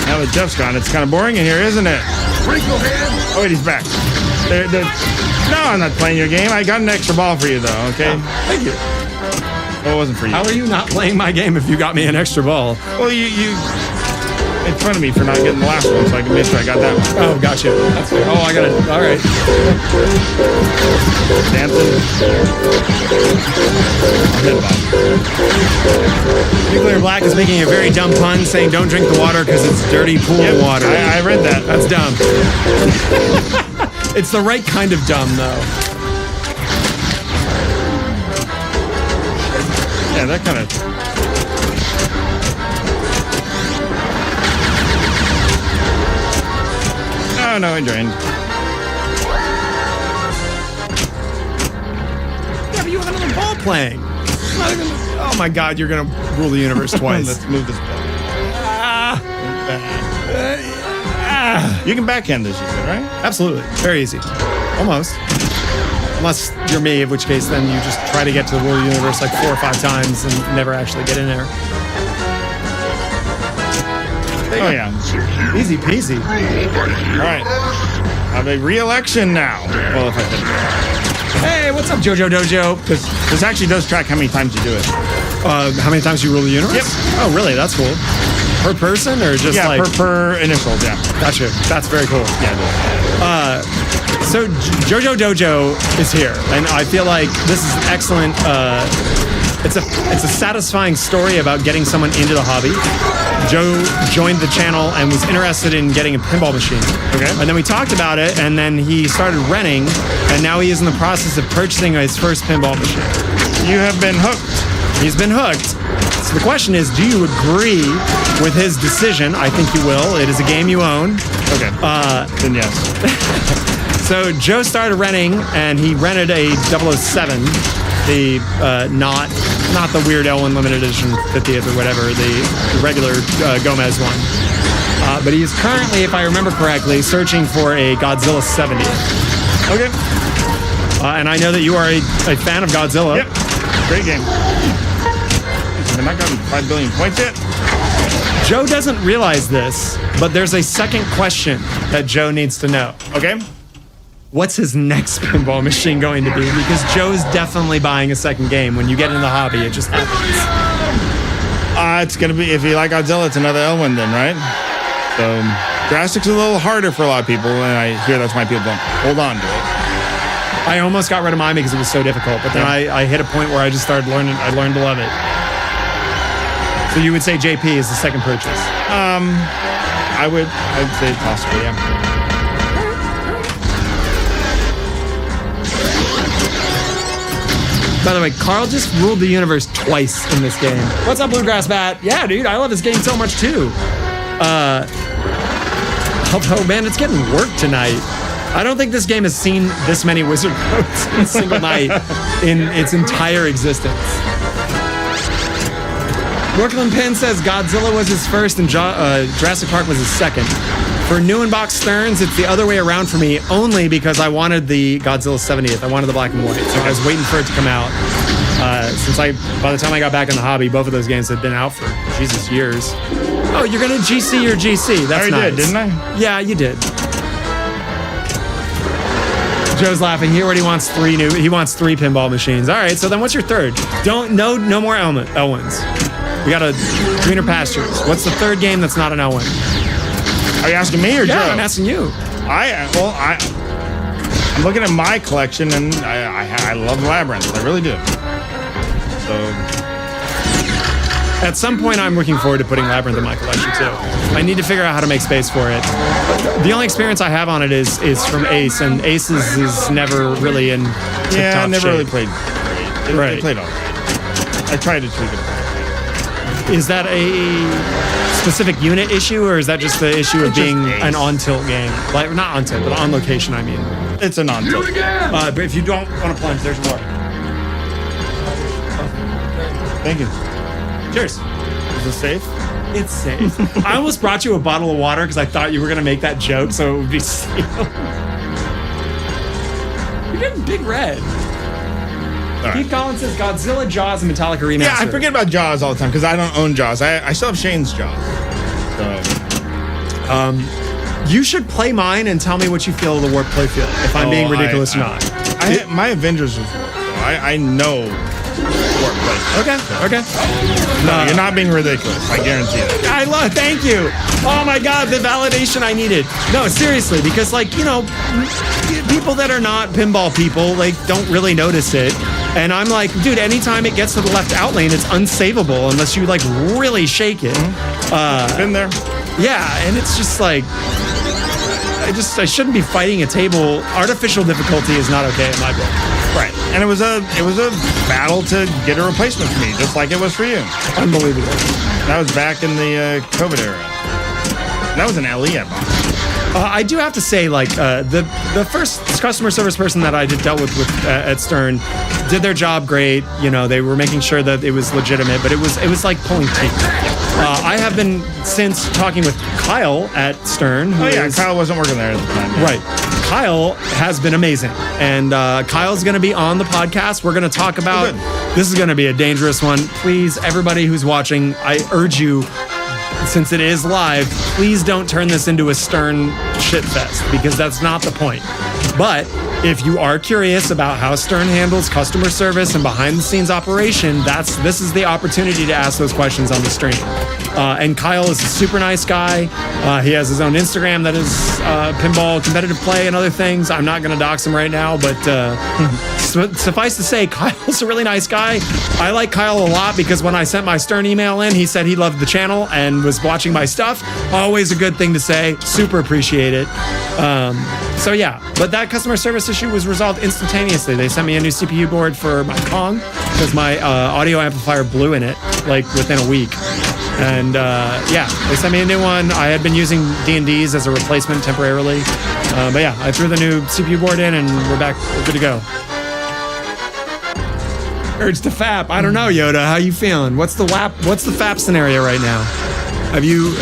Speaker 3: Now that Jeff's gone, it's kind of boring in here, isn't it?
Speaker 1: Wrinkle head.
Speaker 3: Oh, wait, he's back. No, I'm not playing your game. I got an extra ball for you, though, okay?
Speaker 2: Thank you.
Speaker 3: Well, it wasn't for you.
Speaker 2: How are you not playing my game if you got me an extra ball?
Speaker 3: Well, you made fun of me for not getting the last one, so I can make sure I got that one.
Speaker 2: Oh, gotcha. That's fair. Oh, I got it. All right.
Speaker 3: Dancing.
Speaker 2: Nuclear Black is making a very dumb pun saying don't drink the water because it's dirty pool
Speaker 3: Yep,
Speaker 2: water.
Speaker 3: I read that.
Speaker 2: That's dumb. It's the right kind of dumb, though.
Speaker 3: Yeah, that kind of. Oh, no, I drained.
Speaker 2: Yeah, but you have another ball playing. Not even, oh my God, you're going to rule the universe twice.
Speaker 3: Let's move this ball. You can backhand this, you said, right?
Speaker 2: Absolutely. Very easy. Almost. Unless you're me, in which case then you just try to get to the rule of the universe like 4 or 5 times and never actually get in there.
Speaker 3: Oh, yeah.
Speaker 2: Easy peasy.
Speaker 3: All right. I have a re-election now. Well, if I finish.
Speaker 2: Hey, what's up, JoJo Dojo?
Speaker 3: Because this actually does track how many times you do it.
Speaker 2: How many times you rule the universe?
Speaker 3: Yep.
Speaker 2: Oh, really? That's cool. Per person or just
Speaker 3: Yeah,
Speaker 2: like...
Speaker 3: per initials, yeah.
Speaker 2: Gotcha. That's very cool.
Speaker 3: Yeah,
Speaker 2: So JoJo Dojo is here, and I feel like this is an excellent. It's a satisfying story about getting someone into the hobby. Joe joined the channel and was interested in getting a pinball machine.
Speaker 3: Okay.
Speaker 2: And then we talked about it, and then he started renting, and now he is in the process of purchasing his first pinball machine.
Speaker 3: You have been hooked.
Speaker 2: He's been hooked. So the question is, do you agree with his decision? I think you will. It is a game you own.
Speaker 3: Okay. Then yes.
Speaker 2: So Joe started renting, and he rented a 007, the not the Weird L1 limited edition 50th or whatever, the regular Gomez one. But he is currently, if I remember correctly, searching for a Godzilla 70th.
Speaker 3: Okay.
Speaker 2: And I know that you are a fan of Godzilla.
Speaker 3: Yep. Great game. Have I not gotten 5 billion points yet?
Speaker 2: Joe doesn't realize this, but there's a second question that Joe needs to know.
Speaker 3: Okay.
Speaker 2: What's his next pinball machine going to be? Because Joe's definitely buying a second game. When you get in the hobby, it just happens.
Speaker 3: It's going to be, if you like Godzilla, it's another L1 then, right? So, Jurassic's a little harder for a lot of people, and I hear that's why people don't hold on to it.
Speaker 2: I almost got rid of mine because it was so difficult, but then I hit a point where I just started learning. I learned to love it. So you would say JP is the second purchase?
Speaker 3: I'd say possibly, yeah.
Speaker 2: By the way, Karl just ruled the universe twice in this game. What's up, Bluegrass Bat? Yeah, dude, I love this game so much too. Although, man, it's getting work tonight. I don't think this game has seen this many wizard codes in a single night in its entire existence. Brooklyn Penn says Godzilla was his first and Jurassic Park was his second. For new and box Sterns, it's the other way around for me, only because I wanted the Godzilla 70th. I wanted the black and white, so I was waiting for it to come out. By the time I got back in the hobby, both of those games had been out for, Jesus, years. Oh, you're gonna GC your GC. That's
Speaker 3: I
Speaker 2: nice.
Speaker 3: did, didn't I?
Speaker 2: Yeah, you did. Joe's laughing. He already wants he wants 3 pinball machines. All right, so then what's your third? No more L1s. We got a greener pastures. What's the third game that's not an L1?
Speaker 3: Are you asking me or Joe?
Speaker 2: Yeah, I'm asking you.
Speaker 3: I'm looking at my collection, and I love Labyrinth. I really do. So
Speaker 2: at some point, I'm looking forward to putting Labyrinth in my collection too. I need to figure out how to make space for it. The only experience I have on it is from Ace, and Ace is never really in tip-top
Speaker 3: yeah, I never
Speaker 2: shape.
Speaker 3: really played great. They played all right. I tried to tweak it.
Speaker 2: Is that a specific unit issue, or is that just the issue of being an on-tilt game? Like, not on-tilt, but on location, I mean.
Speaker 3: It's an on-tilt.
Speaker 2: But if you don't want to plunge, there's more.
Speaker 3: Thank you.
Speaker 2: Cheers.
Speaker 3: Is this safe?
Speaker 2: It's safe. I almost brought you a bottle of water because I thought you were going to make that joke, so it would be sealed. You're getting big red. Keith Collins says Godzilla, Jaws, and Metallica Remastered.
Speaker 3: Yeah, I forget about Jaws all the time because I don't own Jaws. I still have Shane's Jaws. So.
Speaker 2: You should play mine and tell me what you feel of the warp playfield, if I'm being ridiculous or not.
Speaker 3: My Avengers was warped, so I know warp playfield.
Speaker 2: Okay.
Speaker 3: No, you're not being ridiculous. I guarantee it.
Speaker 2: Thank you. Oh my God, the validation I needed. No, seriously, because people that are not pinball people, don't really notice it. And I'm like, dude, anytime it gets to the left out lane, it's unsavable unless you really shake it.
Speaker 3: Been there.
Speaker 2: Yeah, and it's just I shouldn't be fighting a table. Artificial difficulty is not okay in my book.
Speaker 3: Right. And it was a battle to get a replacement for me, just like it was for you.
Speaker 2: Unbelievable.
Speaker 3: That was back in the COVID era. That was an LE I bought.
Speaker 2: I do have to say, the first customer service person that I dealt with at Stern did their job great. They were making sure that it was legitimate, but it was like pulling teeth. I have been since talking with Kyle at Stern.
Speaker 3: Kyle wasn't working there at the time.
Speaker 2: Right. Kyle has been amazing, and Kyle's going to be on the podcast. We're going to talk about. This is going to be a dangerous one. Please, everybody who's watching, I urge you. since it is live, please don't turn this into a Stern shitfest because that's not the point. But if you are curious about how Stern handles customer service and behind the scenes operation, this is the opportunity to ask those questions on the stream. And Kyle is a super nice guy. He has his own Instagram that is pinball competitive play and other things. I'm not going to dox him right now, but suffice to say, Kyle's a really nice guy. I like Kyle a lot because when I sent my Stern email in, he said he loved the channel and was watching my stuff. Always a good thing to say. Super appreciate it. So yeah, but that customer service issue was resolved instantaneously. They sent me a new CPU board for my Kong because my audio amplifier blew in it like within a week. And yeah, they sent me a new one. I had been using D&Ds as a replacement temporarily. But yeah, I threw the new CPU board in and we're back. We're good to go. Urge to fap. I don't know, Yoda. How you feeling? What's the fap scenario right now? Have you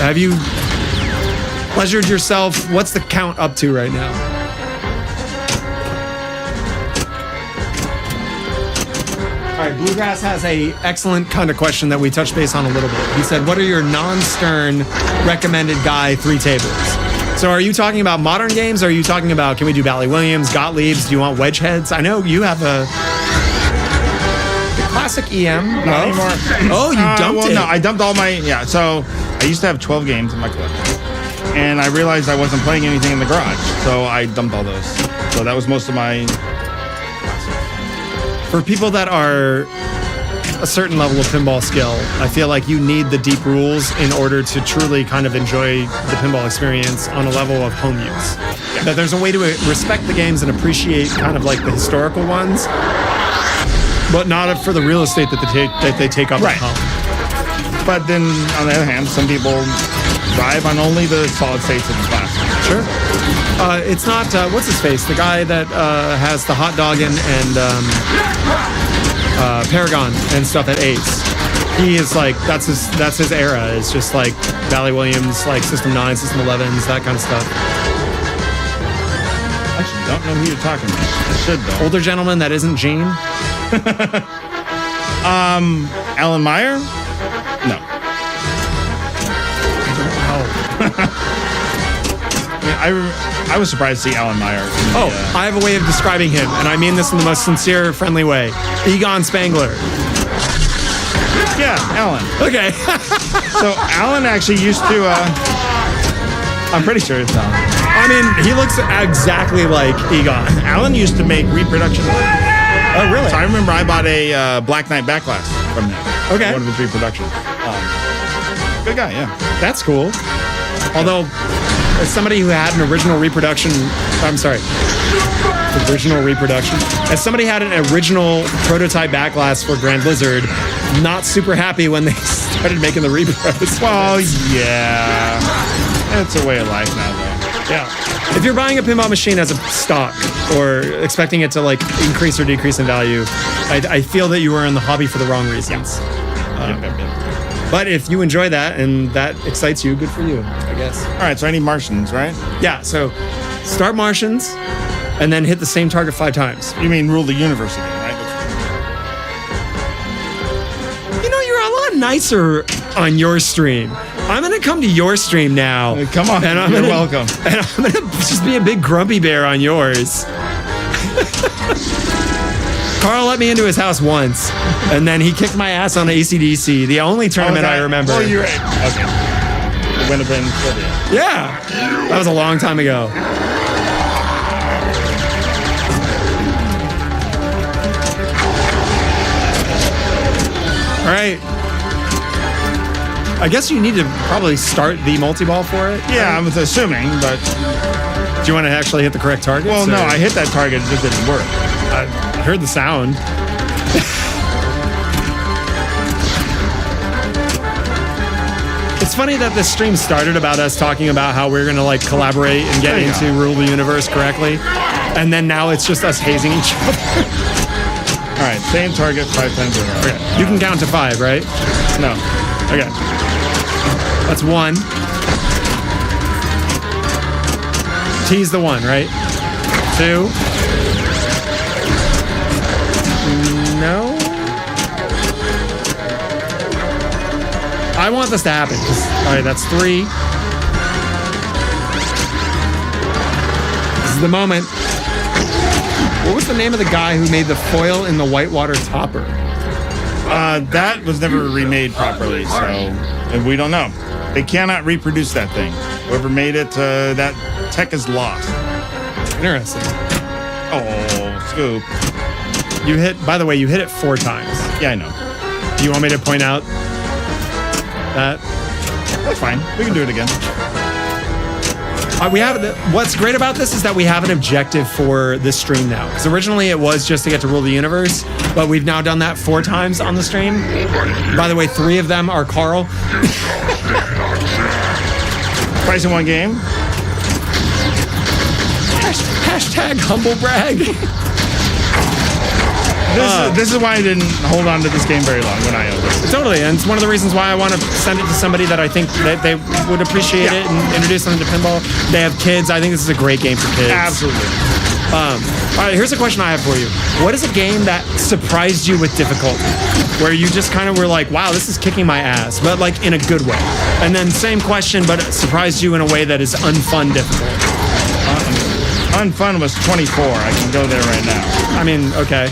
Speaker 2: pleasured yourself? What's the count up to right now? All right, Bluegrass has a excellent kind of question that we touched base on a little bit. He said, what are your non-Stern recommended guy 3 tables? So are you talking about modern games? Or are you talking about, can we do Bally Williams, Gottlieb's? Do you want wedge heads? I know you have the classic EM.
Speaker 3: Not anymore.
Speaker 2: Oh, you dumped it.
Speaker 3: No, I dumped all my, so I used to have 12 games in my collection. And I realized I wasn't playing anything in the garage. So I dumped all those. So that was most of my classics.
Speaker 2: For people that are a certain level of pinball skill, I feel like you need the deep rules in order to truly kind of enjoy the pinball experience on a level of home use. Yeah. That there's a way to respect the games and appreciate kind of like the historical ones, but not for the real estate that they take up at home.
Speaker 3: But then, on the other hand, some people drive on only the solid states of the class.
Speaker 2: Sure. It's not, what's his face? The guy that has the hot dog and Paragon and stuff at Ace. He is like, that's his era. It's just like Bally Williams, like System 9, System 11s, that kind of stuff.
Speaker 3: I actually don't know who you're talking about. I should, though.
Speaker 2: Older gentleman that isn't Gene?
Speaker 3: Alan Meyer? No. I was surprised to see Alan Meyer.
Speaker 2: I have a way of describing him, and I mean this in the most sincere, friendly way. Egon Spangler.
Speaker 3: Yeah, Alan.
Speaker 2: Okay.
Speaker 3: So Alan actually used to, I'm pretty sure it's Alan.
Speaker 2: I mean, he looks exactly like Egon.
Speaker 3: Alan used to make reproduction.
Speaker 2: Oh, really?
Speaker 3: So I remember I bought a Black Knight backlash from him.
Speaker 2: Okay.
Speaker 3: One of his reproductions. Good guy, yeah.
Speaker 2: That's cool. Although, as somebody who had an original reproduction, as somebody had an original prototype backlash for Grand Blizzard, not super happy when they started making the repros.
Speaker 3: Well, yeah. It's a way of life now, though.
Speaker 2: Yeah. If you're buying a pinball machine as a stock or expecting it to like increase or decrease in value, I feel that you are in the hobby for the wrong reasons. But if you enjoy that and that excites you, good for you, I guess.
Speaker 3: All right, so I need Martians, right?
Speaker 2: Yeah, so start Martians and then hit the same target 5 times.
Speaker 3: You mean rule the universe again, right?
Speaker 2: You know, you're a lot nicer on your stream. I'm going to come to your stream now.
Speaker 3: Come on,
Speaker 2: and
Speaker 3: you're welcome.
Speaker 2: And I'm going to just be a big grumpy bear on yours. Carl let me into his house once, and then he kicked my ass on AC/DC, the only tournament I remember.
Speaker 3: Oh, you're right. Okay. It would have been Sylvia.
Speaker 2: Yeah. That was a long time ago. All right. I guess you need to probably start the multi-ball for it.
Speaker 3: Yeah, I was assuming, but...
Speaker 2: Do you want to actually hit the correct target?
Speaker 3: Well, no, I hit that target, it just didn't work.
Speaker 2: I heard the sound. It's funny that this stream started about us talking about how we're going to like collaborate and get into Rule the Universe correctly. And then now it's just us hazing each other.
Speaker 3: All right, same target 5 times in a row.
Speaker 2: Okay. You can count to 5, right?
Speaker 3: No.
Speaker 2: Okay. That's 1. T's the 1, right? 2. No. I want this to happen. All right, that's 3. This is the moment. What was the name of the guy who made the foil in the whitewater topper?
Speaker 3: That was never remade properly, so and we don't know. They cannot reproduce that thing. Whoever made it, that tech is lost.
Speaker 2: Interesting.
Speaker 3: Oh, Scoop.
Speaker 2: You hit, by the way, you hit it 4 times.
Speaker 3: Yeah, I know.
Speaker 2: Do you want me to point out that?
Speaker 3: That's fine. We can do it again.
Speaker 2: We have what's great about this is that we have an objective for this stream now. Because originally it was just to get to rule the universe, but we've now done that 4 times on the stream. By the way, 3 of them are Karl.
Speaker 3: Price in 1 game.
Speaker 2: Hashtag humble brag.
Speaker 3: This is why I didn't hold on to this game very long when I owned it.
Speaker 2: Totally, and it's one of the reasons why I want to send it to somebody that I think that they would appreciate it and introduce them to pinball. They have kids. I think this is a great game for kids.
Speaker 3: Absolutely.
Speaker 2: All right, here's a question I have for you. What is a game that surprised you with difficulty? Where you just kind of were like, wow, this is kicking my ass, but like in a good way. And then same question, but it surprised you in a way that is unfun difficult.
Speaker 3: Unfun was 24. I can go there right now.
Speaker 2: I mean, okay.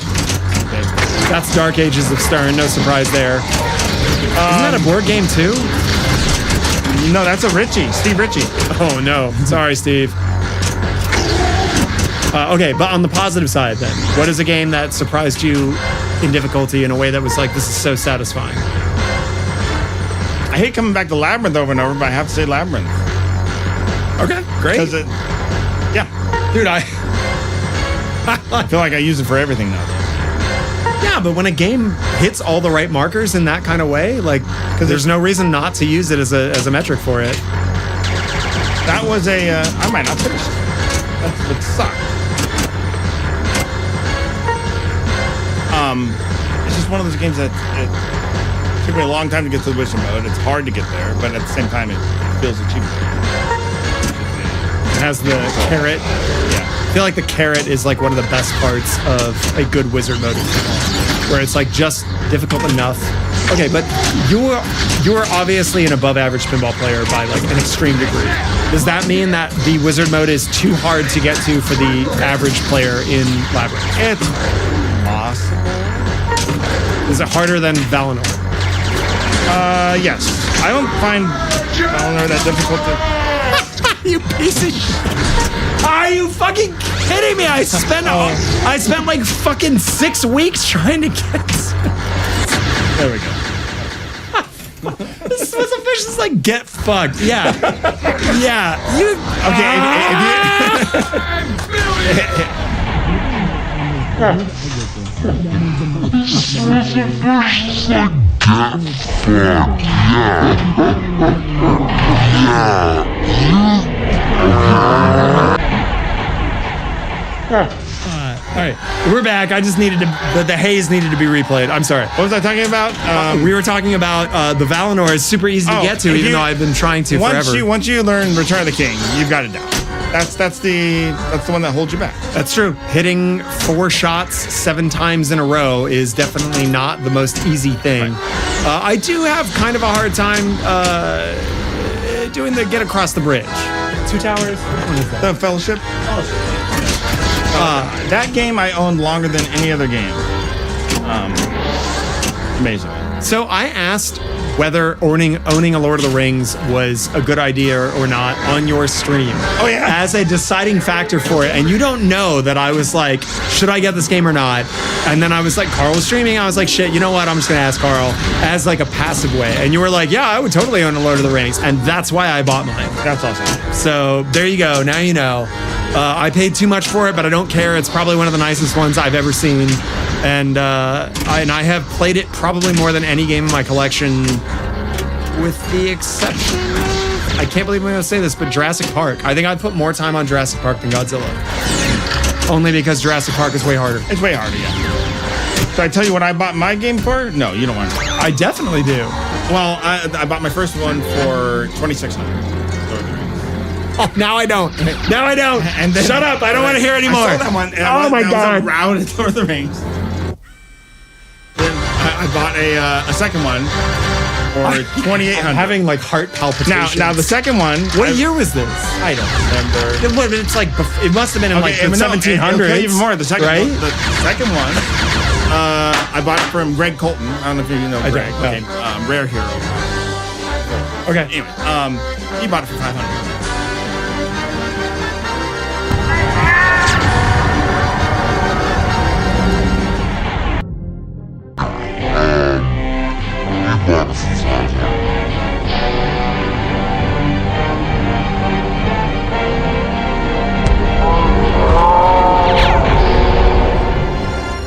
Speaker 2: That's Dark Ages of Stern. No surprise there. Isn't that a board game too?
Speaker 3: No, that's a Richie. Steve Ritchie.
Speaker 2: Oh no. Sorry, Steve. Okay, but on the positive side then, what is a game that surprised you in difficulty in a way that was like, this is so satisfying?
Speaker 3: I hate coming back to Labyrinth over and over, but I have to say Labyrinth.
Speaker 2: Okay, great.
Speaker 3: Because it, yeah.
Speaker 2: Dude, I
Speaker 3: feel like I use it for everything now.
Speaker 2: Yeah, but when a game hits all the right markers in that kind of way, like, because there's no reason not to use it as a metric for it.
Speaker 3: That was I might not finish it. That would suck. It's just one of those games that it took me a long time to get to the wizard mode. It's hard to get there, but at the same time, it feels achievable.
Speaker 2: It has the carrot.
Speaker 3: Yeah.
Speaker 2: I feel like the carrot is like one of the best parts of a good wizard mode, where it's like just difficult enough. Okay, but you're obviously an above average pinball player by like an extreme degree. Does that mean that the wizard mode is too hard to get to for the average player in Labyrinth?
Speaker 3: It's possible.
Speaker 2: Is it harder than Valinor?
Speaker 3: Yes. I don't find Valinor that difficult to...
Speaker 2: You piece of shit. Are you fucking kidding me? I spent like fucking 6 weeks trying to get...
Speaker 3: There we go.
Speaker 2: This was official. It's like, get fucked. Yeah. Yeah. You... all right, we're back. I just needed to, the haze needed to be replayed. I'm sorry.
Speaker 3: What was I talking about?
Speaker 2: We were talking about the Valinor is super easy to get to, even though I've been trying to forever.
Speaker 3: Once you learn Return of the King, you've got it down. That's the one that holds you back.
Speaker 2: That's true. Hitting 4 shots 7 times in a row is definitely not the most easy thing. Right. I do have kind of a hard time doing the get across the bridge. 2 towers. Which one is that?
Speaker 3: The Fellowship. That game I owned longer than any other game. Amazing.
Speaker 2: So I asked whether owning a Lord of the Rings was a good idea or not on your stream.
Speaker 3: Oh yeah.
Speaker 2: As a deciding factor for it. And you don't know that I was like, should I get this game or not? And then I was like, Karl was streaming. I was like, shit, you know what? I'm just going to ask Karl as like a passive way. And you were like, yeah, I would totally own a Lord of the Rings. And that's why I bought mine.
Speaker 3: That's awesome.
Speaker 2: So there you go. Now you know. I paid too much for it, but I don't care. It's probably one of the nicest ones I've ever seen. And I have played it probably more than any game in my collection, with the exception of, I can't believe I'm going to say this, but Jurassic Park. I think I'd put more time on Jurassic Park than Godzilla. Only because Jurassic Park is way harder.
Speaker 3: It's way harder, yeah. Should I tell you what I bought my game for? No, you don't want to.
Speaker 2: I definitely do.
Speaker 3: Well, I bought my first one for $2,600.
Speaker 2: Oh, now I don't. Now I don't.
Speaker 3: And then,
Speaker 2: shut up! I don't want to hear anymore.
Speaker 3: I saw that one.
Speaker 2: Oh my god!
Speaker 3: Round at Lord of the Rings. Then I bought a second one or 2,800.
Speaker 2: Having like heart palpitations.
Speaker 3: Now the second one.
Speaker 2: What year was this?
Speaker 3: I don't remember.
Speaker 2: It's like it must have been in like the 1700s.
Speaker 3: Even more. The second
Speaker 2: right?
Speaker 3: one, the second one. I bought it from Greg Colton. I don't know if you know Greg.
Speaker 2: Okay.
Speaker 3: Rare Hero.
Speaker 2: Okay.
Speaker 3: Anyway, he bought it for $500.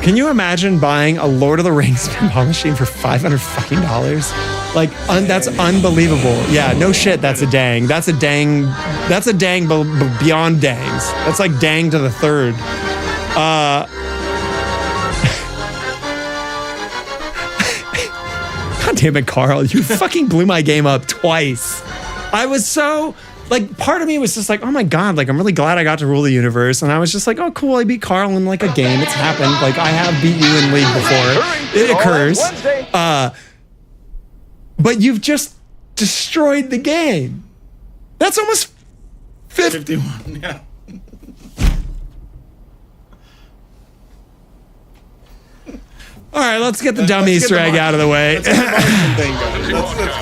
Speaker 2: Can you imagine buying a Lord of the Rings pinball machine for $500 fucking dollars? Like, that's unbelievable. Yeah, no shit. That's a dang. That's a dang. That's a dang beyond dangs. That's like dang to the third. God damn it, Carl! You fucking blew my game up twice. I was so. Like, part of me was just like, oh my God, like, I'm really glad I got to rule the universe. And I was just like, oh, cool, I beat Karl in like a game. It's happened. Like, I have beat you in League before. It occurs. But you've just destroyed the game. That's almost
Speaker 3: 51, yeah.
Speaker 2: All right, let's get the dumb Easter egg out of the way.
Speaker 3: Let's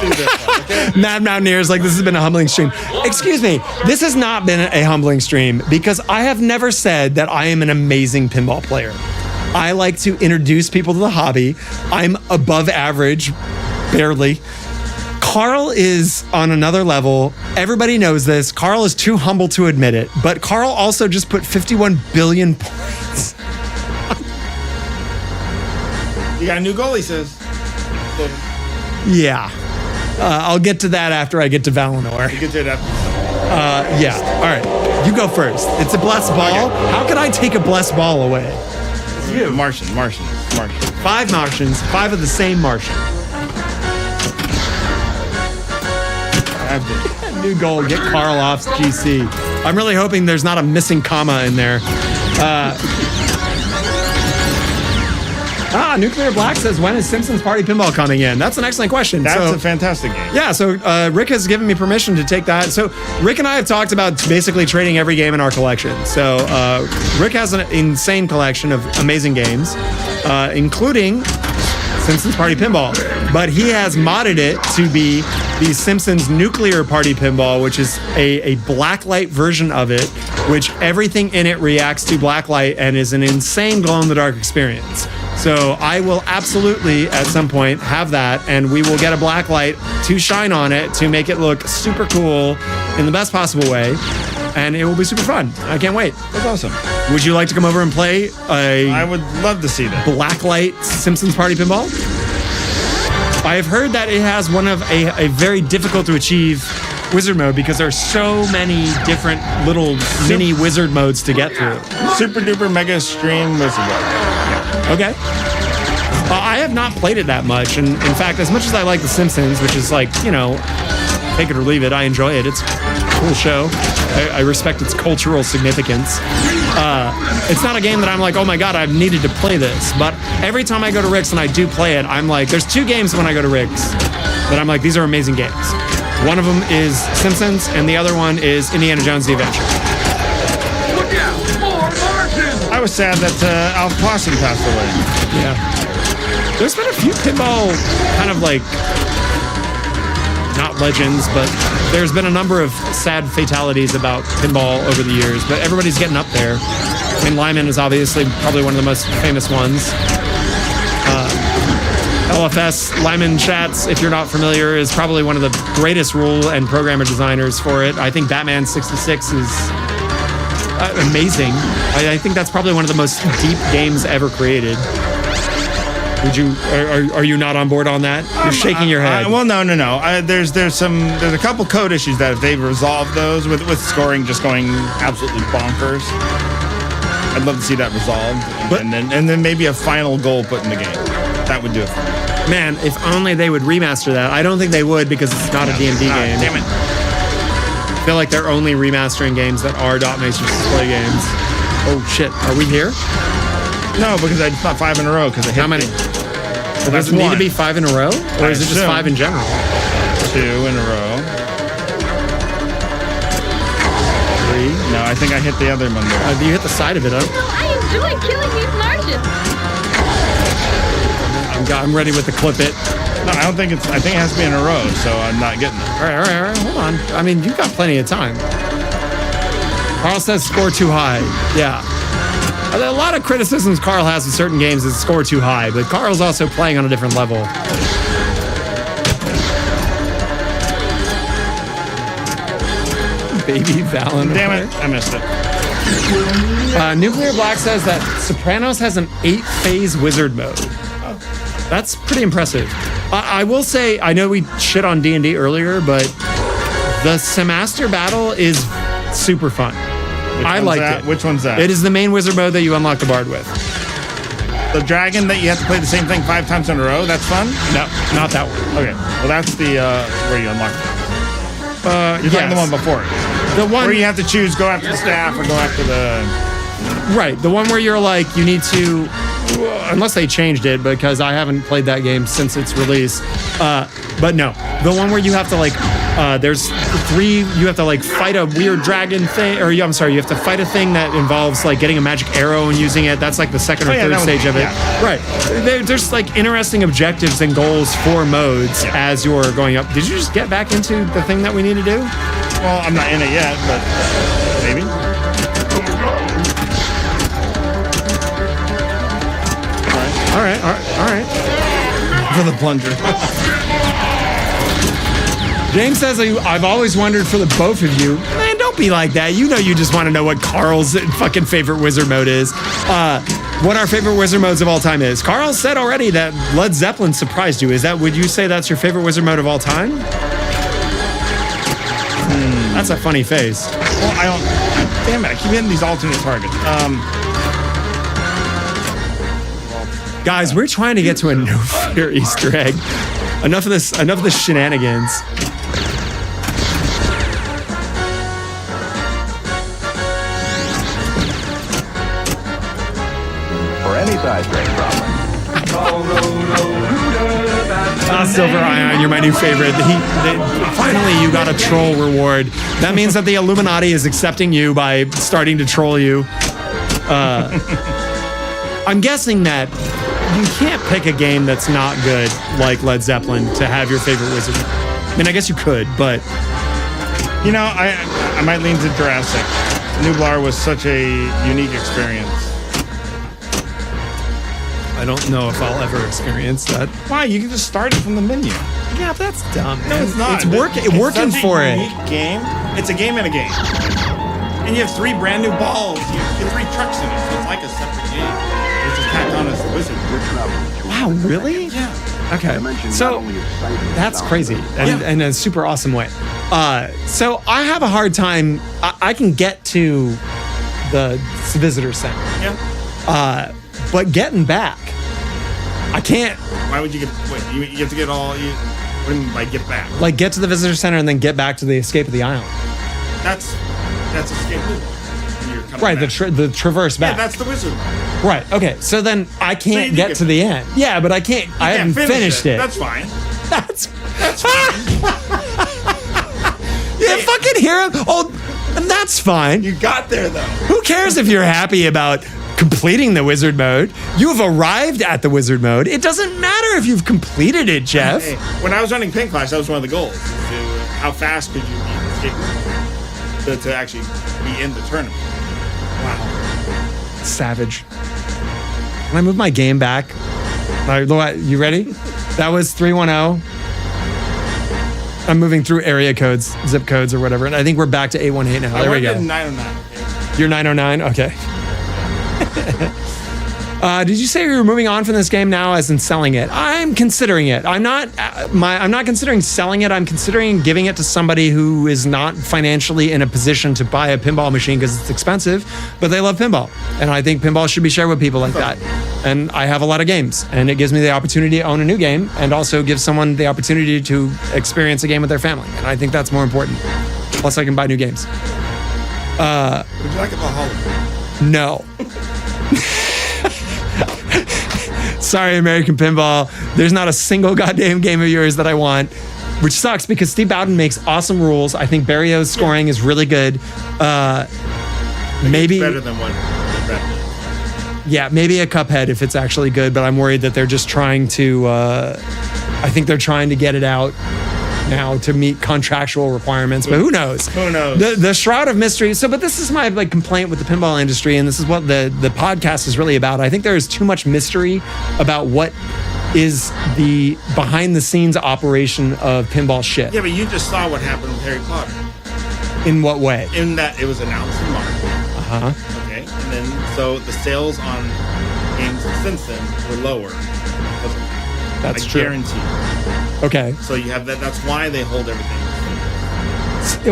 Speaker 3: do this one, okay?
Speaker 2: Mad Mountaineers, like, this has been a humbling stream. Excuse me, this has not been a humbling stream because I have never said that I am an amazing pinball player. I like to introduce people to the hobby. I'm above average, barely. Karl is on another level. Everybody knows this. Karl is too humble to admit it, but Karl also just put 51 billion points.
Speaker 3: You got a new goal, he says.
Speaker 2: Yeah. I'll get to that after I get to Valinor.
Speaker 3: You get to it after.
Speaker 2: Yeah. All right. You go first. It's a blessed ball.
Speaker 3: Okay.
Speaker 2: How could I take a blessed ball away?
Speaker 3: You. Martian.
Speaker 2: 5 Martians, 5 of the same Martian. New goal, get Karl off GC. I'm really hoping there's not a missing comma in there. Nuclear Black says, when is Simpsons Party Pinball coming in? That's an excellent question.
Speaker 3: That's a fantastic game.
Speaker 2: Yeah, so Rick has given me permission to take that. So Rick and I have talked about basically trading every game in our collection. So Rick has an insane collection of amazing games, including Simpsons Party Pinball. But he has modded it to be the Simpsons Nuclear Party Pinball, which is a blacklight version of it, which everything in it reacts to blacklight and is an insane glow-in-the-dark experience. So I will absolutely, at some point, have that, and we will get a black light to shine on it to make it look super cool in the best possible way, and it will be super fun. I can't wait.
Speaker 3: That's awesome.
Speaker 2: Would you like to come over and play
Speaker 3: I would love to see that.
Speaker 2: Blacklight Simpsons Party Pinball? I have heard that it has one of a very difficult to achieve wizard mode because there are so many different little mini wizard modes to get through.
Speaker 3: Super duper mega stream wizard mode.
Speaker 2: Okay. I have not played it that much, and in fact, as much as I like The Simpsons, which is like, you know, take it or leave it, I enjoy it. It's a cool show. I respect its cultural significance. It's not a game that I'm like, oh my God, I've needed to play this. But every time I go to Rick's and I do play it, I'm like, there's 2 games when I go to Rick's that I'm like, these are amazing games. One of them is Simpsons, and the other one is Indiana Jones: The Adventure.
Speaker 1: Look out! More Martians!
Speaker 3: I was sad that Alf Possum passed away.
Speaker 2: Yeah. There's been a few pinball kind of like, not legends, but there's been a number of sad fatalities about pinball over the years, but everybody's getting up there. I mean, Lyman is obviously probably one of the most famous ones. LFS, Lyman Schatz, if you're not familiar, is probably one of the greatest rule and programmer designers for it. I think Batman 66 is amazing. I think that's probably one of the most deep games ever created. Would you? Are you not on board on that? You're shaking your head.
Speaker 3: Well, no. There's a couple code issues that if they've resolved those with scoring just going absolutely bonkers, I'd love to see that resolved,
Speaker 2: But-
Speaker 3: and then maybe a final goal put in the game. That would do it for me.
Speaker 2: Man, if only they would remaster that. I don't think they would because it's not a D&D game.
Speaker 3: Damn it.
Speaker 2: I feel like they're only remastering games that are Dot Master's display games. Oh shit, are we here?
Speaker 3: No, because I thought 5 in a row because I hit.
Speaker 2: How many? Does it need to be 5 in a row? Or is it just 5 in general?
Speaker 3: 2 in a row. 3. No, I think I hit the other one.
Speaker 2: You hit the side of it, huh?
Speaker 4: I enjoy killing these Martians.
Speaker 2: I'm ready with the clip it.
Speaker 3: No, I don't think it's. I think it has to be in a row, so I'm not getting it.
Speaker 2: All right. Hold on. I mean, you've got plenty of time. Karl says score too high. Yeah. A lot of criticisms Karl has of certain games is score too high, but Karl's also playing on a different level. Baby Valen.
Speaker 3: Damn it, I missed it.
Speaker 2: Nuclear Black says that Sopranos has an 8-phase wizard mode. That's pretty impressive. I will say, I know we shit on D&D earlier, but the Semaster battle is super fun. I liked it.
Speaker 3: Which one's that?
Speaker 2: It is the main wizard mode that you unlock the bard with.
Speaker 3: The dragon that you have to play the same thing 5 times in a row? That's fun?
Speaker 2: No, not that one.
Speaker 3: Okay. Well, that's the where you unlock it. You're talking the one before it.
Speaker 2: The one
Speaker 3: where you have to choose go after the staff or go after the...
Speaker 2: Right. The one where you're like, you need to... Unless they changed it, because I haven't played that game since its release. But no. The one where you have to like... there's 3... You have to like fight a weird dragon thing. Or I'm sorry, you have to fight a thing that involves like getting a magic arrow and using it. That's like the second or third stage of it. Yeah. Right. There's like interesting objectives and goals for modes as you're going up. Did you just get back into the thing that we need to do?
Speaker 3: Well, I'm not in it yet, but maybe.
Speaker 2: All right.
Speaker 3: For the plunger.
Speaker 2: James says, I've always wondered for the both of you. Man, don't be like that. You know you just want to know what Karl's fucking favorite wizard mode is. What our favorite wizard modes of all time is. Karl said already that Led Zeppelin surprised you. Would you say that's your favorite wizard mode of all time? That's a funny face.
Speaker 3: Well, I don't... Damn it, I keep hitting these alternate targets.
Speaker 2: Guys, we're trying to get to a No Fear Easter egg. Enough of this shenanigans.
Speaker 9: For any size train problem.
Speaker 2: Silver Ion, you're my new favorite. Finally, you got a troll reward. That means that the Illuminati is accepting you by starting to troll you. I'm guessing that you can't pick a game that's not good like Led Zeppelin to have your favorite wizard. I mean, I guess you could, but...
Speaker 3: You know, I might lean to Jurassic. Nublar was such a unique experience.
Speaker 2: I don't know if I'll ever experience that.
Speaker 3: Why? You can just start it from the menu.
Speaker 2: Yeah, but that's dumb.
Speaker 3: No, it's not.
Speaker 2: It's working for it.
Speaker 3: Game. It's a game in a game. And you have 3 brand new balls. You have 3 trucks in it, so it's like a separate game. It's just tacked on as the wizard.
Speaker 2: Wow, really?
Speaker 3: Yeah.
Speaker 2: Okay. So that's crazy and in a super awesome way. So I have a hard time. I can get to the visitor center.
Speaker 3: Yeah.
Speaker 2: But getting back, I can't.
Speaker 3: Why would you get? Wait, you have to get all. What do you mean by get back?
Speaker 2: Like get to the visitor center and then get back to the escape of the island.
Speaker 3: That's escape loop.
Speaker 2: Right, the traverse back.
Speaker 3: Yeah, that's the wizard.
Speaker 2: Right. Okay. So then I can't get to the end. Yeah, but I can't. I haven't finished it.
Speaker 3: That's fine.
Speaker 2: That's
Speaker 3: fine.
Speaker 2: Yeah, fucking hear him. Oh, and that's fine.
Speaker 3: You got there though.
Speaker 2: Who cares if you're happy about completing the wizard mode? You have arrived at the wizard mode. It doesn't matter if you've completed it, Jeff.
Speaker 3: Hey, when I was running Pink Clash, that was one of the goals. How fast could you beat the escape to actually be in the tournament?
Speaker 2: Wow. Savage. Can I move my game back? You ready? That was 310. I'm moving through area codes, zip codes or whatever, and I think we're back to 818 now. There we go.
Speaker 3: 909. Okay.
Speaker 2: You're 909? Okay. Did you say you were moving on from this game now, as in selling it? I'm considering it. I'm not considering selling it. I'm considering giving it to somebody who is not financially in a position to buy a pinball machine because it's expensive, but they love pinball, and I think pinball should be shared with people like that. And I have a lot of games, and it gives me the opportunity to own a new game, and also gives someone the opportunity to experience a game with their family, and I think that's more important. Plus, I can buy new games.
Speaker 3: Would you like a Valhalla?
Speaker 2: No. Sorry, American Pinball. There's not a single goddamn game of yours that I want, which sucks because Steve Bowden makes awesome rules. I think Barrio's scoring is really good. Maybe
Speaker 3: better than what.
Speaker 2: Yeah, maybe a Cuphead if it's actually good, but I'm worried that they're just trying to. I think they're trying to get it out now to meet contractual requirements, but who knows?
Speaker 3: Who knows?
Speaker 2: The shroud of mystery. So, but this is my complaint with the pinball industry, and this is what the podcast is really about. I think there is too much mystery about what is the behind the scenes operation of pinball shit.
Speaker 3: Yeah, but you just saw what happened with Harry Potter.
Speaker 2: In what way?
Speaker 3: In that it was announced in March. Okay, and then so the sales on games since then were lower.
Speaker 2: That's
Speaker 3: I
Speaker 2: true.
Speaker 3: Guarantee.
Speaker 2: Okay.
Speaker 3: So you have that. That's why they hold everything.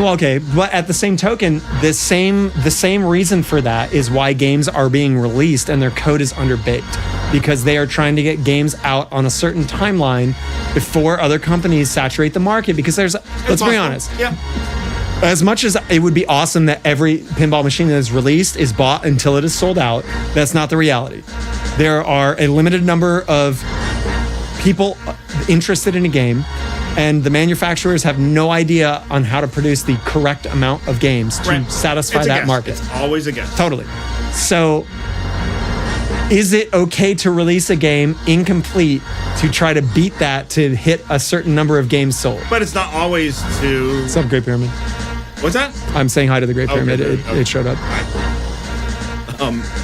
Speaker 2: Well, okay, but at the same token, the same reason for that is why games are being released and their code is underbaked, because they are trying to get games out on a certain timeline before other companies saturate the market. Because let's be honest.
Speaker 3: Yeah.
Speaker 2: As much as it would be awesome that every pinball machine that is released is bought until it is sold out, that's not the reality. There are a limited number of people interested in a game, and the manufacturers have no idea on how to produce the correct amount of games to satisfy that market.
Speaker 3: It's always a guess.
Speaker 2: Totally. So, is it okay to release a game incomplete to try to beat that to hit a certain number of games sold?
Speaker 3: But it's not always to.
Speaker 2: What's up, Great Pyramid?
Speaker 3: What's that?
Speaker 2: I'm saying hi to the Great Pyramid.
Speaker 3: Okay.
Speaker 2: It showed up.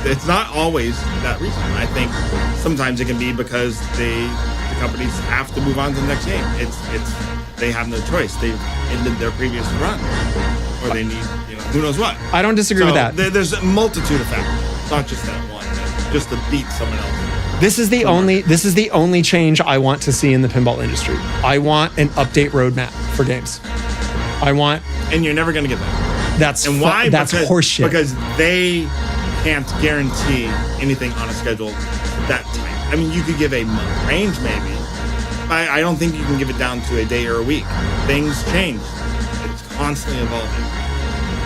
Speaker 3: It's not always that reason. I think sometimes it can be because the companies have to move on to the next game. It's they have no choice. They've ended their previous run, or they need who knows what.
Speaker 2: I don't disagree with that.
Speaker 3: There's a multitude of factors. It's not just that one. Just to beat someone else.
Speaker 2: This is the only change I want to see in the pinball industry. I want an update roadmap for games.
Speaker 3: And you're never going to get that.
Speaker 2: That's horseshit.
Speaker 3: Because they can't guarantee anything on a schedule that tight. I mean, you could give a month range maybe. I don't think you can give it down to a day or a week. Things change. It's constantly evolving.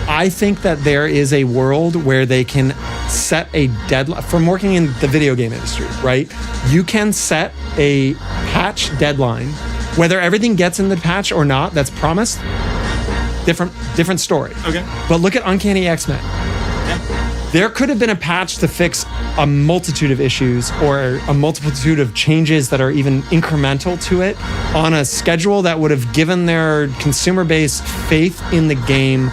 Speaker 2: I think that there is a world where they can set a deadline. From working in the video game industry, right? You can set a patch deadline. Whether everything gets in the patch or not, that's promised. Different story.
Speaker 3: Okay.
Speaker 2: But look at Uncanny X-Men.
Speaker 3: Yeah.
Speaker 2: There could have been a patch to fix a multitude of issues or a multitude of changes that are even incremental to it on a schedule that would have given their consumer base faith in the game,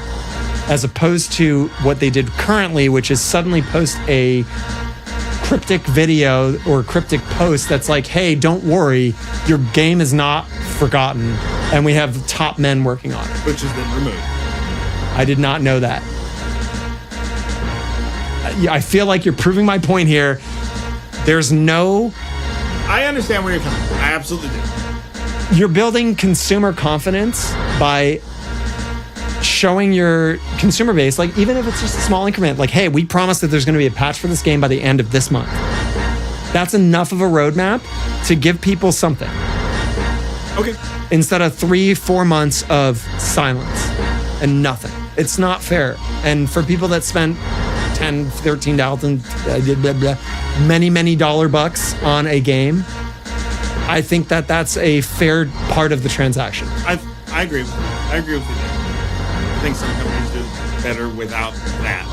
Speaker 2: as opposed to what they did currently, which is suddenly post a cryptic video or cryptic post that's like, hey, don't worry, your game is not forgotten, and we have top men working on it.
Speaker 3: Which has been removed.
Speaker 2: I did not know that. I feel like you're proving my point here. There's no...
Speaker 3: I understand where you're coming from. I absolutely do.
Speaker 2: You're building consumer confidence by showing your consumer base, like even if it's just a small increment, like, hey, we promised that there's going to be a patch for this game by the end of this month. That's enough of a roadmap to give people something.
Speaker 3: Okay.
Speaker 2: Instead of 3-4 months of silence and nothing. It's not fair. And for people that spent $10, $13,000, many dollar bucks on a game, I think that that's a fair part of the transaction.
Speaker 3: I agree with you. I agree with you there. I think some companies do better without that,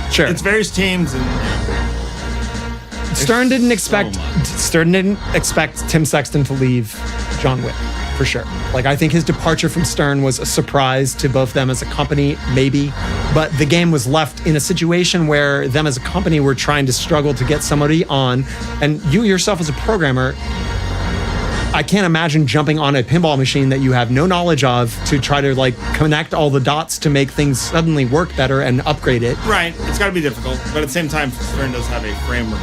Speaker 3: regardless.
Speaker 2: Sure.
Speaker 3: It's various teams, and
Speaker 2: Stern didn't expect Tim Sexton to leave John Wick, for sure. Like, I think his departure from Stern was a surprise to both them as a company, maybe. But the game was left in a situation where them as a company were trying to struggle to get somebody on. And you yourself as a programmer, I can't imagine jumping on a pinball machine that you have no knowledge of to try to like connect all the dots to make things suddenly work better and upgrade it.
Speaker 3: Right. It's got to be difficult. But at the same time, Stern does have a framework.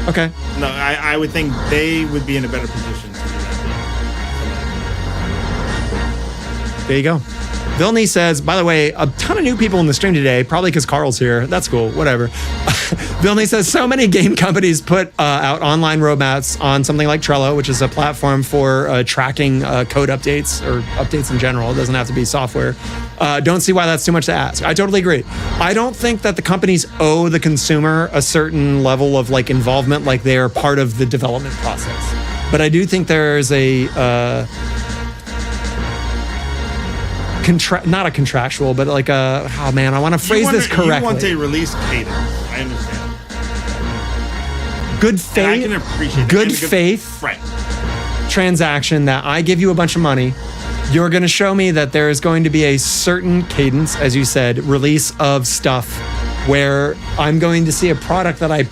Speaker 2: Okay.
Speaker 3: No, I would think they would be in a better position to do that.
Speaker 2: There you go. Vilney says, by the way, a ton of new people in the stream today, probably because Karl's here. That's cool, whatever. Bilney says so many game companies put out online roadmaps on something like Trello, which is a platform for tracking code updates or updates in general. It doesn't have to be software. Don't see why that's too much to ask. I totally agree. I don't think that the companies owe the consumer a certain level of like involvement, like they are part of the development process. But I do think there's a not a contractual, but like a, oh man, I want to phrase this correctly.
Speaker 3: You want a release cadence. I understand.
Speaker 2: Good faith.
Speaker 3: And I can appreciate that.
Speaker 2: Good faith.
Speaker 3: Right.
Speaker 2: Transaction that I give you a bunch of money. You're going to show me that there is going to be a certain cadence, as you said, release of stuff where I'm going to see a product that I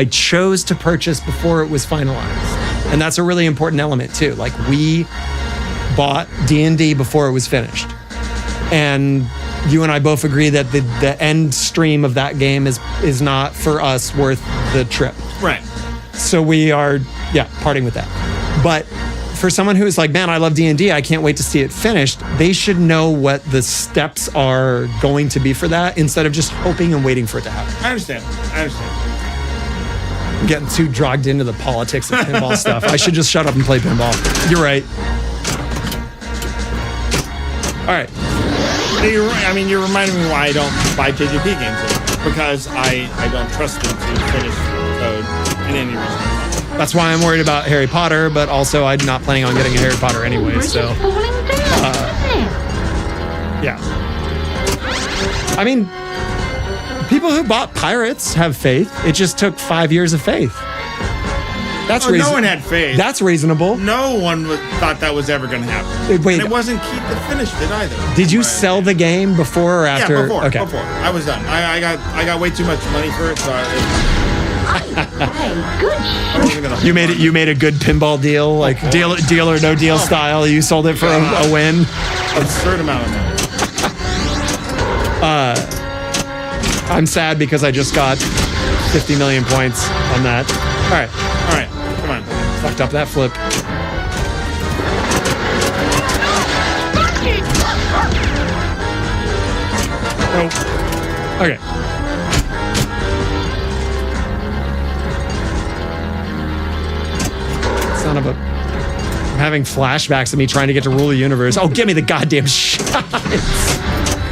Speaker 2: chose to purchase before it was finalized. And that's a really important element too. Like we bought D&D before it was finished. And you and I both agree that the end stream of that game is not for us worth the trip.
Speaker 3: Right.
Speaker 2: So we are, parting with that. But for someone who's like, man, I love D&D, I can't wait to see it finished, they should know what the steps are going to be for that instead of just hoping and waiting for it to happen.
Speaker 3: I understand.
Speaker 2: I'm getting too dragged into the politics of pinball stuff. I should just shut up and play pinball. You're right. All right.
Speaker 3: You're reminding me why I don't buy JJP games anymore. Because I don't trust them to finish code in any reason.
Speaker 2: That's why I'm worried about Harry Potter, but also I'm not planning on getting a Harry Potter anyway, so. Yeah. I mean, people who bought Pirates have faith. It just took 5 years of faith. That's
Speaker 3: no one had faith.
Speaker 2: That's reasonable.
Speaker 3: No one thought that was ever going to happen.
Speaker 2: Wait,
Speaker 3: and it wasn't Keith that finished it either.
Speaker 2: Did you sell the game before or after?
Speaker 3: Yeah, before.
Speaker 2: Okay.
Speaker 3: Before. I was done. I got way too much money for it, so
Speaker 2: You made a good pinball deal, like deal or no deal style. You sold it for a win.
Speaker 3: Absurd amount of money.
Speaker 2: I'm sad because I just got 50 million points on that. All right.
Speaker 3: Come on.
Speaker 2: Fucked up that flip. Oh. Okay. Son of a... I'm having flashbacks of me trying to get to rule the universe. Oh, give me the goddamn shots.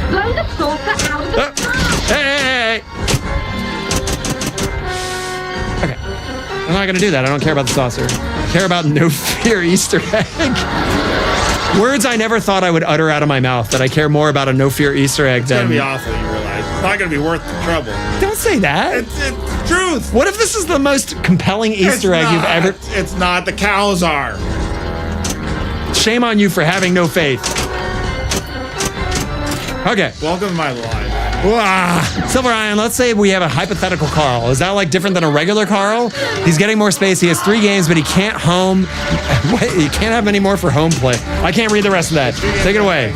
Speaker 4: Blow the saucer out of the sky.
Speaker 2: Hey! Okay. I'm not gonna do that. I don't care about the saucer. I care about no fear Easter egg. Words I never thought I would utter out of my mouth, that I care more about a no fear Easter egg than...
Speaker 3: It's gonna be awful, you realize. It's not gonna be worth the trouble.
Speaker 2: Don't say that.
Speaker 3: It's truth.
Speaker 2: What if this is the most compelling Easter egg you've ever...
Speaker 3: It's not. The cows are.
Speaker 2: Shame on you for having no faith. Okay.
Speaker 3: Welcome to my life.
Speaker 2: Silver Iron, let's say we have a hypothetical Karl. Is that like different than a regular Karl? He's getting more space. He has 3 games, but he can't home. He can't have any more for home play. I can't read the rest of that. Take it away.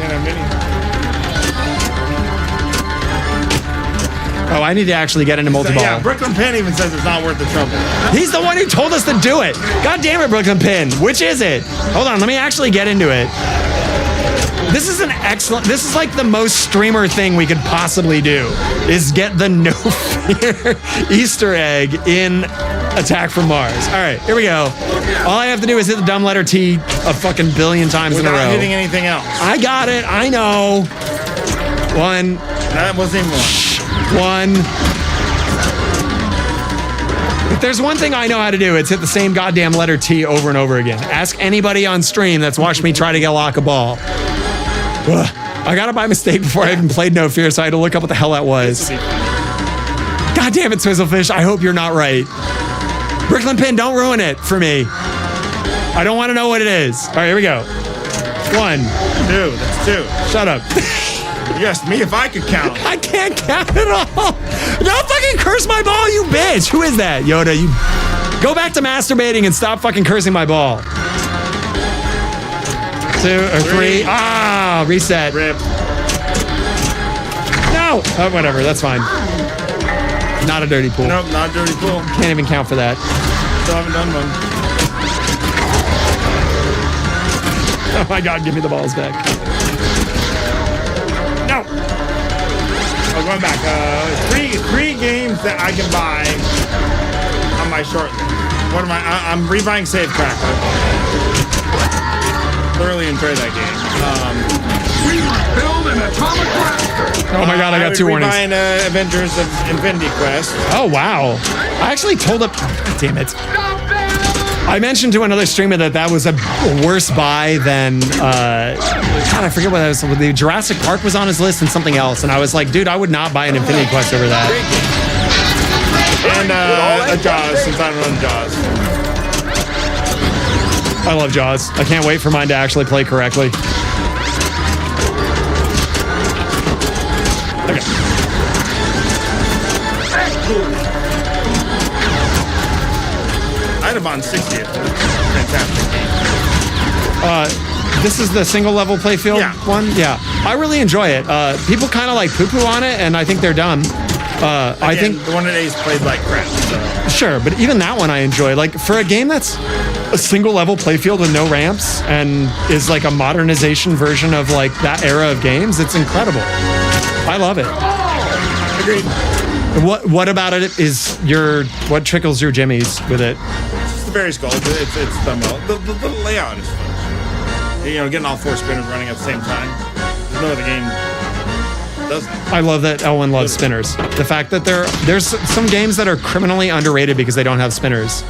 Speaker 2: Oh, I need to actually get into multi-ball.
Speaker 3: Yeah, Brooklyn Penn even says it's not worth the trouble.
Speaker 2: He's the one who told us to do it. God damn it, Brooklyn Penn. Which is it? Hold on, let me actually get into it. This is this is like the most streamer thing we could possibly do, is get the no fear Easter egg in Attack from Mars. All right, here we go. All I have to do is hit the dumb letter T a fucking billion times in a row.
Speaker 3: Without hitting anything else.
Speaker 2: I got it, I know. 1.
Speaker 3: That wasn't even 1.
Speaker 2: If there's one thing I know how to do, it's hit the same goddamn letter T over and over again. Ask anybody on stream that's watched me try to get lock a ball. Ugh. I got it by mistake before I even played No Fear, so I had to look up what the hell that was. God damn it, Swizzlefish. I hope you're not right. Brooklyn Pin, don't ruin it for me. I don't want to know what it is. All right, here we go. 1.
Speaker 3: 2. That's 2.
Speaker 2: Shut up.
Speaker 3: You asked me if I could count.
Speaker 2: I can't count at all. Don't fucking curse my ball, you bitch. Who is that? Yoda, you go back to masturbating and stop fucking cursing my ball. 2 or 3. Ah, reset.
Speaker 3: Rip.
Speaker 2: No. Oh, whatever. That's fine. Not a dirty pool.
Speaker 3: Nope, not a dirty pool.
Speaker 2: Can't even count for that.
Speaker 3: Still haven't done one.
Speaker 2: Oh my God, give me the balls back. No.
Speaker 3: Oh, going back. 3 games games that I can buy on my short list. What am I'm rebuying Safecracker. Thoroughly enjoyed that game.
Speaker 1: We must build an atomic reactor.
Speaker 2: Oh my God, I got two warnings.
Speaker 3: Rebuying Avengers of Infinity Quest.
Speaker 2: Oh, wow. I actually told him, damn it. I mentioned to another streamer that was a worse buy than, God, I forget what that was. The Jurassic Park was on his list and something else. And I was like, dude, I would not buy an Infinity Quest over that.
Speaker 3: And a Jaws, since I don't run Jaws.
Speaker 2: I love Jaws. I can't wait for mine to actually play correctly. Okay.
Speaker 3: I'd have on 60th. Fantastic game.
Speaker 2: This is the single level playfield one? Yeah. I really enjoy it. People kind of like poo-poo on it, and I think they're dumb. I think
Speaker 3: the one at Ace played like crap. So.
Speaker 2: Sure, but even that one I enjoy. Like for a game that's a single level playfield with no ramps and is like a modernization version of like that era of games, it's incredible. I love it.
Speaker 3: Agreed.
Speaker 2: What about it is what trickles your jimmies with it?
Speaker 3: It's just the very skull. It's the layout is fun. You know, getting all four spinners running at the same time. There's no other game does that.
Speaker 2: I love that Elwin loves spinners. The fact that there's some games that are criminally underrated because they don't have spinners.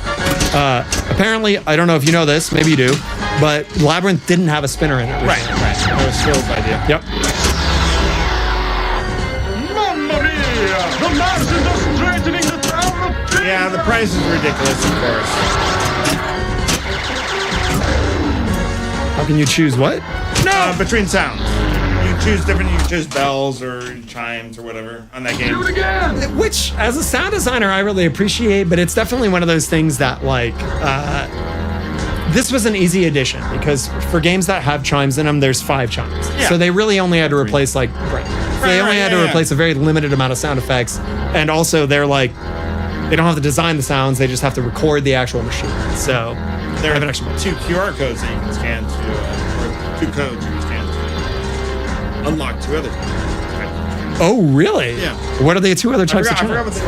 Speaker 2: Apparently, I don't know if you know this, maybe you do, but Labyrinth didn't have a spinner in it.
Speaker 3: Right. That was Skill's idea.
Speaker 2: Yep.
Speaker 1: Mamma mia! The Martians are straightening the town of Pinball.
Speaker 3: Yeah, the price is ridiculous, of course.
Speaker 2: How can you choose what?
Speaker 3: No, between sounds. You can choose different. You can choose bells or chimes or whatever on that game.
Speaker 1: Do it again.
Speaker 2: Which, as a sound designer, I really appreciate, but it's definitely one of those things that, like, this was an easy addition because for games that have chimes in them, there's 5 chimes.
Speaker 3: Yeah.
Speaker 2: So they really only had to replace, like, they only had to replace a very limited amount of sound effects. And also, they're like, they don't have to design the sounds, they just have to record the actual machine. So
Speaker 3: There
Speaker 2: have
Speaker 3: are
Speaker 2: an extra
Speaker 3: 2 QR codes that you can scan to, or 2 codes you can scan to unlock 2 other types.
Speaker 2: Oh, really?
Speaker 3: Yeah.
Speaker 2: What are the 2 other types of
Speaker 3: I forgot
Speaker 2: chimes?
Speaker 3: what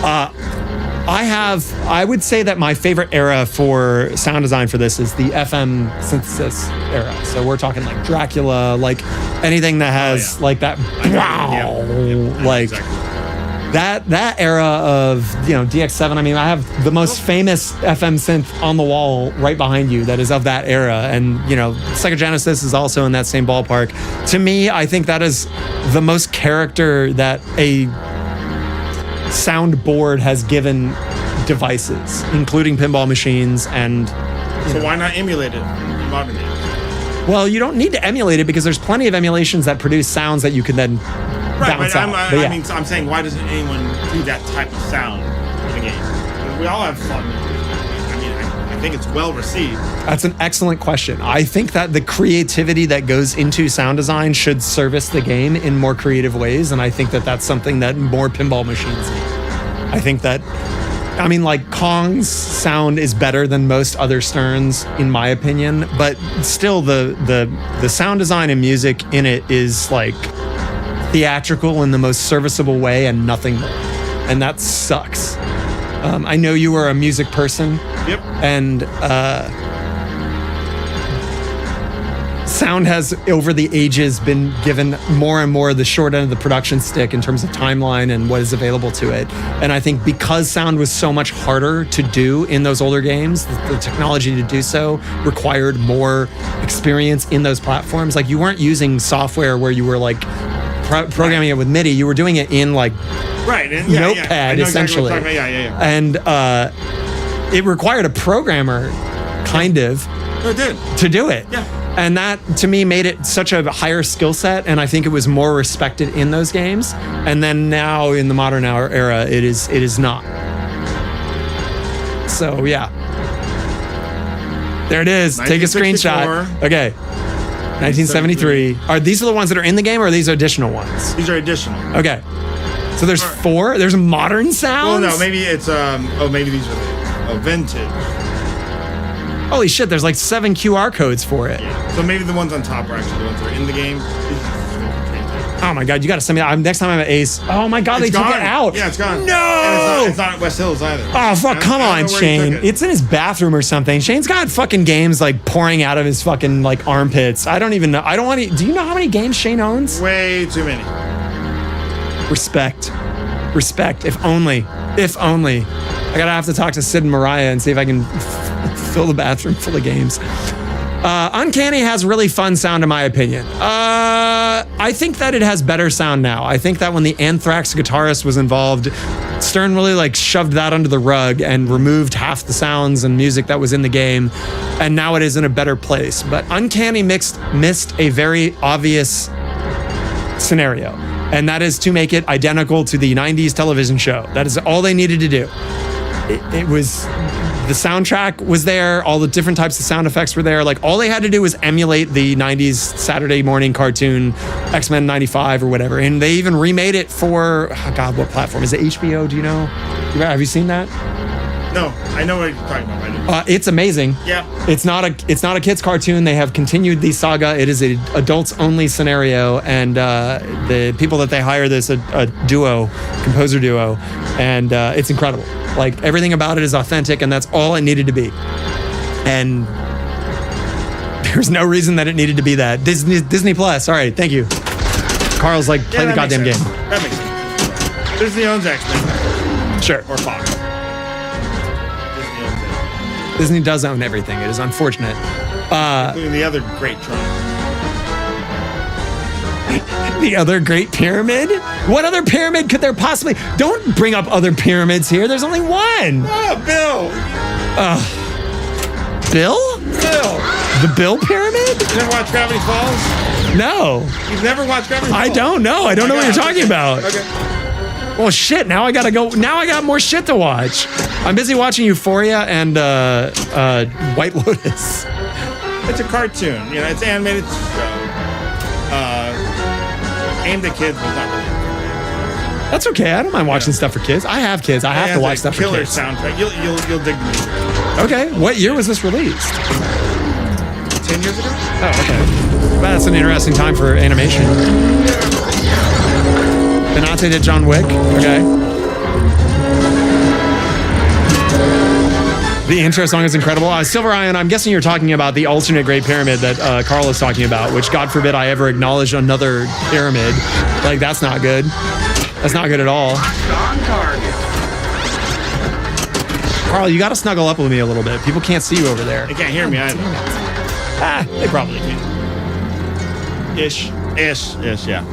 Speaker 3: they are.
Speaker 2: I would say that my favorite era for sound design for this is the FM synthesis era. So we're talking like Dracula, like anything that has like that, like
Speaker 3: exactly.
Speaker 2: that era of, you know, DX7. I mean, I have the most famous FM synth on the wall right behind you that is of that era. And, you know, Sega Genesis is also in that same ballpark. To me, I think that is the most character that a soundboard has given devices, including pinball machines and...
Speaker 3: So why not emulate it in modern games?
Speaker 2: Well, you don't need to emulate it because there's plenty of emulations that produce sounds that you can then bounce out. But yeah.
Speaker 3: I'm saying, why doesn't anyone do that type of sound in a game? We all have fun. I mean, I think it's well received.
Speaker 2: That's an excellent question. I think that the creativity that goes into sound design should service the game in more creative ways, and I think that that's something that more pinball machines need. I think that, I mean, like Kong's sound is better than most other Sterns, in my opinion, but still the sound design and music in it is like theatrical in the most serviceable way and nothing more. And that sucks. I know you are a music person.
Speaker 3: Yep.
Speaker 2: And sound has, over the ages, been given more and more the short end of the production stick in terms of timeline and what is available to it. And I think because sound was so much harder to do in those older games, the technology to do so required more experience in those platforms. Like, you weren't using software where you were like programming it with MIDI. You were doing it in like Notepad, essentially.
Speaker 3: Exactly.
Speaker 2: And it required a programmer, kind of,
Speaker 3: No, it did.
Speaker 2: to do it.
Speaker 3: Yeah.
Speaker 2: And that, to me, made it such a higher skill set, and I think it was more respected in those games. And then now, in the modern era, it is not. So, yeah. There it is. Take a screenshot. Okay. 1973. These are the ones that are in the game, or are these additional ones?
Speaker 3: These are additional.
Speaker 2: Okay. So there's 4? There's modern sounds?
Speaker 3: Well, no, maybe it's, maybe these are vintage.
Speaker 2: Holy shit, there's like 7 QR codes for it.
Speaker 3: Yeah. So maybe the ones on top are actually the ones that are in the game.
Speaker 2: Oh my God, you got to send me that. Next time I'm at Ace. Oh my God,
Speaker 3: It's
Speaker 2: they took
Speaker 3: gone.
Speaker 2: it out.
Speaker 3: Yeah, it's gone.
Speaker 2: No!
Speaker 3: And it's not at West Hills either.
Speaker 2: Oh, fuck, come
Speaker 3: I
Speaker 2: on,
Speaker 3: don't know where he
Speaker 2: Shane.
Speaker 3: took it.
Speaker 2: It's in his bathroom or something. Shane's got fucking games like pouring out of his fucking like armpits. I don't even know. I don't want to. Do you know how many games Shane owns?
Speaker 3: Way too many.
Speaker 2: Respect. Respect. If only. If only. I gotta have to talk to Sid and Mariah and see if I can fill the bathroom full of games. Uncanny has really fun sound, in my opinion. I think that it has better sound now. I think that when the Anthrax guitarist was involved, Stern really like shoved that under the rug and removed half the sounds and music that was in the game, and now it is in a better place. But Uncanny missed a very obvious scenario, and that is to make it identical to the 90s television show. That is all they needed to do. It was, the soundtrack was there, all the different types of sound effects were there. Like, all they had to do was emulate the 90s Saturday morning cartoon, X-Men 95 or whatever. And they even remade it for, oh God, what platform? Is it HBO? Do you know? Have you seen that?
Speaker 3: No, I know what you're talking about. I do.
Speaker 2: It's amazing.
Speaker 3: Yeah.
Speaker 2: It's not a kid's cartoon. They have continued the saga. It is an adults only scenario, and the people that they hired is a duo, composer duo, and it's incredible. Like, everything about it is authentic, and that's all it needed to be. And there's no reason that it needed to be that. Disney Plus. All right, thank you. Carl's like, play the goddamn game.
Speaker 3: That makes sense. Disney owns X-Men.
Speaker 2: Sure.
Speaker 3: Or Fox.
Speaker 2: Disney does own everything. It is unfortunate.
Speaker 3: Including the other great tribe.
Speaker 2: The other great pyramid? What other pyramid could there possibly? Don't bring up other pyramids here. There's only one.
Speaker 3: Oh, Bill.
Speaker 2: Bill?
Speaker 3: Bill.
Speaker 2: The Bill Pyramid?
Speaker 3: You never watched Gravity Falls?
Speaker 2: No.
Speaker 3: You've never watched Gravity Falls?
Speaker 2: I don't know. I don't know what you're talking about.
Speaker 3: Okay.
Speaker 2: Well, shit. Now I gotta go. Now I got more shit to watch. I'm busy watching Euphoria and White Lotus.
Speaker 3: It's a cartoon. You know, it's an animated show. Aimed at kids, but not really.
Speaker 2: That's okay. I don't mind watching stuff for kids. I have kids. I have to watch stuff for
Speaker 3: killer
Speaker 2: kids.
Speaker 3: Soundtrack. You'll dig the music.
Speaker 2: Okay. What year was this released?
Speaker 3: 10 years ago?
Speaker 2: Oh, okay. Well, that's an interesting time for animation. Benante did John Wick. Okay. The intro song is incredible. Silver Iron, I'm guessing you're talking about the alternate Great Pyramid that Karl is talking about, which God forbid I ever acknowledge another pyramid. Like, that's not good. That's not good at all. Karl, you got to snuggle up with me a little bit. People can't see you over there.
Speaker 3: They can't hear me either.
Speaker 2: They probably can. Ish,
Speaker 3: yeah.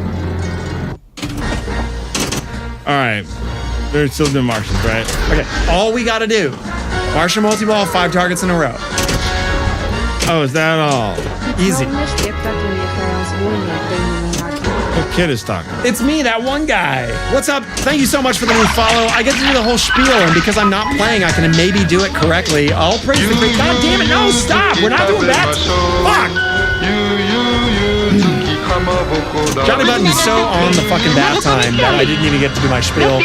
Speaker 3: All right. They're still doing Martians, right?
Speaker 2: Okay. All we got to do, Martian multi-ball, 5 targets in a row.
Speaker 3: Oh, is that all?
Speaker 2: Easy.
Speaker 3: What kid is talking?
Speaker 2: It's me, that one guy. What's up? Thank you so much for the new follow. I get to do the whole spiel, and because I'm not playing, I can maybe do it correctly. I'll praise the great. God damn it! No, stop! We're not doing that. Fuck! Johnny Button's so on the fucking bath time that I didn't even get to do my spiel.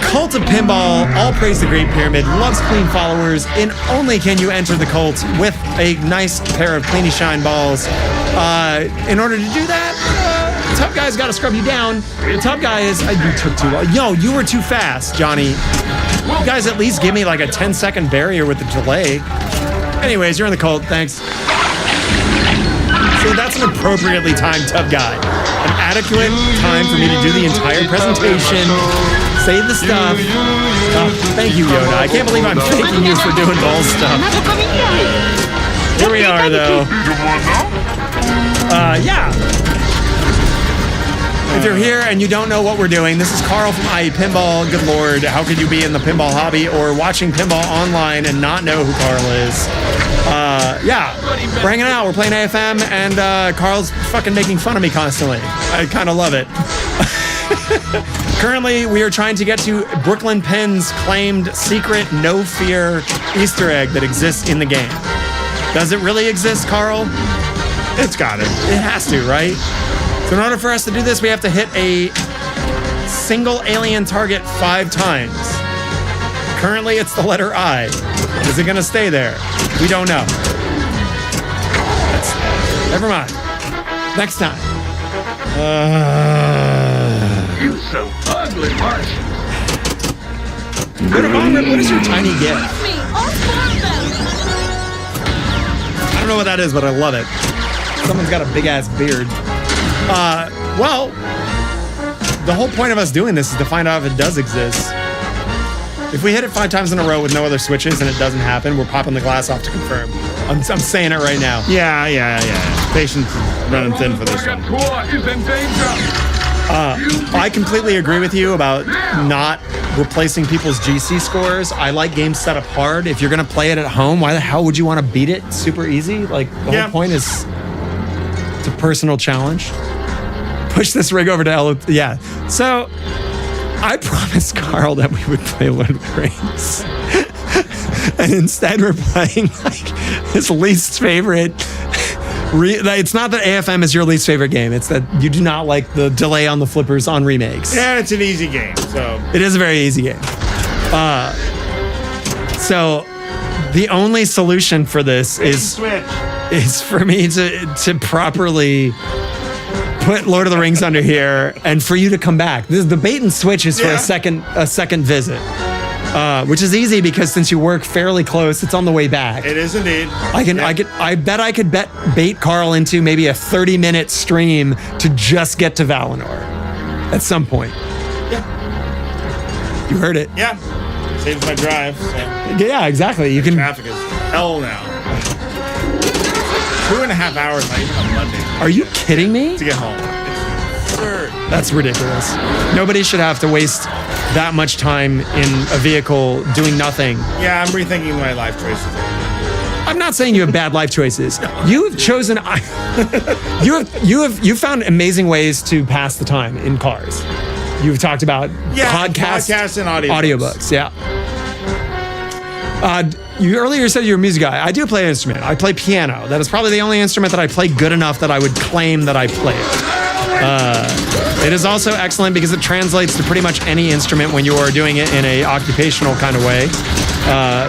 Speaker 2: Cult of Pinball, all praise the Great Pyramid, loves clean followers, and only can you enter the cult with a nice pair of cleany shine balls. In order to do that, Tough Guy's got to scrub you down. The Tough Guy is, you took too long. Yo, you were too fast, Johnny. You guys at least give me like a 10-second barrier with the delay. Anyways, you're in the cult, thanks. So that's an appropriately timed Tough Guy. An adequate time for me to do the entire presentation, say the stuff. Thank you, Yoda. I can't believe I'm thanking you for doing ball stuff. Here we are, though. Yeah. If you're here and you don't know what we're doing, this is Karl from IE Pinball. Good Lord, how could you be in the pinball hobby or watching pinball online and not know who Karl is? Yeah, we're hanging out. We're playing AFM, and Karl's fucking making fun of me constantly. I kind of love it. Currently, we are trying to get to Brooklyn Penn's claimed secret no fear Easter egg that exists in the game. Does it really exist, Karl?
Speaker 3: It's got it.
Speaker 2: It has to, right? So in order for us to do this, we have to hit a single alien target 5 times. Currently, it's the letter I. Is it going to stay there? We don't know. Never mind. Next time.
Speaker 8: You so ugly, Martian.
Speaker 2: What is your tiny gift?
Speaker 4: Me, all four of them.
Speaker 2: I don't know what that is, but I love it. Someone's got a big ass beard. Well, the whole point of us doing this is to find out if it does exist. If we hit it 5 times in a row with no other switches and it doesn't happen, we're popping the glass off to confirm. I'm saying it right now.
Speaker 3: Yeah. Patience is running thin for this one.
Speaker 1: Tour is in danger.
Speaker 2: I completely agree with you about not replacing people's GC scores. I like games set up hard. If you're going to play it at home, why the hell would you want to beat it super easy? Like, the whole point is it's a personal challenge. Push this rig over to L. Yeah. So I promised Karl that we would play Lord of the Rings. And instead we're playing like his least favorite. It's not that AFM is your least favorite game. It's that you do not like the delay on the flippers on remakes.
Speaker 3: Yeah, it's an easy game. So
Speaker 2: it is a very easy game. So the only solution for this is for me to properly put Lord of the Rings under here and for you to come back. The bait and switch is for a second visit. Which is easy because since you work fairly close, it's on the way back.
Speaker 3: it is indeed.
Speaker 2: I bet I could bait Karl into maybe a 30-minute stream to just get to Valinor at some point.
Speaker 3: Yeah.
Speaker 2: You heard it.
Speaker 3: Yeah. Saves my drive. So.
Speaker 2: Yeah, exactly. You can.
Speaker 3: Traffic is hell now. 2.5 hours not even on Monday
Speaker 2: Are you kidding me?
Speaker 3: to get home. It's absurd.
Speaker 2: That's ridiculous. Nobody should have to waste that much time in a vehicle doing nothing.
Speaker 3: Yeah, I'm rethinking my life choices.
Speaker 2: I'm not saying you have bad life choices. You've chosen. You've found amazing ways to pass the time in cars. You've talked about
Speaker 3: podcasts and audiobooks.
Speaker 2: Yeah. You earlier said you're a music guy. I do play an instrument. I play piano. That is probably the only instrument that I play good enough that I would claim that I play it. It is also excellent because it translates to pretty much any instrument when you are doing it in a occupational kind of way.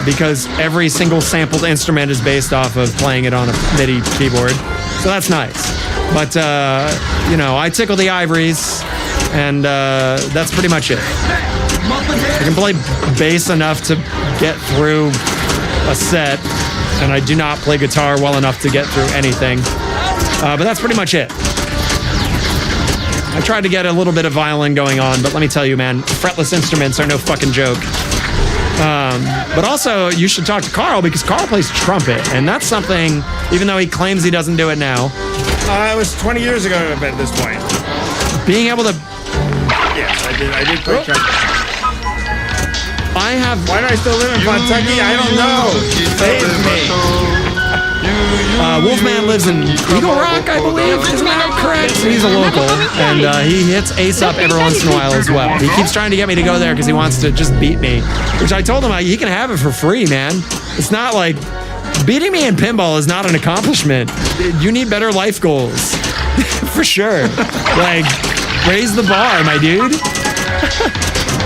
Speaker 2: Because every single sampled instrument is based off of playing it on a MIDI keyboard. So that's nice. But, I tickle the ivories, and that's pretty much it. I can play bass enough to get through a set, and I do not play guitar well enough to get through anything. But that's pretty much it. I tried to get a little bit of violin going on, but let me tell you, man, fretless instruments are no fucking joke. But also, you should talk to Karl because Karl plays trumpet, and that's something, even though he claims he doesn't do it now.
Speaker 3: It was 20 years ago at this point.
Speaker 2: Being able to...
Speaker 3: Yes, I did play trumpet.
Speaker 2: I have...
Speaker 3: Why do I still live in Kentucky? I don't know. Save me.
Speaker 2: Wolfman lives in Eagle Rock, I believe. Isn't that correct? He's a local, and he hits Ace up every once in a while as well. He keeps trying to get me to go there because he wants to just beat me, which I told him he can have it for free, man. It's not like... Beating me in pinball is not an accomplishment. You need better life goals. For sure. Like, raise the bar, my dude.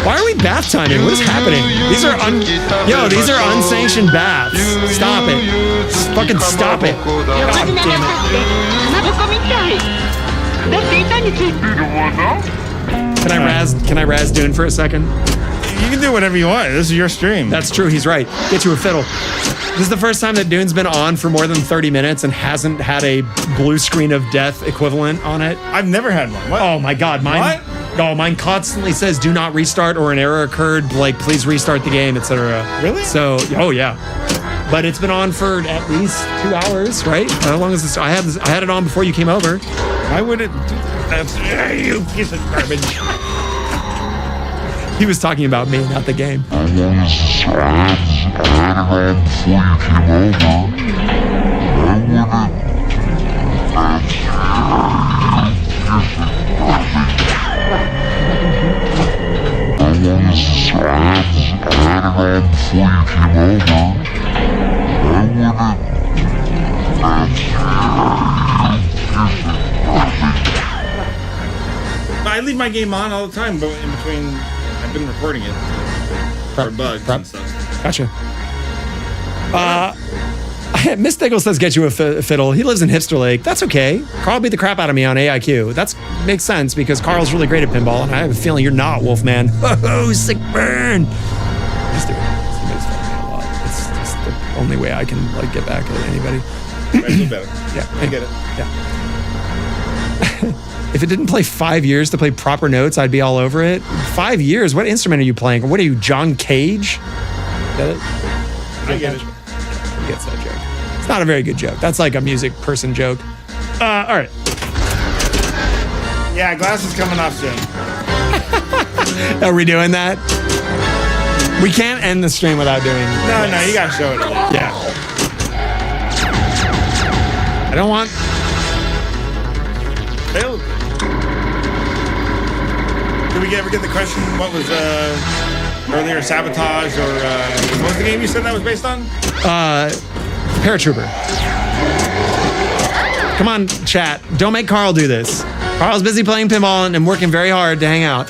Speaker 2: Why are we bath timing? What is happening? These are unsanctioned baths. Stop it. Just fucking stop it. God damn it. Can I razz Dune for a second?
Speaker 3: You can do whatever you want. This is your stream.
Speaker 2: That's true. He's right. Get you a fiddle. This is the first time that Dune's been on for more than 30 minutes and hasn't had a blue screen of death equivalent on it.
Speaker 3: I've never had one. What?
Speaker 2: Oh my God. Mine constantly says do not restart or an error occurred. Like, please restart the game, etc.
Speaker 3: Really?
Speaker 2: So, oh yeah. But it's been on for at least 2 hours, right? How long is this? I had it on before you came over.
Speaker 3: Why would it do that? You piece of garbage.
Speaker 2: He was talking about me, not the game.
Speaker 7: I had it on before you came over.
Speaker 3: I leave my game on all the time, but in between, I've been recording it for bugs and stuff.
Speaker 2: Gotcha. Miss Diggle says get you a fiddle. He lives in Hipster Lake. That's okay. Carl beat the crap out of me on AIQ. That makes sense because Carl's really great at pinball, and I have a feeling you're not, Wolfman. Oh, sick burn. He's doing it. Somebody's fucking me a lot. It's just the only way I can like get back at anybody.
Speaker 3: Right, better.
Speaker 2: Yeah,
Speaker 3: I get it.
Speaker 2: Yeah. If it didn't play 5 years to play proper notes, I'd be all over it. 5 years? What instrument are you playing? What are you, John Cage? Get it?
Speaker 3: I get it.
Speaker 2: He gets that joke. It's not a very good joke. That's like a music person joke. All right.
Speaker 3: Yeah, glass is coming off soon.
Speaker 2: Are we doing that? We can't end the stream without doing
Speaker 3: No,
Speaker 2: this.
Speaker 3: you gotta show it.
Speaker 2: Yeah. I don't want...
Speaker 3: Failed. Did we ever get the question, what was earlier, Sabotage, or what was the game you said that was based on?
Speaker 2: Paratrooper. Come on, chat. Don't make Carl do this. Carl's busy playing pinball and working very hard to hang out.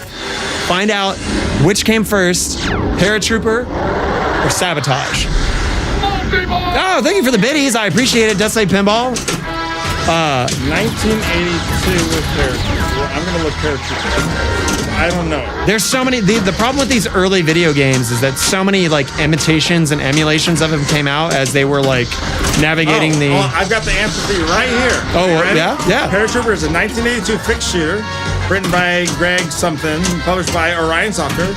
Speaker 2: Find out which came first, Paratrooper or Sabotage. Oh, thank you for the biddies. I appreciate it. Does say pinball.
Speaker 3: 1982 was Paratrooper. I'm gonna look Paratrooper. I don't know.
Speaker 2: There's so many. The problem with these early video games is that so many like imitations and emulations of them came out as they were like navigating the.
Speaker 3: Oh, I've got the answer for you right here.
Speaker 2: Oh,
Speaker 3: You ready?
Speaker 2: yeah.
Speaker 3: Paratrooper is a 1982 fixed shooter, written by Greg something, published by Orion Software,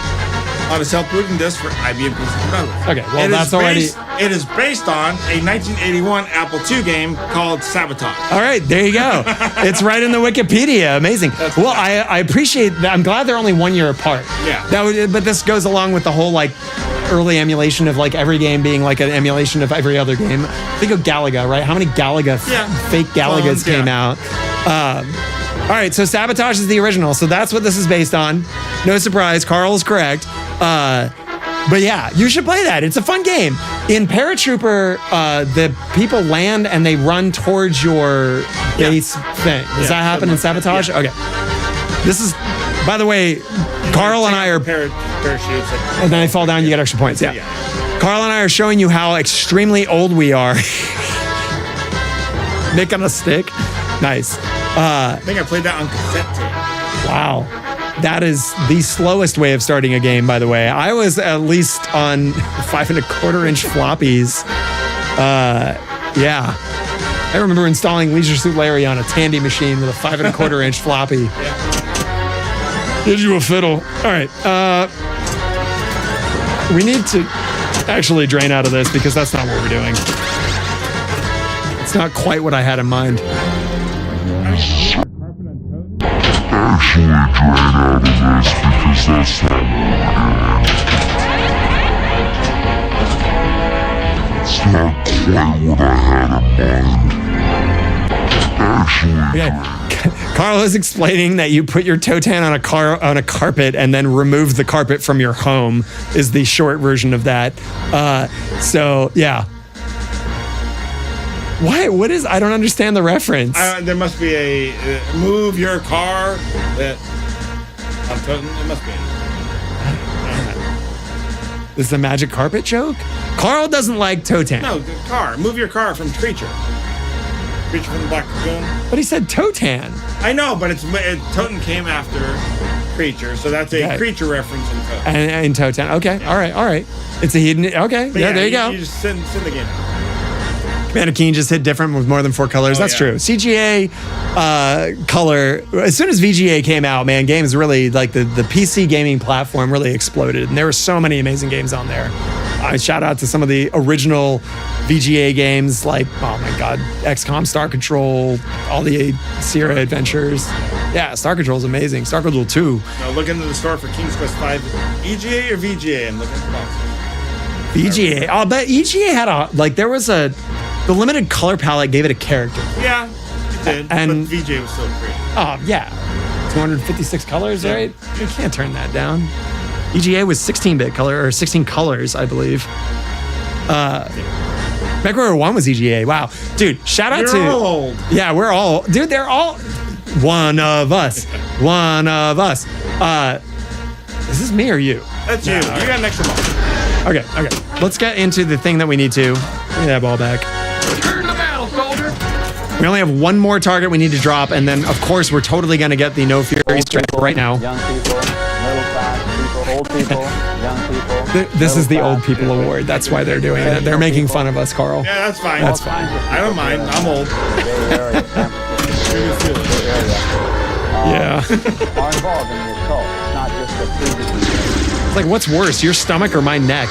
Speaker 3: on a self-booting disc for IBM PC compatible.
Speaker 2: Okay, well that's already.
Speaker 3: It is based on a 1981 Apple II game called Sabotage.
Speaker 2: All right, there you go. It's right in the Wikipedia. Amazing. Well, I appreciate that. I'm glad they're only 1 year apart.
Speaker 3: Yeah.
Speaker 2: But this goes along with the whole like early emulation of like every game being like an emulation of every other game. Think of Galaga, right? How many Galaga fake Galagas came out? All right, so Sabotage is the original. So that's what this is based on. No surprise, Carl is correct. But yeah, you should play that. It's a fun game. In Paratrooper, the people land and they run towards your base thing. Does that happen in Sabotage?
Speaker 3: Yeah.
Speaker 2: Okay. This is, by the way, Carl and I are...
Speaker 3: Parachutes.
Speaker 2: And then I fall down, you get extra points. Yeah. Carl and I are showing you how extremely old we are. Nick on a stick. Nice.
Speaker 3: I think I played that on cassette tape.
Speaker 2: Wow. That is the slowest way of starting a game, by the way. I was at least on 5 1/4 inch floppies. Yeah. I remember installing Leisure Suit Larry on a Tandy machine with a 5 1/4 inch floppy. Did you a fiddle? All right. We need to actually drain out of this because that's not what we're doing. It's not quite what I had in mind.
Speaker 7: Actually drain out of this because that's not what it's not quite what I had in mind.
Speaker 2: Okay. Carl is explaining that you put your Totan on a carpet and then remove the carpet from your home is the short version of that. So yeah. Why? What is? I don't understand the reference.
Speaker 3: There must be a move your car. That I'm telling you, it must be.
Speaker 2: Is the magic carpet joke? Carl doesn't like Totan.
Speaker 3: No, the car. Move your car from Creature. Creature from the Black Lagoon.
Speaker 2: But he said Totan.
Speaker 3: I know, but Toten came after Creature, so that's a Creature reference in Toten.
Speaker 2: And in Totan. Okay. All right. It's a hidden. Okay.
Speaker 3: But
Speaker 2: yeah, there you go.
Speaker 3: You just send the game out.
Speaker 2: Commander Keen just hit different with more than 4 colors. That's true. CGA color. As soon as VGA came out, man, games really like the PC gaming platform really exploded, and there were so many amazing games on there. I shout out to some of the original VGA games like, oh my God, XCOM, Star Control, all the Sierra adventures. Yeah, Star Control is amazing. Star Control 2.
Speaker 3: Now look into the store for King's Quest 5. EGA or VGA? I'm looking at the box.
Speaker 2: VGA. Oh, but EGA had the limited color palette gave it a character.
Speaker 3: Yeah, it did.
Speaker 2: And
Speaker 3: but VGA was still great.
Speaker 2: Oh, yeah. 256 colors, right? You can't turn that down. EGA was 16-bit color, or 16 colors, I believe. MechWarrior 1 was EGA. Wow. Dude, shout out to...
Speaker 3: We're all old.
Speaker 2: Yeah, we're all... Dude, they're all... One of us. One of us. Is this me or you?
Speaker 3: That's you. You got an extra ball.
Speaker 2: Okay. Let's get into the thing that we need to. Give me that ball back. We only have one more target we need to drop, and then, of course, we're totally going to get the No Fury strip right now.
Speaker 9: Young people, middle class people, old people, young people.
Speaker 2: This is the Old People Award. That's why they're doing it. They're making fun of us, Carl.
Speaker 3: Yeah, that's fine.
Speaker 2: That's fine.
Speaker 3: I don't mind. I'm old.
Speaker 2: Yeah.
Speaker 9: Are involved in this cult. It's not just a previously.
Speaker 2: It's like, what's worse, your stomach or my neck?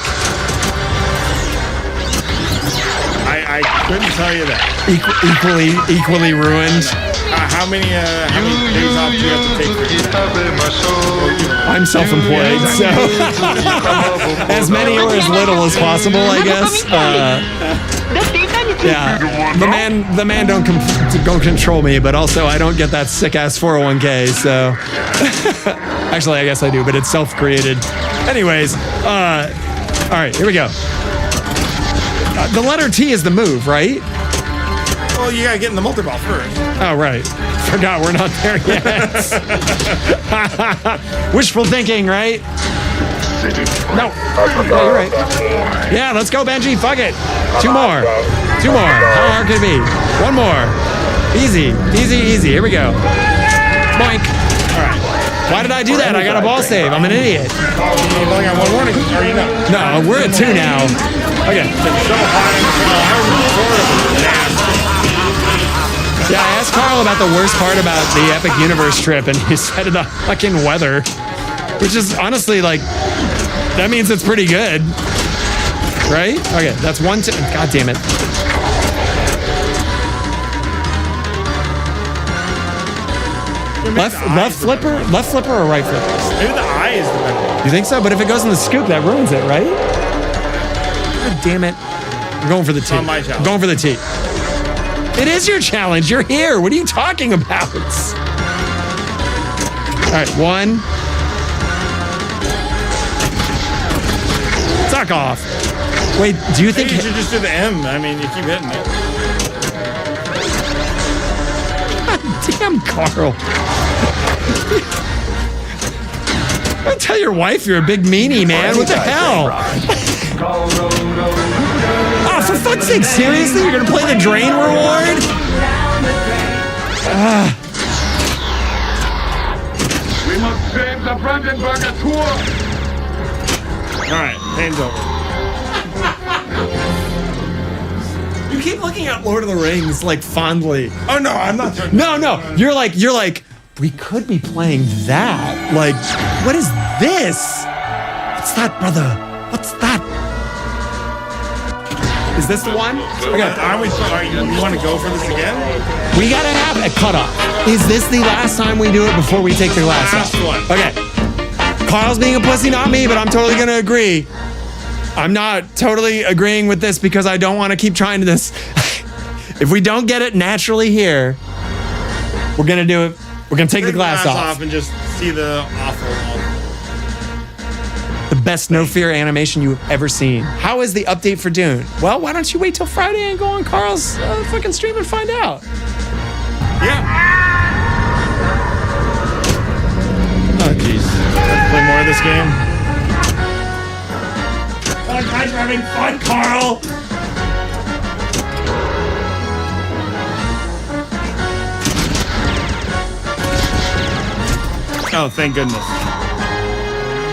Speaker 3: I couldn't tell you that.
Speaker 2: Equally ruined.
Speaker 3: How many days off do you have to take for that?
Speaker 2: I'm self-employed, so as many or as little as possible, I guess. Yeah, the man don't control me, but also I don't get that sick ass 401k. So actually, I guess I do, but it's self-created. Anyways, all right, here we go. The letter T is the move, right?
Speaker 3: Well, you gotta get in the multi-ball first.
Speaker 2: Oh, right. Forgot we're not there yet. Wishful thinking, right? No. Yeah, you're right. Yeah, let's go, Benji. Fuck it. Two more. How hard could it be? One more. Easy. Here we go. Boink.
Speaker 3: All right.
Speaker 2: Why did I do that? I got a ball save. I'm an idiot.
Speaker 3: You've only got one warning. Or you know?
Speaker 2: No, we're at 2 now. Okay. Yeah, I asked Karl about the worst part about the Epic Universe trip, and he said the fucking weather, which is honestly like, that means it's pretty good, right? Okay, that's 1, 2. God damn it. Left flipper or right flipper?
Speaker 3: Maybe the eye is the better.
Speaker 2: You think so? But if it goes in the scoop, that ruins it, right? God damn it. I'm going for the T.
Speaker 3: on my challenge.
Speaker 2: I'm going for the T. It is your challenge. You're here. What are you talking about? All right, 1. Suck off. Wait, do you think...
Speaker 3: Maybe you should just do the M. I mean, you keep hitting it.
Speaker 2: Damn, Karl. Don't tell your wife you're a big meanie, man. What the hell? Oh, for fuck's sake, seriously? You're gonna play the drain reward?
Speaker 1: We must save the Brandenburger Tour.
Speaker 3: All right, hands over.
Speaker 2: You keep looking at Lord of the Rings like fondly.
Speaker 3: Oh no, I'm not.
Speaker 2: No. You're like, we could be playing that. Like, what is this? What's that, brother? What's that? Is this the one? Okay.
Speaker 3: You want to go for this again?
Speaker 2: We gotta have a cutoff. Is this the last time we do it before we take the glass
Speaker 3: Last
Speaker 2: off?
Speaker 3: one.
Speaker 2: Okay. Carl's being a pussy, not me, but I'm totally gonna agree. I'm not totally agreeing with this because I don't want to keep trying to this. If we don't get it naturally here, we're gonna do it. We're gonna take the glass off.
Speaker 3: And just see the awful.
Speaker 2: The best No Fear animation you have ever seen. How is the update for Dune? Well, why don't you wait till Friday and go on Carl's fucking stream and find out?
Speaker 3: Yeah.
Speaker 2: Oh, jeez.
Speaker 3: Let's play more of this game.
Speaker 2: Oh, guys are having fun, Karl.
Speaker 3: Oh, thank goodness.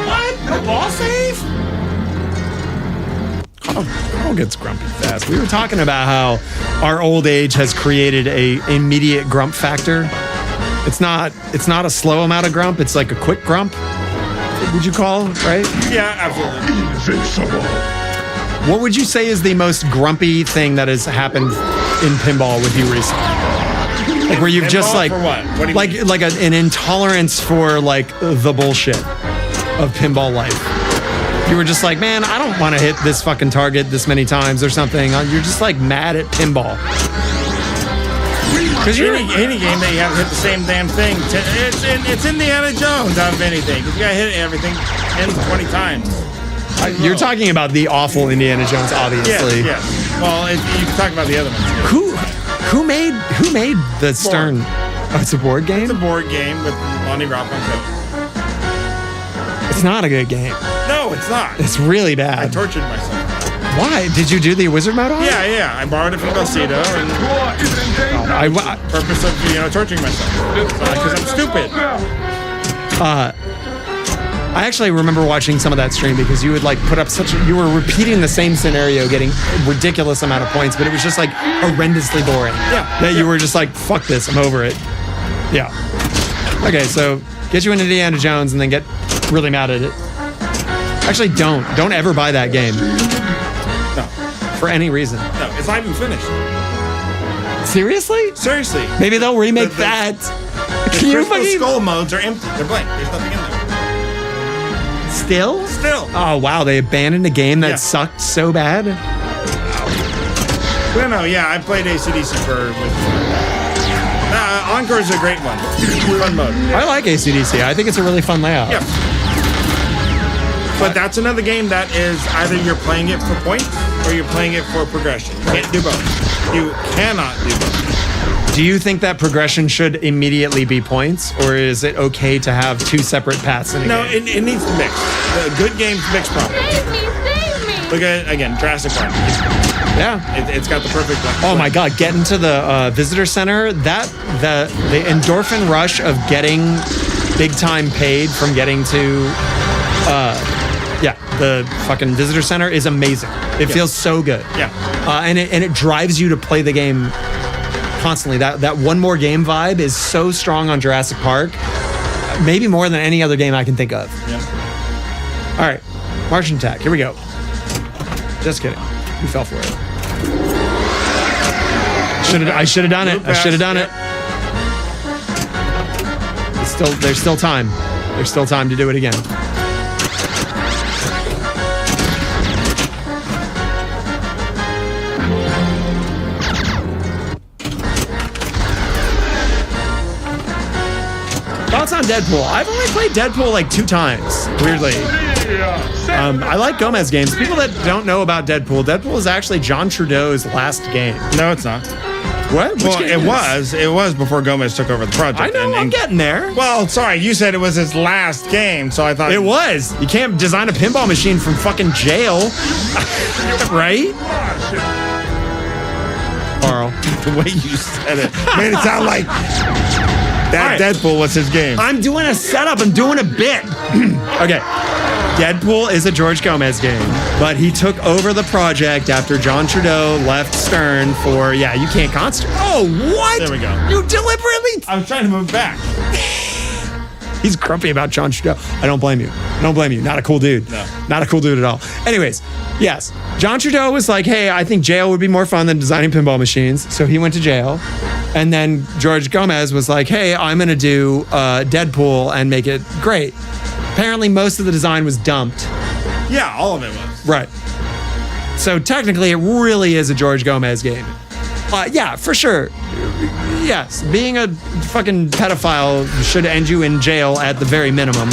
Speaker 2: What? No ball save? Karl gets grumpy fast. We were talking about how our old age has created a immediate grump factor. It's not a slow amount of grump. It's like a quick grump. Would you call, right?
Speaker 3: Yeah, absolutely.
Speaker 1: Invincible.
Speaker 2: What would you say is the most grumpy thing that has happened in pinball with you recently? Like where you've just like,
Speaker 3: for what? What do you mean?
Speaker 2: like an intolerance for like the bullshit of pinball life. You were just like, man, I don't want to hit this fucking target this many times or something. You're just like mad at pinball. Because
Speaker 3: any game that you haven't hit the same damn thing, it's Indiana Jones out of anything. You gotta hit everything 10, 20 times.
Speaker 2: You're talking about the awful Indiana Jones, obviously.
Speaker 3: Yes. Well, you can talk about the other ones.
Speaker 2: Who made the Stern? Oh, it's a board game?
Speaker 3: It's a board game with Lonnie Rock on code.
Speaker 2: It's not a good game.
Speaker 3: No, it's not.
Speaker 2: It's really
Speaker 3: I
Speaker 2: bad.
Speaker 3: tortured myself.
Speaker 2: Why? Did you do the wizard mode on?
Speaker 3: Yeah. I borrowed it from Belcito and purpose of torturing myself because I'm stupid.
Speaker 2: I actually remember watching some of that stream because you would like put up you were repeating the same scenario, getting ridiculous amount of points, but it was just like horrendously boring.
Speaker 3: Yeah.
Speaker 2: That you were just like, fuck this, I'm over it. Yeah. Okay, so get you into Indiana Jones and then get really mad at it. Actually, don't ever buy that game.
Speaker 3: No.
Speaker 2: For any reason.
Speaker 3: No, it's not even finished.
Speaker 2: Seriously?
Speaker 3: Seriously.
Speaker 2: Maybe they'll remake that.
Speaker 3: The Crystal Skull modes are empty. They're blank. There's nothing in there.
Speaker 2: Still? Oh, wow. They abandoned a game that sucked so bad?
Speaker 3: No, I played AC/DC for... Encore is a great one. Fun mode.
Speaker 2: I like AC/DC. I think it's a really fun layout.
Speaker 3: Yeah. But that's another game that is either you're playing it for points or you're playing it for progression. You can't do both. You cannot do both.
Speaker 2: Do you think that progression should immediately be points, or is it okay to have two separate paths in a game?
Speaker 3: It needs to mix. Good games mix properly.
Speaker 4: Save me!
Speaker 3: Look at, again, Jurassic Park.
Speaker 2: Yeah.
Speaker 3: It's got the perfect one.
Speaker 2: Oh my God, get into the visitor center. The endorphin rush of getting big time paid from getting to the fucking visitor center is amazing. It feels so good.
Speaker 3: Yeah.
Speaker 2: And it drives you to play the game constantly. That one more game vibe is so strong on Jurassic Park, maybe more than any other game I can think of.
Speaker 3: Yeah.
Speaker 2: All right, Martian attack. Here we go. Just kidding. You fell for it. I should have done it. I should have done it. There's still time. There's still time to do it again. Thoughts on Deadpool? I've only played Deadpool like 2 times, weirdly. I like Gomez games. People that don't know about Deadpool is actually John Trudeau's last game.
Speaker 3: No, it's not.
Speaker 2: What?
Speaker 3: Well, it was before Gomez took over the project.
Speaker 2: I know, I'm getting there.
Speaker 3: Well, sorry, you said it was his last game, so I thought...
Speaker 2: It was. You can't design a pinball machine from fucking jail. Right? Karl.
Speaker 3: The way you said it made it sound like that Deadpool was his game.
Speaker 2: I'm doing a setup. I'm doing a bit. Okay. Deadpool is a George Gomez game, but he took over the project after John Trudeau left Stern for, you can't concentrate. Oh, what?
Speaker 3: There we go.
Speaker 2: You deliberately...
Speaker 3: I was trying to move back.
Speaker 2: He's grumpy about John Trudeau. I don't blame you. Not a cool dude.
Speaker 3: No.
Speaker 2: Not a cool dude at all. Anyways, yes. John Trudeau was like, hey, I think jail would be more fun than designing pinball machines. So he went to jail. And then George Gomez was like, hey, I'm going to do Deadpool and make it great. Apparently, most of the design was dumped.
Speaker 3: Yeah, all of it was.
Speaker 2: Right. So technically, it really is a George Gomez game. Yeah, for sure. Yes, being a fucking pedophile should end you in jail at the very minimum.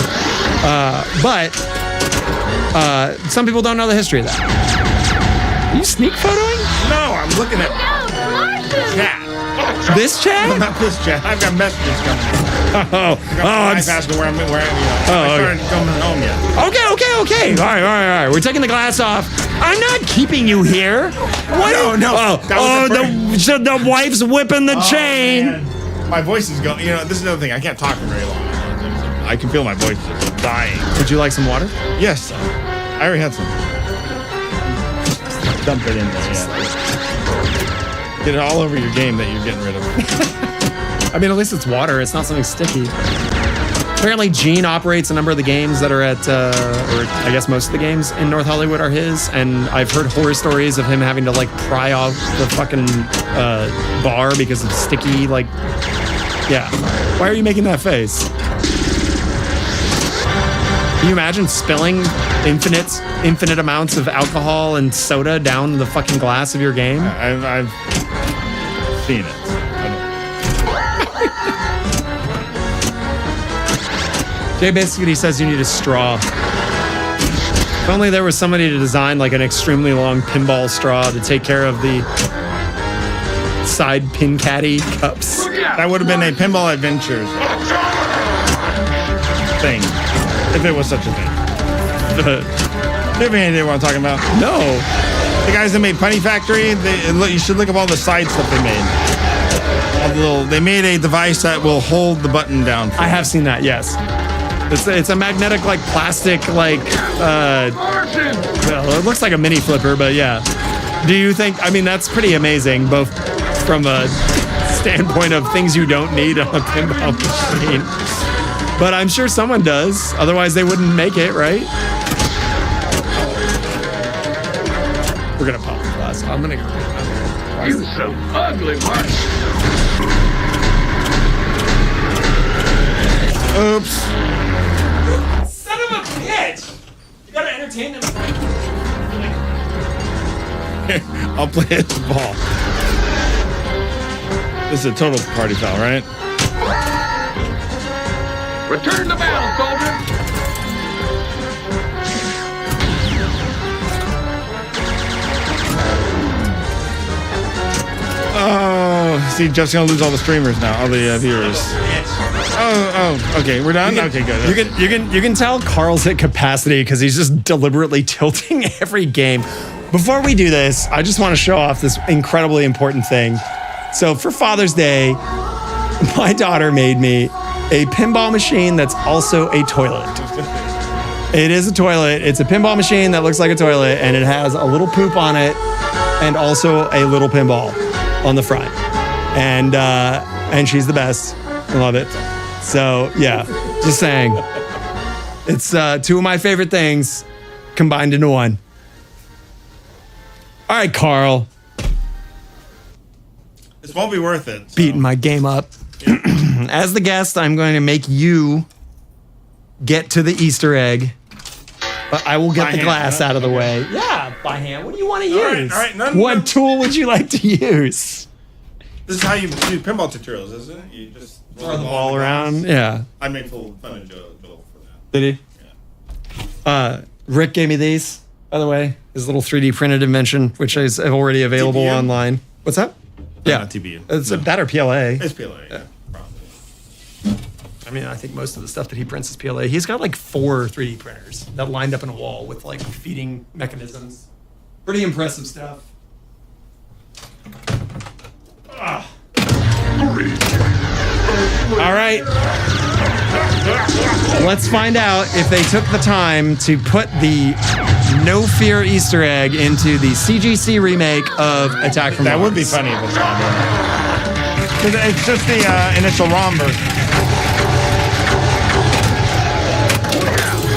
Speaker 2: But some people don't know the history of that. Are you sneak photoing?
Speaker 3: No, I'm looking at chat.
Speaker 2: This chat?
Speaker 3: Not this chat. I've got messages coming in. I'm asking where I'm I started coming home yet.
Speaker 2: Okay. All right. We're taking the glass off. I'm not keeping you here. What?
Speaker 3: No.
Speaker 2: The wife's whipping the chain.
Speaker 3: Man. My voice is going. This is another thing. I can't talk for very long. I can feel my voice just dying.
Speaker 2: Would you like some water?
Speaker 3: Yes. I already had some. Dump it in there. Yeah. Get it all over your game that you're getting rid of.
Speaker 2: I mean, at least it's water. It's not something sticky. Apparently, Gene operates a number of the games that are at, or I guess most of the games in North Hollywood are his. And I've heard horror stories of him having to like pry off the fucking bar because it's sticky. Like, yeah. Why are you making that face? Can you imagine spilling infinite amounts of alcohol and soda down the fucking glass of your game?
Speaker 3: I've seen it.
Speaker 2: Jay basically says you need a straw. If only there was somebody to design like an extremely long pinball straw to take care of the side pin caddy cups.
Speaker 3: That would have been a Pinball Adventures thing, if it was such a thing. Do you have any idea what I'm talking about?
Speaker 2: No.
Speaker 3: the guys that made Punny Factory, you should look up all the side stuff they made. They made a device that will hold the button down.
Speaker 2: I have seen that, yes. It's a magnetic, like, plastic, like, well, it looks like a mini flipper, but yeah. Do you think, I mean, that's pretty amazing, both from a standpoint of things you don't need on a pinball machine. But I'm sure someone does, otherwise they wouldn't make it, right? We're gonna pop the glass. I'm gonna go.
Speaker 8: You so ugly, Martian.
Speaker 3: Oops.
Speaker 2: Son of a bitch! You gotta entertain them.
Speaker 3: I'll play it the ball. This is a total party foul, right?
Speaker 8: Return the battle, soldier.
Speaker 3: Oh, see, Jeff's gonna lose all the streamers now, all the viewers. Oh, okay, we're done. Okay, good.
Speaker 2: You can tell Carl's at capacity because he's just deliberately tilting every game. Before we do this, I just want to show off this incredibly important thing. So for Father's Day, my daughter made me a pinball machine that's also a toilet. It is a toilet. It's a pinball machine that looks like a toilet, and it has a little poop on it, and also a little pinball on the front. And she's the best. I love it. So yeah, just saying. It's two of my favorite things combined into one. All right, Karl.
Speaker 3: This won't be worth it. So.
Speaker 2: Beating my game up. As the guest, I'm going to make you get to the Easter egg. But I will get
Speaker 3: by
Speaker 2: the
Speaker 3: hand,
Speaker 2: glass
Speaker 3: huh?
Speaker 2: out of the
Speaker 3: Okay.
Speaker 2: way. Yeah, by hand. What do you want to use?
Speaker 3: All right.
Speaker 2: What tool would you like to use?
Speaker 3: This is how you do pinball tutorials, isn't it? You just
Speaker 2: Throw the ball around. Yeah.
Speaker 3: I made full fun of Joel for that.
Speaker 2: Did he?
Speaker 3: Yeah.
Speaker 2: Rick gave me these, by the way. His little 3D printed invention, which is already available
Speaker 3: TPU?
Speaker 2: online. What's that? Yeah.
Speaker 3: Not TPU.
Speaker 2: It's that or PLA.
Speaker 3: It's PLA, yeah. Probably.
Speaker 2: I mean, I think most of the stuff that he prints is PLA. He's got like 4 3D printers that lined up in a wall with like feeding mechanisms. Pretty impressive stuff. All right. Let's find out if they took the time to put the No Fear Easter egg into the CGC remake of Attack from
Speaker 3: That
Speaker 2: Mars.
Speaker 3: would be funny if it's not there. It's just the initial ROM version.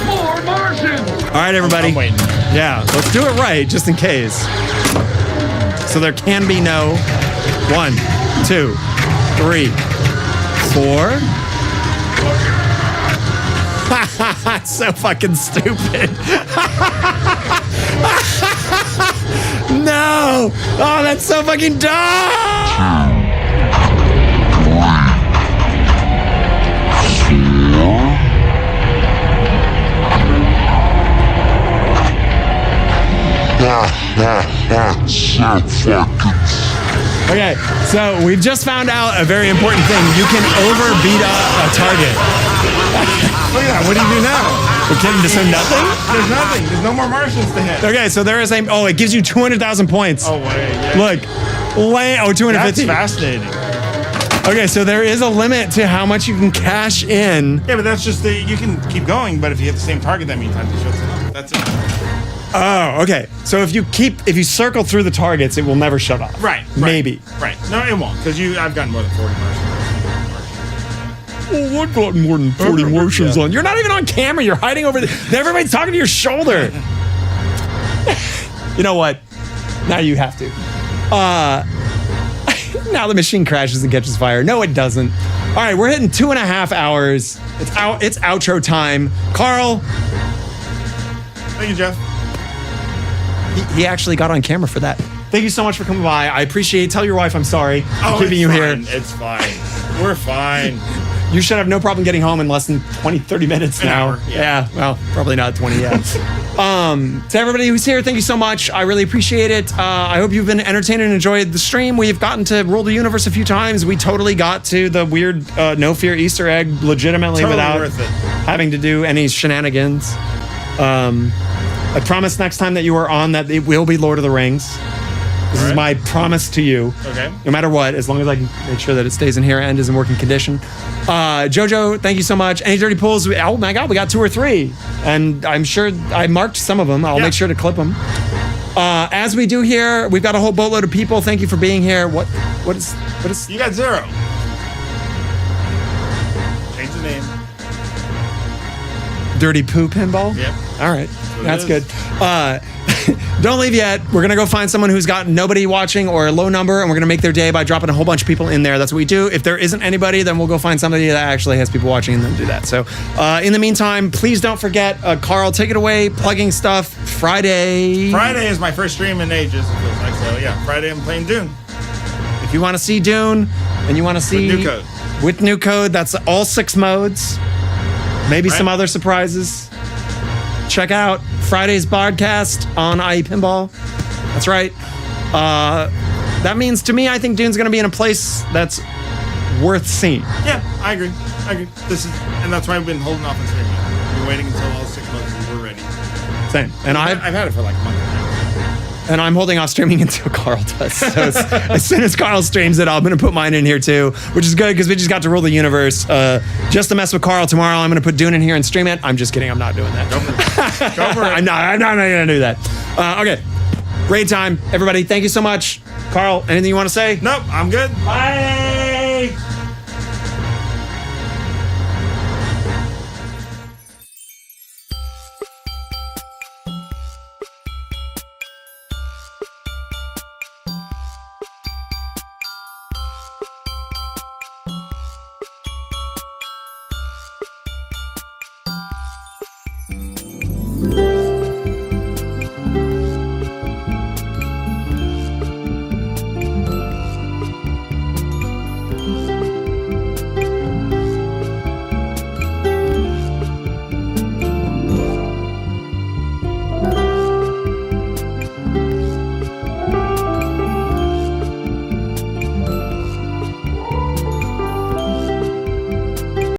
Speaker 8: More Martians.
Speaker 2: All right, everybody.
Speaker 3: I'm waiting.
Speaker 2: Yeah, let's do it right, just in case. So there can be no 1, 2, 3, 4. It's so fucking stupid. No! Oh, that's so fucking dumb! Okay, so we've just found out a very important thing. You can overbeat a target.
Speaker 3: Look at that. What do you do now?
Speaker 2: We're kidding, so nothing?
Speaker 3: There's nothing. There's no more Martians to hit.
Speaker 2: Okay, so there is a, oh, it gives you 200,000 points.
Speaker 3: Oh, wait. Yeah.
Speaker 2: Look, 250.
Speaker 3: That's fascinating.
Speaker 2: Okay, so there is a limit to how much you can cash in.
Speaker 3: Yeah, but that's just you can keep going, but if you hit the same target that many times, it shuts it off. That's it.
Speaker 2: Oh, okay. So if you circle through the targets, it will never shut off.
Speaker 3: Right.
Speaker 2: Maybe.
Speaker 3: Right. No, it won't, because I've gotten more than 40 Martians.
Speaker 2: Oh, I've gotten more than 40 Martians on. You're not even on camera. You're hiding over there. Everybody's talking to your shoulder. You know what? Now you have to. Now the machine crashes and catches fire. No, it doesn't. All right, we're hitting 2.5 hours. It's outro time. Karl.
Speaker 3: Thank you, Jeff.
Speaker 2: He actually got on camera for that. Thank you so much for coming by. I appreciate it. Tell your wife I'm sorry for keeping you here.
Speaker 3: It's fine. We're fine.
Speaker 2: You should have no problem getting home in less than 20, 30 minutes
Speaker 3: An
Speaker 2: now.
Speaker 3: hour, yeah.
Speaker 2: Well, probably not 20 yet. To everybody who's here, thank you so much. I really appreciate it. I hope you've been entertained and enjoyed the stream. We've gotten to rule the universe a few times. We totally got to the weird No Fear Easter egg legitimately
Speaker 3: Totally
Speaker 2: without
Speaker 3: worth it.
Speaker 2: having to do any shenanigans. I promise next time that you are on that it will be Lord of the Rings. This is my promise to you.
Speaker 3: Okay.
Speaker 2: No matter what, as long as I can make sure that it stays in here and is in working condition. Jojo, thank you so much. Any dirty pulls? Oh my God, we got 2 or 3. And I'm sure I marked some of them. I'll make sure to clip them. As we do here, we've got a whole boatload of people. Thank you for being here. What is?
Speaker 3: You got 0. Change the name.
Speaker 2: Dirty Poo Pinball?
Speaker 3: Yep.
Speaker 2: All right. That's good.
Speaker 3: is.
Speaker 2: Don't leave yet. We're going to go find someone who's got nobody watching or a low number, and we're going to make their day by dropping a whole bunch of people in there. That's what we do. If there isn't anybody, then we'll go find somebody that actually has people watching and then do that. So in the meantime, please don't forget, Karl, take it away, plugging stuff. Friday
Speaker 3: Friday is my first stream in ages, it feels like. So, yeah, Friday I'm playing Dune.
Speaker 2: If you want to see Dune and you want to see... With new code, that's all 6 modes. Maybe some other surprises. Check out Friday's podcast on IE Pinball. That's right. That means to me, I think Dune's going to be in a place that's worth seeing.
Speaker 3: Yeah, I agree. And that's why I've been holding off on streaming. I've been waiting until all 6 months were ready.
Speaker 2: Same. And I've
Speaker 3: had it for like a month and a half.
Speaker 2: And I'm holding off streaming until Karl does. So as soon as Karl streams it, I'm going to put mine in here too, which is good because we just got to rule the universe. Just to mess with Karl tomorrow, I'm going to put Dune in here and stream it. I'm just kidding. I'm not doing that.
Speaker 3: Go for it.
Speaker 2: I'm not going to do that. Okay. Great time. Everybody, thank you so much. Karl, anything you want to say?
Speaker 3: Nope, I'm good.
Speaker 2: Bye.